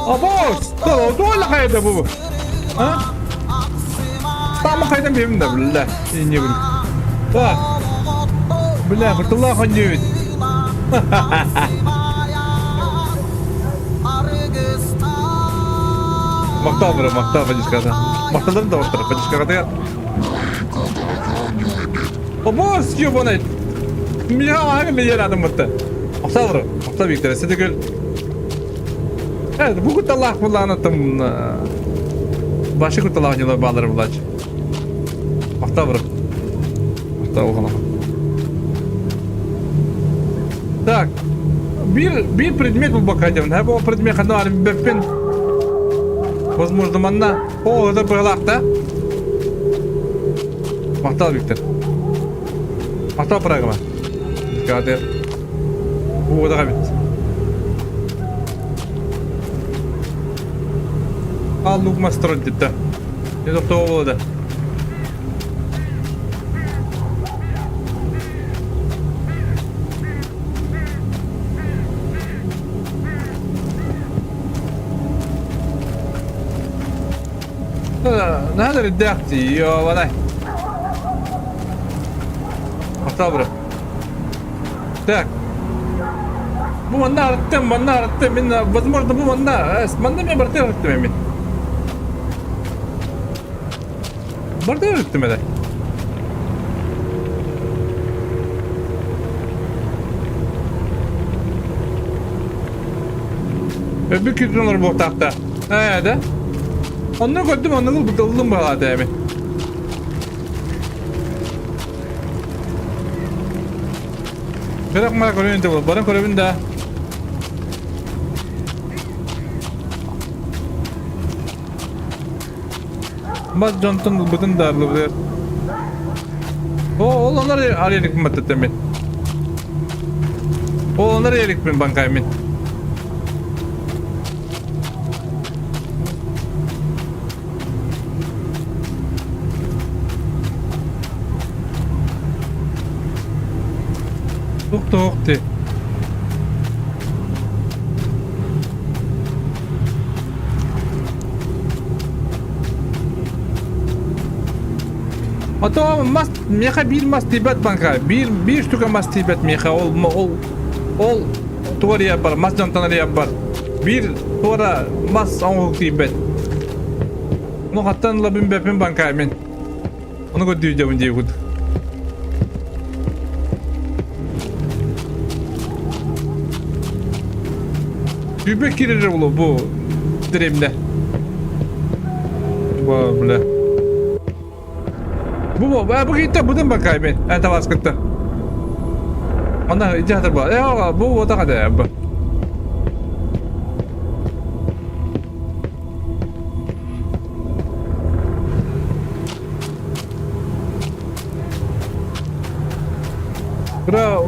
Abos! Doğru kayda bu. Ha? Tamam kaydan benim de billah. İyi bunu. Bak. Billah kurtullah kanıyor. Maktal bacıskada. Maktalların da ortada bacıskada ya. Abos diyor bana. Miha hangi bir yer adım mıttı? Maktal büyükleri. Size gül. Evet, bu kurtullah kullanatım. Başı kurtullah oynuyorlar bağları bulaç. Maktal vurur. Maktal oğlum. Так, bir предмет был бокадем, да, был предмет ханарим беппен. Возможно, манна. О, это было да? Мактал Виктор. Мактал программа. Кадр. Bu da kabit. Al lukma strot gitti. Ne doktor oldu? Nerede redakti? Yo, vaday. Maktabra. Так. Bu manda arattım. Ben, возможно, bu manda. Manda mı bartı arattım emin. Bartı arattım ede. Bir kütünler bu tahta. De. Onu gördüm, onu buldum bana da emin. Bırak mı koyun da bu? Bana koyun da. Bak Johnson bütün darlı bu. Onlar arayacak mı temin? Onlar arayacak mı bankayım? To'xta. Ata mas meha bir mas tibet banka. Bir штука mas tibet meha ol tuvar yapar. Mas jantanları yapar. Bir tuara mas ol tibet. Onu hattan la bin bepin banka men. Onu götüreceğim diye gud. Kübek girer ulu bu dirimde. Böyle. Bu gitti budun bakayım ben. Ente baskıttı. Ondan icahtır bu. Bu o da kadar ya bu.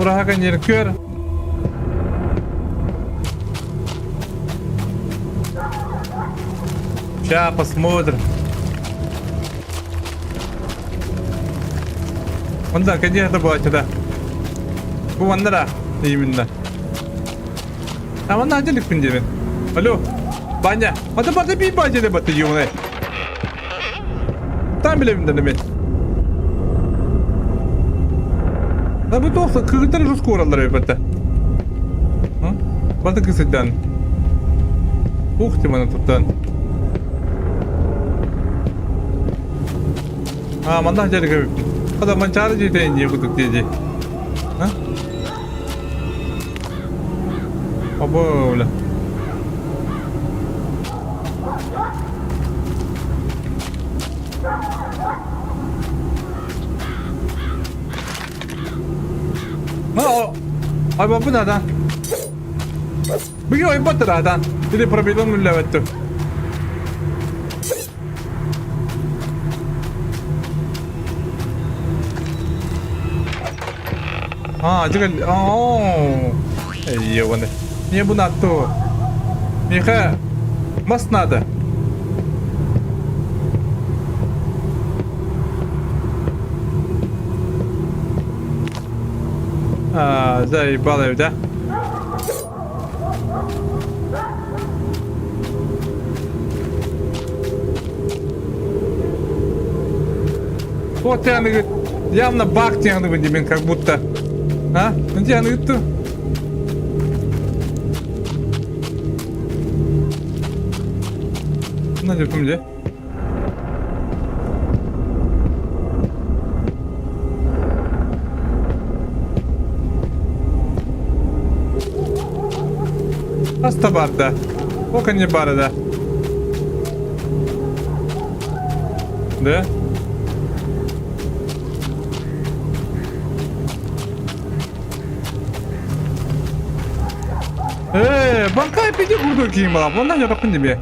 Uraha kan yer kör. Ща посмотрим. Onda конечно bu açıda. Bu manlara именно. Ama nacilik pincerin. Alo. Banya. Hadi bir bacele batı yune. Tam bile bildim ben. Ha bu doğsa kırıkları Rus koraları yapıttı. Ha? Batı kısıdan. Ухтиманы туттан. Манда жерге када манчары жетейин же кудук деди. Böyle. Ay bu nereden? Bir oyun batır nereden? Bir de problem müllevettir. Juga iya bener. Niye bu natto? Niye mas nada? Заебал его, да? Вот я говорит, явно баг тянут, как будто. А? Ну тянут-то. Надо помнить. Hasta barda. O kan je barda. Da? Bankaya pidi kurdu kim bak. Ondan yapın diye.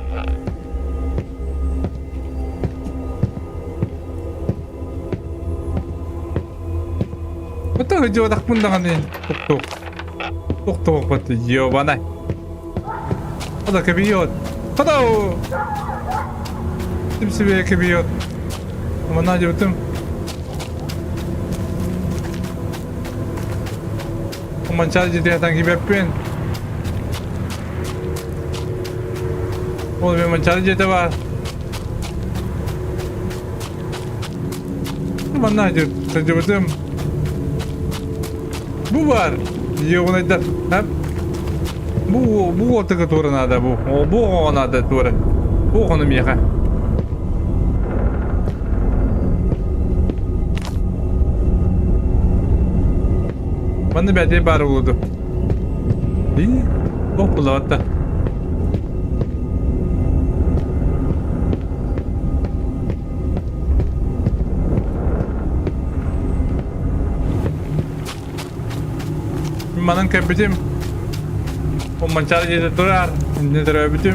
Betul jauh tak pun dengan ni. Tuk betul jauh mana? Ada kebiyot. Tahu. Timsi be kebiyot. Mana aja betul. Mencari jadi datang kibepin. Oh, memang mencari jadi apa? Mana aja saja betul. Bu var. Yok ne der? Hep. Bu orta turun ada bu. Bu ona ada turun. Bu onu mu yaka? Bana bir de bar oldu. İyi. Oh bulatta. Manın kapitim. O mencari jadi turar. Ini terhabitim.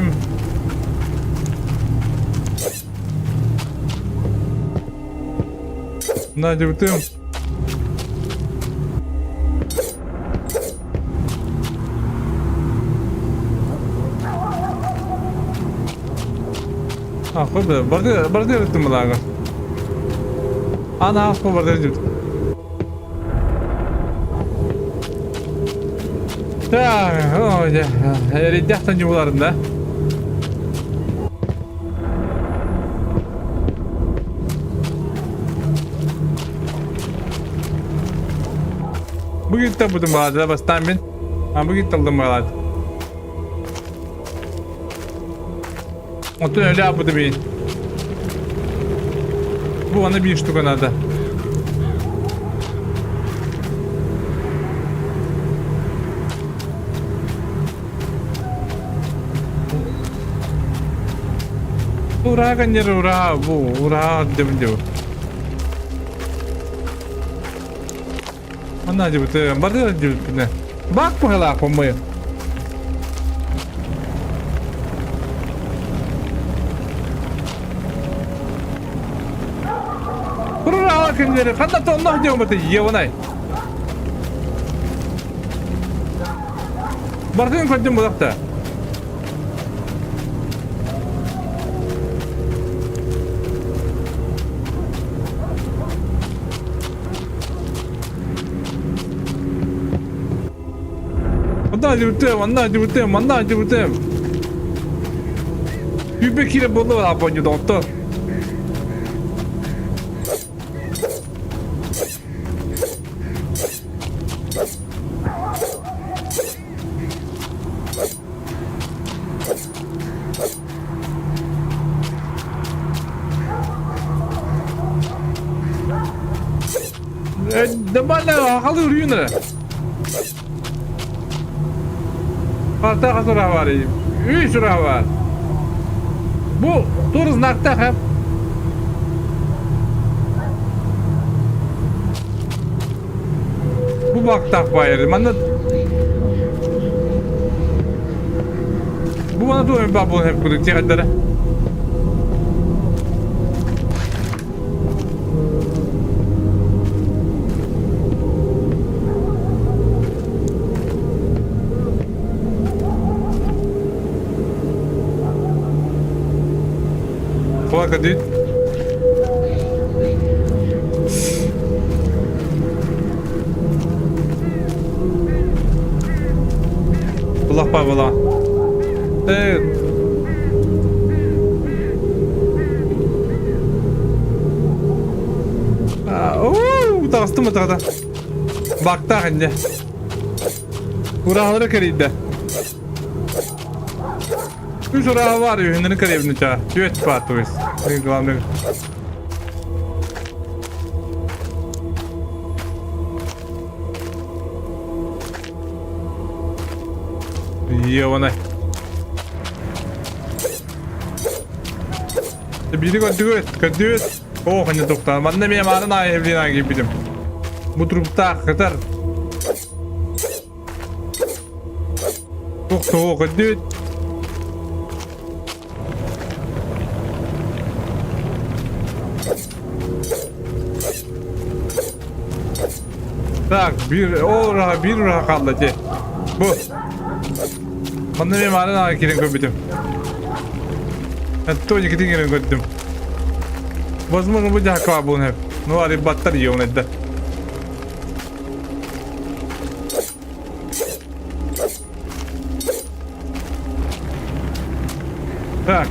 Nah betul. Aku berarti itu melaga. Ana aku berarti itu. Ya, ridah tanjularında. Bu gitti budum bağladı. Bastan bin. Ha bu gitti aldım bağladı. Otun öyle yapıdı bin. Bu bana bir штука надо. Uğrağa kanyer uğrağa bu. Uğrağa dedim. Mana aja betul. Baru aja betul. Bak bakalım pemain. Uğrağa kanyer. Kanda tonlah diyor betul. Ya bunay. Baru koydum bulakta. Mana aja betul. Bir kere buldu apa aja doktor. Demanla halı ürünler. Kaç sıra var? 3 sıra var. Bu tur znakta hep. Bu baktak bayır. Bu bana tuğun babu hep kudu tiyatlara. Kulak edin. Allah payvala. Evet. Tağıstı mı tağda? Baktı şimdi. Urağları kırıydı. 3 urağı var ya, hündürün kırıydı çağı. Düet patıyız. Главное. Ёбаный. Biri götürüyor. Oh, hani doktor. Ben de benim ağrına evliliğine gibiydim. Bu durumda kadar. Doktor götürüyor. Tak, bir ura kaldı. Bu. Ben de benim ağrına gibiydim. Это тоже категорию говорим. Возможно, будет аквабун. Ну, а батарея у нас да. Так.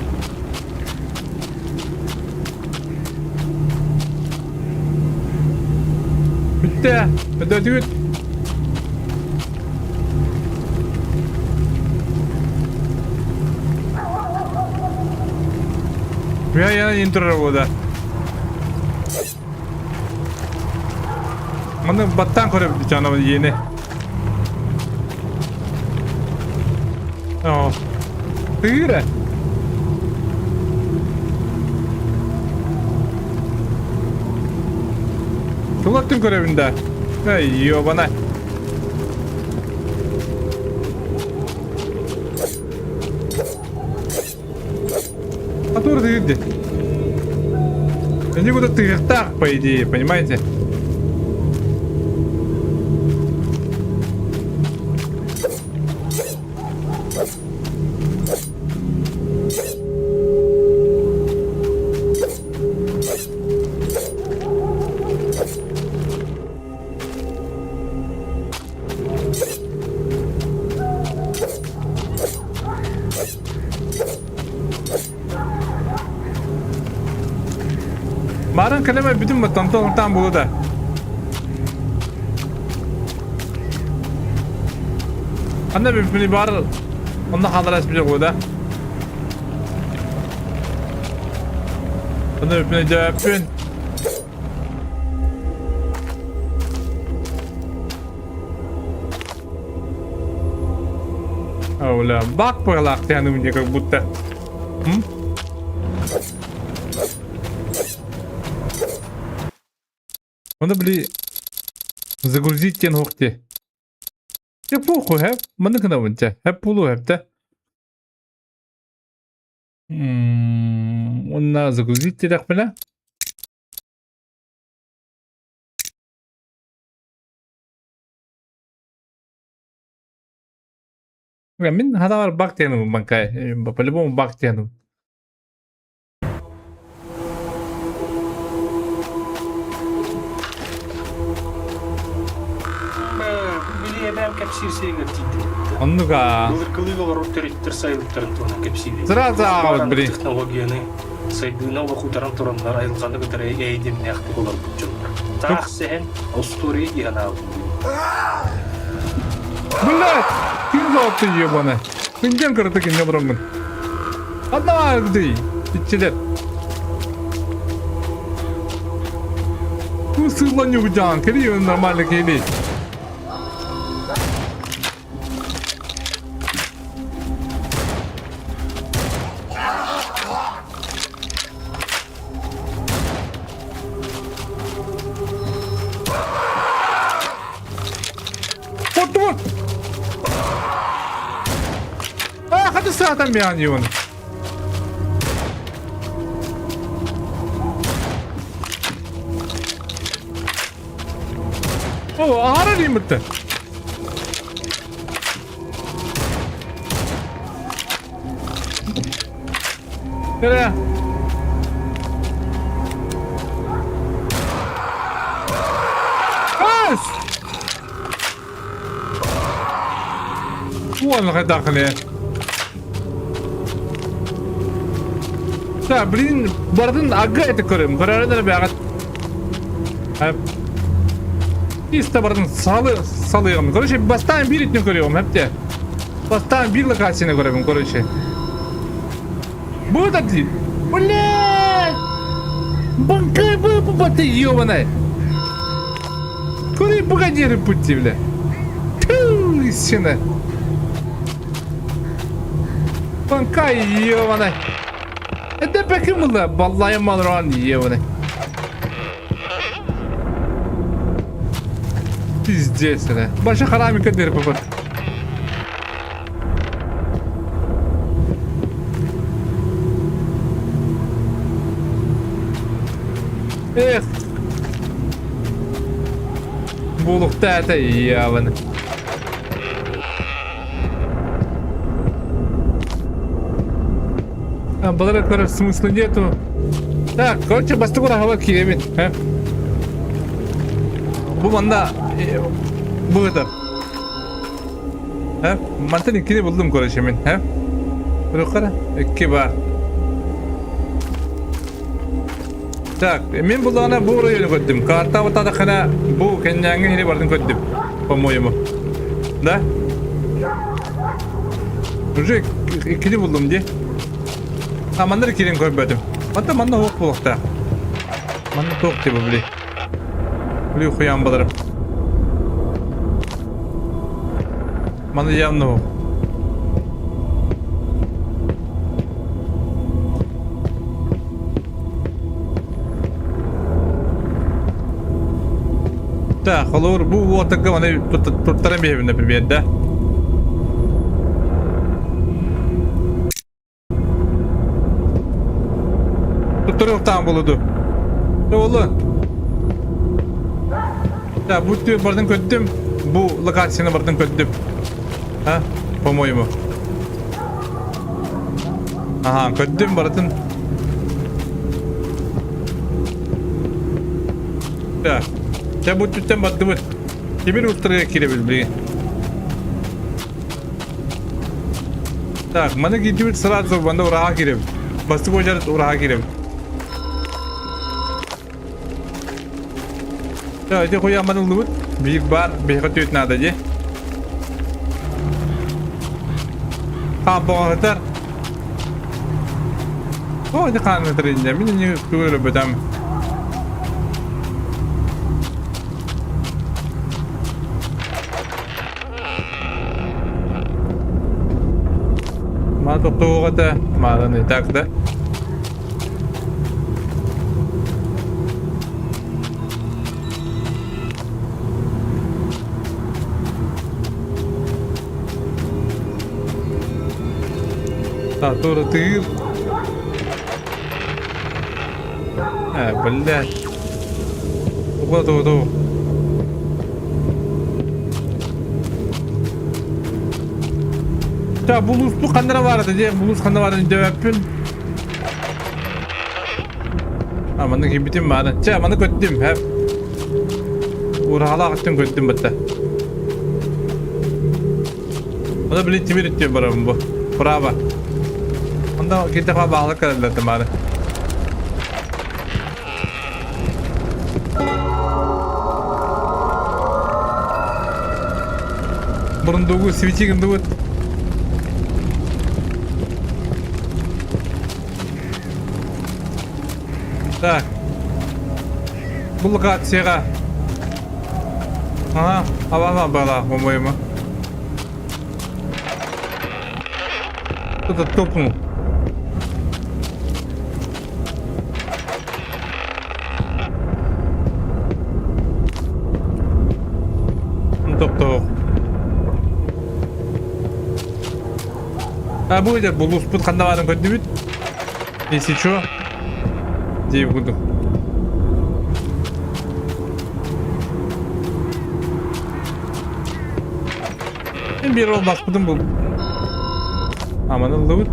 Bitti. Ödüdük. Я интро да. Mana battan korup canım yeni. Oh. Tire. Tulattın görevinde. Hey yo bana. Который ты? Они куда-то так, по идее, понимаете? Marın kaleme bütün tam burada. Anne bir var. Onda kadar esmeyecek o da. Anne bir cevapın. Ola bak bakalım yani как будто. Надо, блин, загрузить тен хохте. Я похуй, хэп. Мана кана ванча. Хэп пулу хэпта. Онна загрузить терах пена. Мен хадавар бак тену банкай. По-любому бак тену. Biliyemem kapsirse götürdü. Onnuga. Kılığı var otoriter sayılıptırın tuğuna kapsiri. Sırada ağabey biri. Teknolojiyani saydığına ve kutaran turanlar ayrılğanda kadar eğitim ne yaktık olur bu çocuklar. Tak sehen Avusturya'ya giren abi. Блядь! Kim zaten yiyor bana? Fincan kırdı ki ne buramın. Adam ağır değil. İçiler. Bu sığlanıyor bu can. Kırıyor normalde değil. What? Hadi zaten yani onu. Ağır değil mi? Nereye? والله داخله блин бардын ага это көрөм көрөрдөр багат иста бардын салыгым короче бастан бир итни көрөм хепте бастан бир локацияны көрөм короче будет ли блядь банкай бы попади ёбаная кури погоди пути бля ту сина Банкай ёбаный. Это пекимла, баллай малран ёбаный. Пиздец, да. Большой харами кадыр попад. Эх. Булукта это ёбаный. Balara kadar смысла нету. Так, короче, бастугура хава киремин. Bu manda bu kadar. Mantan ikini buldum koruşemin. Yukarı iki var. Так, мен bulana bu rayonu koydum. Karta ortada kana bu kenyanga hiri vardım koydum. По-моему. Да? Уже ikini buldum diye. Manları kirin koymadım. Hatta manda hok bulukta. Manda tok diye bu bile. Bile koyan balarım. Manda yanlı hok. Так, olur bu ortakta bana tuttaran bir evinde bir yerde. Tutturup tam buludu. Oğlum. Ya bu tür bardan kötüm. Bu lokasyonu bardan kötüm. По-моему. Aha, kötüm bardan. Ya bu tütten battı mı? Kimin ultraya girebilir bile? Так, mana gidiyor sırada banda oraya gireyim. Bastı boyunca oraya gireyim. Ya, itu koyang mana lu? Bir bar, bir katut nada je. Kampa kadar. O ne kanıtır ince. Mini ne böyle bedem. Ma doktor da ma ne takda. Satu tir. Belah. Tu. Ta buluslu kandıra vardı diye bulus kandıra vardı cevapın. Amanın ki bitim vardı. Amanı kötüdüm hep. Urhala gittim kötüdüm bitti. O da bile timir ediyor bana bu. Bravo. Onda kita bağlı kararlar temari. Burundugu switching dugut. Так. Булга тсера. Ага, авама была, по-моему. Кто-то топнул. Топ-топ. А будет булус пут кандаварын көтүбүт. Если чё, дей буду. Мен бир олмак будум бул. Аманылды бут.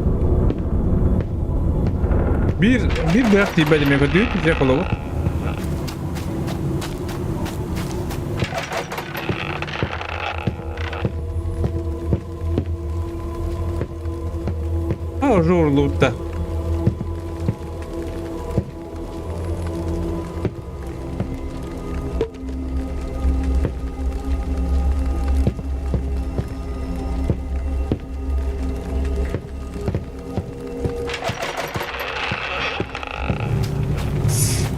Bir bırak diye benim yakın değil, bir yakala bu. Ha, zorlukta.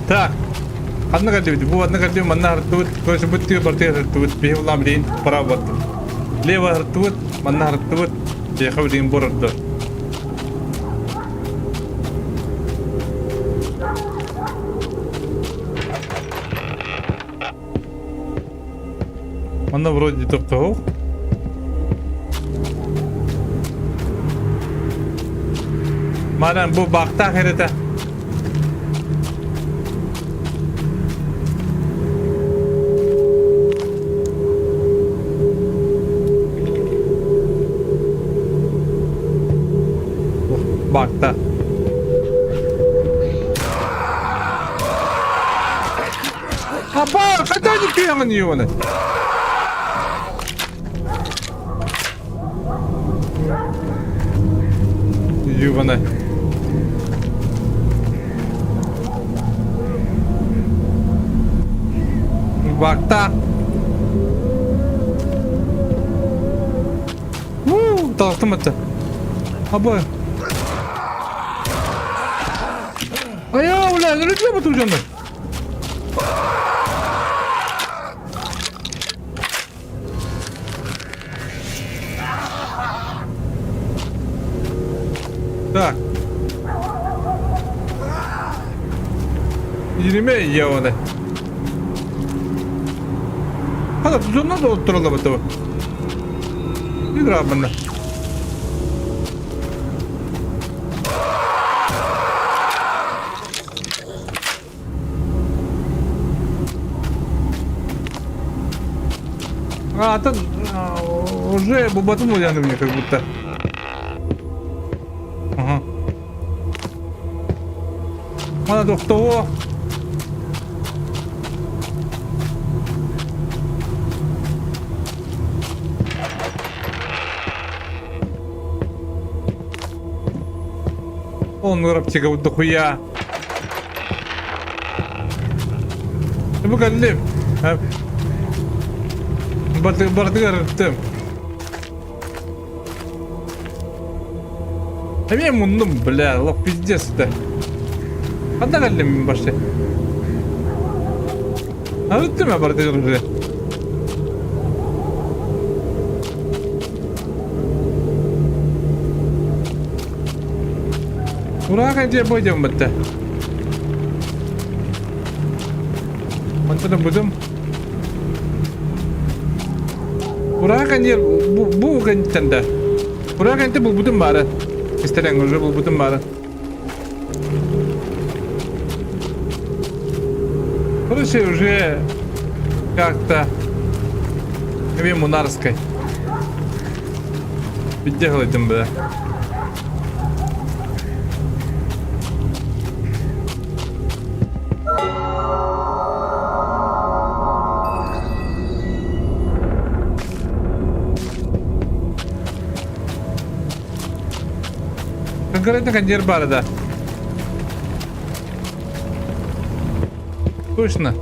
Так, одна гадюка, одна гадюка, манна ртут, кое-что будто борты ртут, бегал блин, право ртут. Лево ртут, манна ртут, бегал блин, борт. Манна вроде топтого. Манна бу бакта херета. Bakta. Apa, kata ni kaya ni yun. Yuvana. Bakta. Taktım hatta. Apa? Ayağı ulan, nereye batıracağım ben? Так. 20 ya ona. Hadi tuzundan da oturalım bakalım. Bir rabında. А, там уже бубатнул я на мне как будто. Ага. Она до того. Он рабчика вот дохуя. Ты покажи. Бардыгар тем. А я мундум, бля, лох пиздец это. Отдали мне пошли. А вот ты меня братишь уже. Урахан тебе пойдем это. Мантана будем. Урахан yer bu kanitanda. Урахан ты был будем бара. История уже был будем бара. Короче, уже как-то Мунарской. Поддерживай там, бля. Конкретно кондир бара, да. Точно.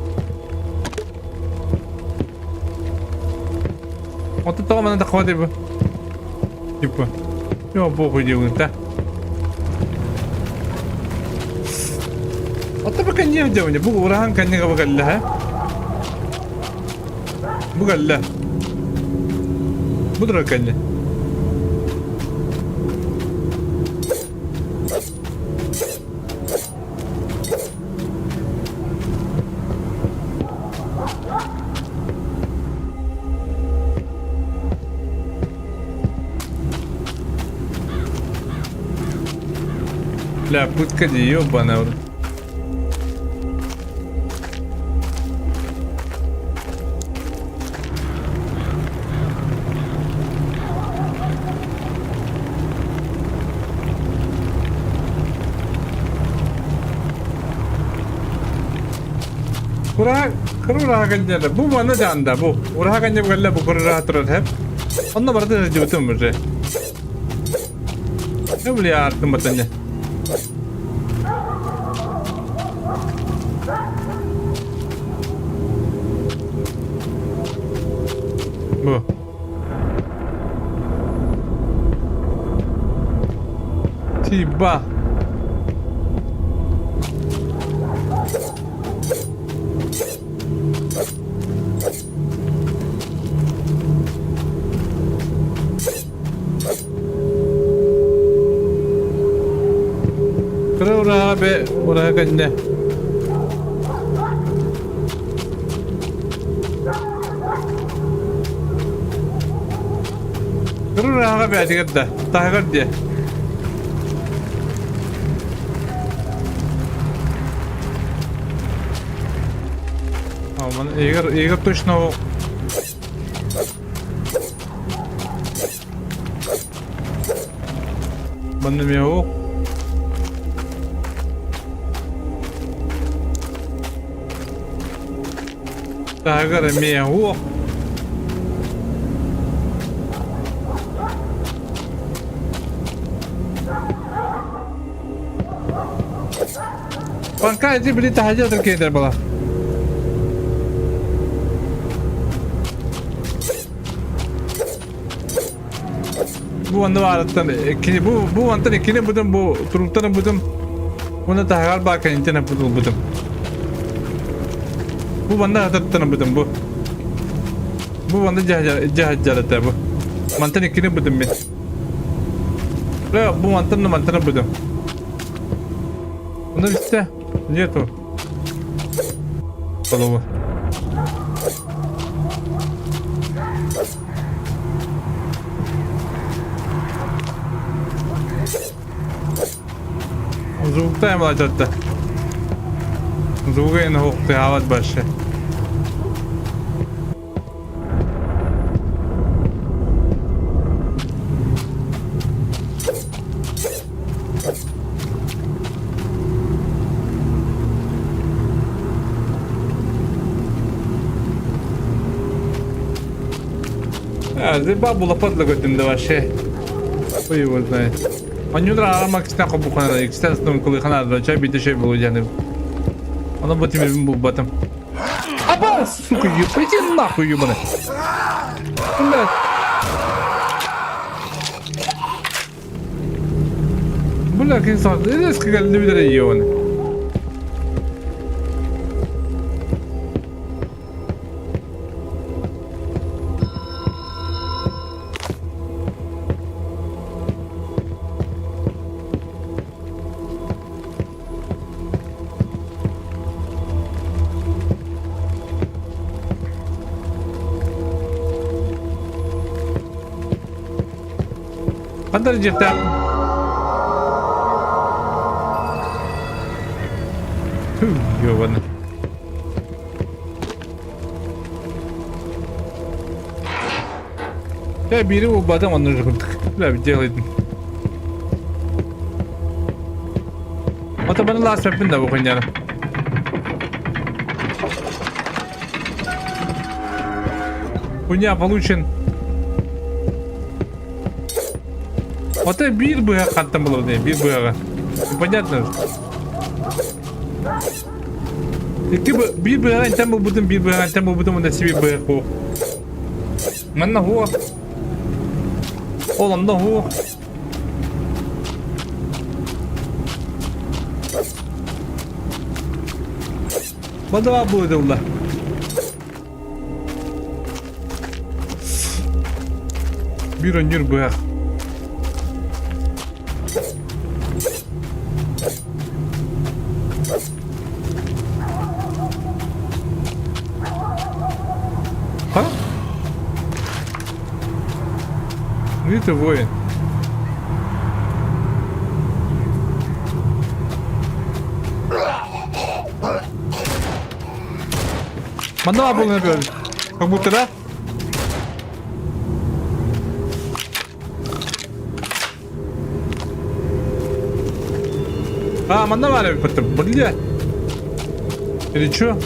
Вот этого надо хватит бы. Типа. Его похуй делают, да? Вот это пока не делали. Бу ураган коннега багалла, а? Багалла. Будра конне. Бля, путка де ёбаная. Kururahaganjada bu bana janda bu urahaganja galla bu kururahatrat hai onna barda jutum mujhe ne boli yaar tum batanya bu tiba be urahaganja kururahaga be adigadda tahagadde aman eğer точно bana mı yok Tagar me huo. Panka aja beli tahaja terkeder bala. Bu anda varatan kini bu anda kini budum bu turuktan budum. Buna tahagar bakın internet budum. Bu banda hatattan budum bu. Bu banda jahajarata bu. Mantan ikini budum mi. Bu mantan budum. Bunda işte. Niyet o. Kalau Звукта им лачатта. Звука ин хукты ават башы. Бабула подлаготинда вообще. Ой, его знает. Он не нравится, что такое бухана, естественно, коли хана до чай бить еще было дяны. Оно бы тебе был батом. Аба, сука, пойди нахуй, ёбаный. Блядь. Bula que só eles que ele deve ir on. Kadar cidden. Ёбаный. Я беру оба дома, нужно делать. Вот это было лast weapon, да, выходили. Хуйня получен. Вот это бир бы там было, бир бы. Понятно. Якби бир би там будемо бир би там будемо на собі беху. Манного. Ола много. Бадва буде ула. Бир нир бех. А? Это воин. Мандала был например. Как будто, да? А, мандавали потом, бля. Или чё?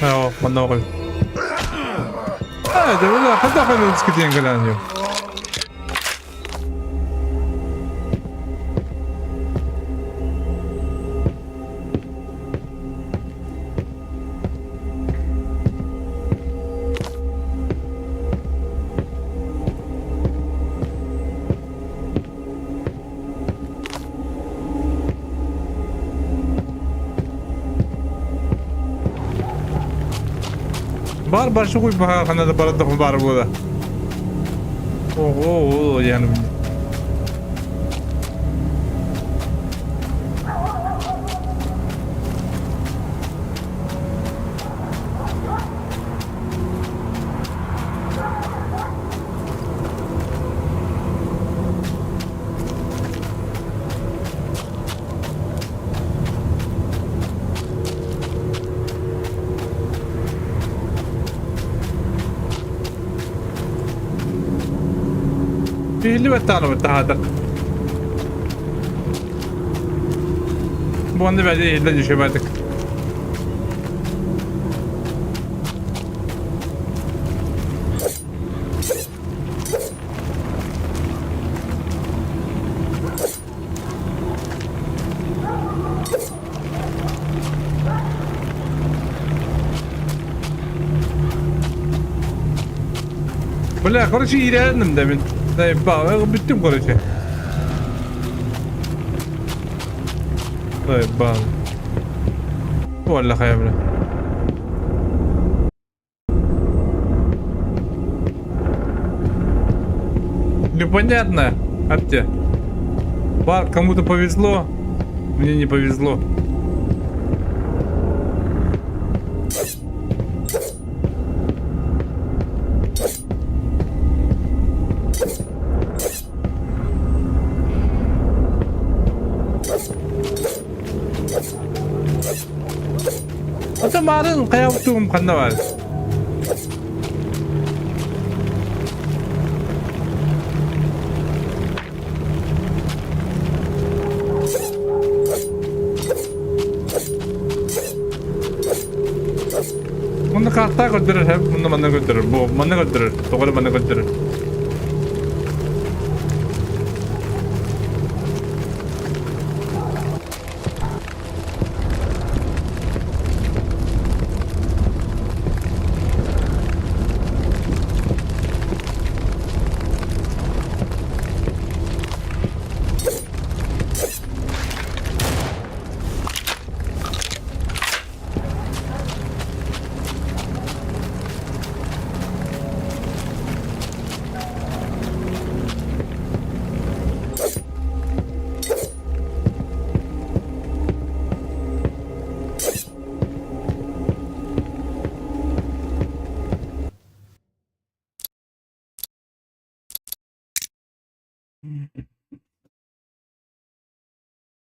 Ja, mannavali. De valla hadda falan diskutieren gelernt jo. Бар şu koy baha kanada barada var burada. Oo yani. اللي بتعرف هذا بوندي بعدين اللي شباتك ولا خرج يرانم demin. Bak, bittim korece. طيب بقى ولا خيبنا непонятно Артя. Бар, кому-то повезло, мне не повезло. Marın kayavduğum kanına var. Bunu kartta götürür hep, bunu bana götürür. Bu bana götürür, doğru bana götürür.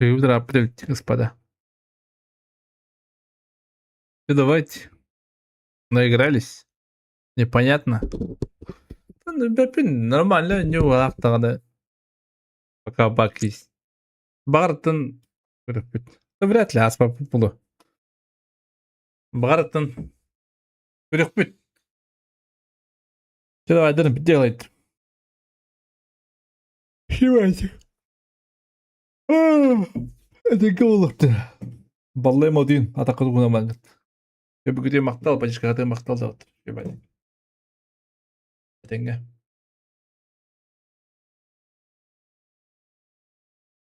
Здравствуйте, господа. Ну, давайте. Наигрались. Непонятно. Ну, нормально, не улак тагы. Пока бак есть. Бартын. Вряд ли аспап булу. Бартын. Күрекпүт. Давай, делает. Хивайте. Это голубь-то. Баллайм один. Атака дугуна мангат. Я бы где мақтал, пачка мақтал завтра. Ебать. Тенге.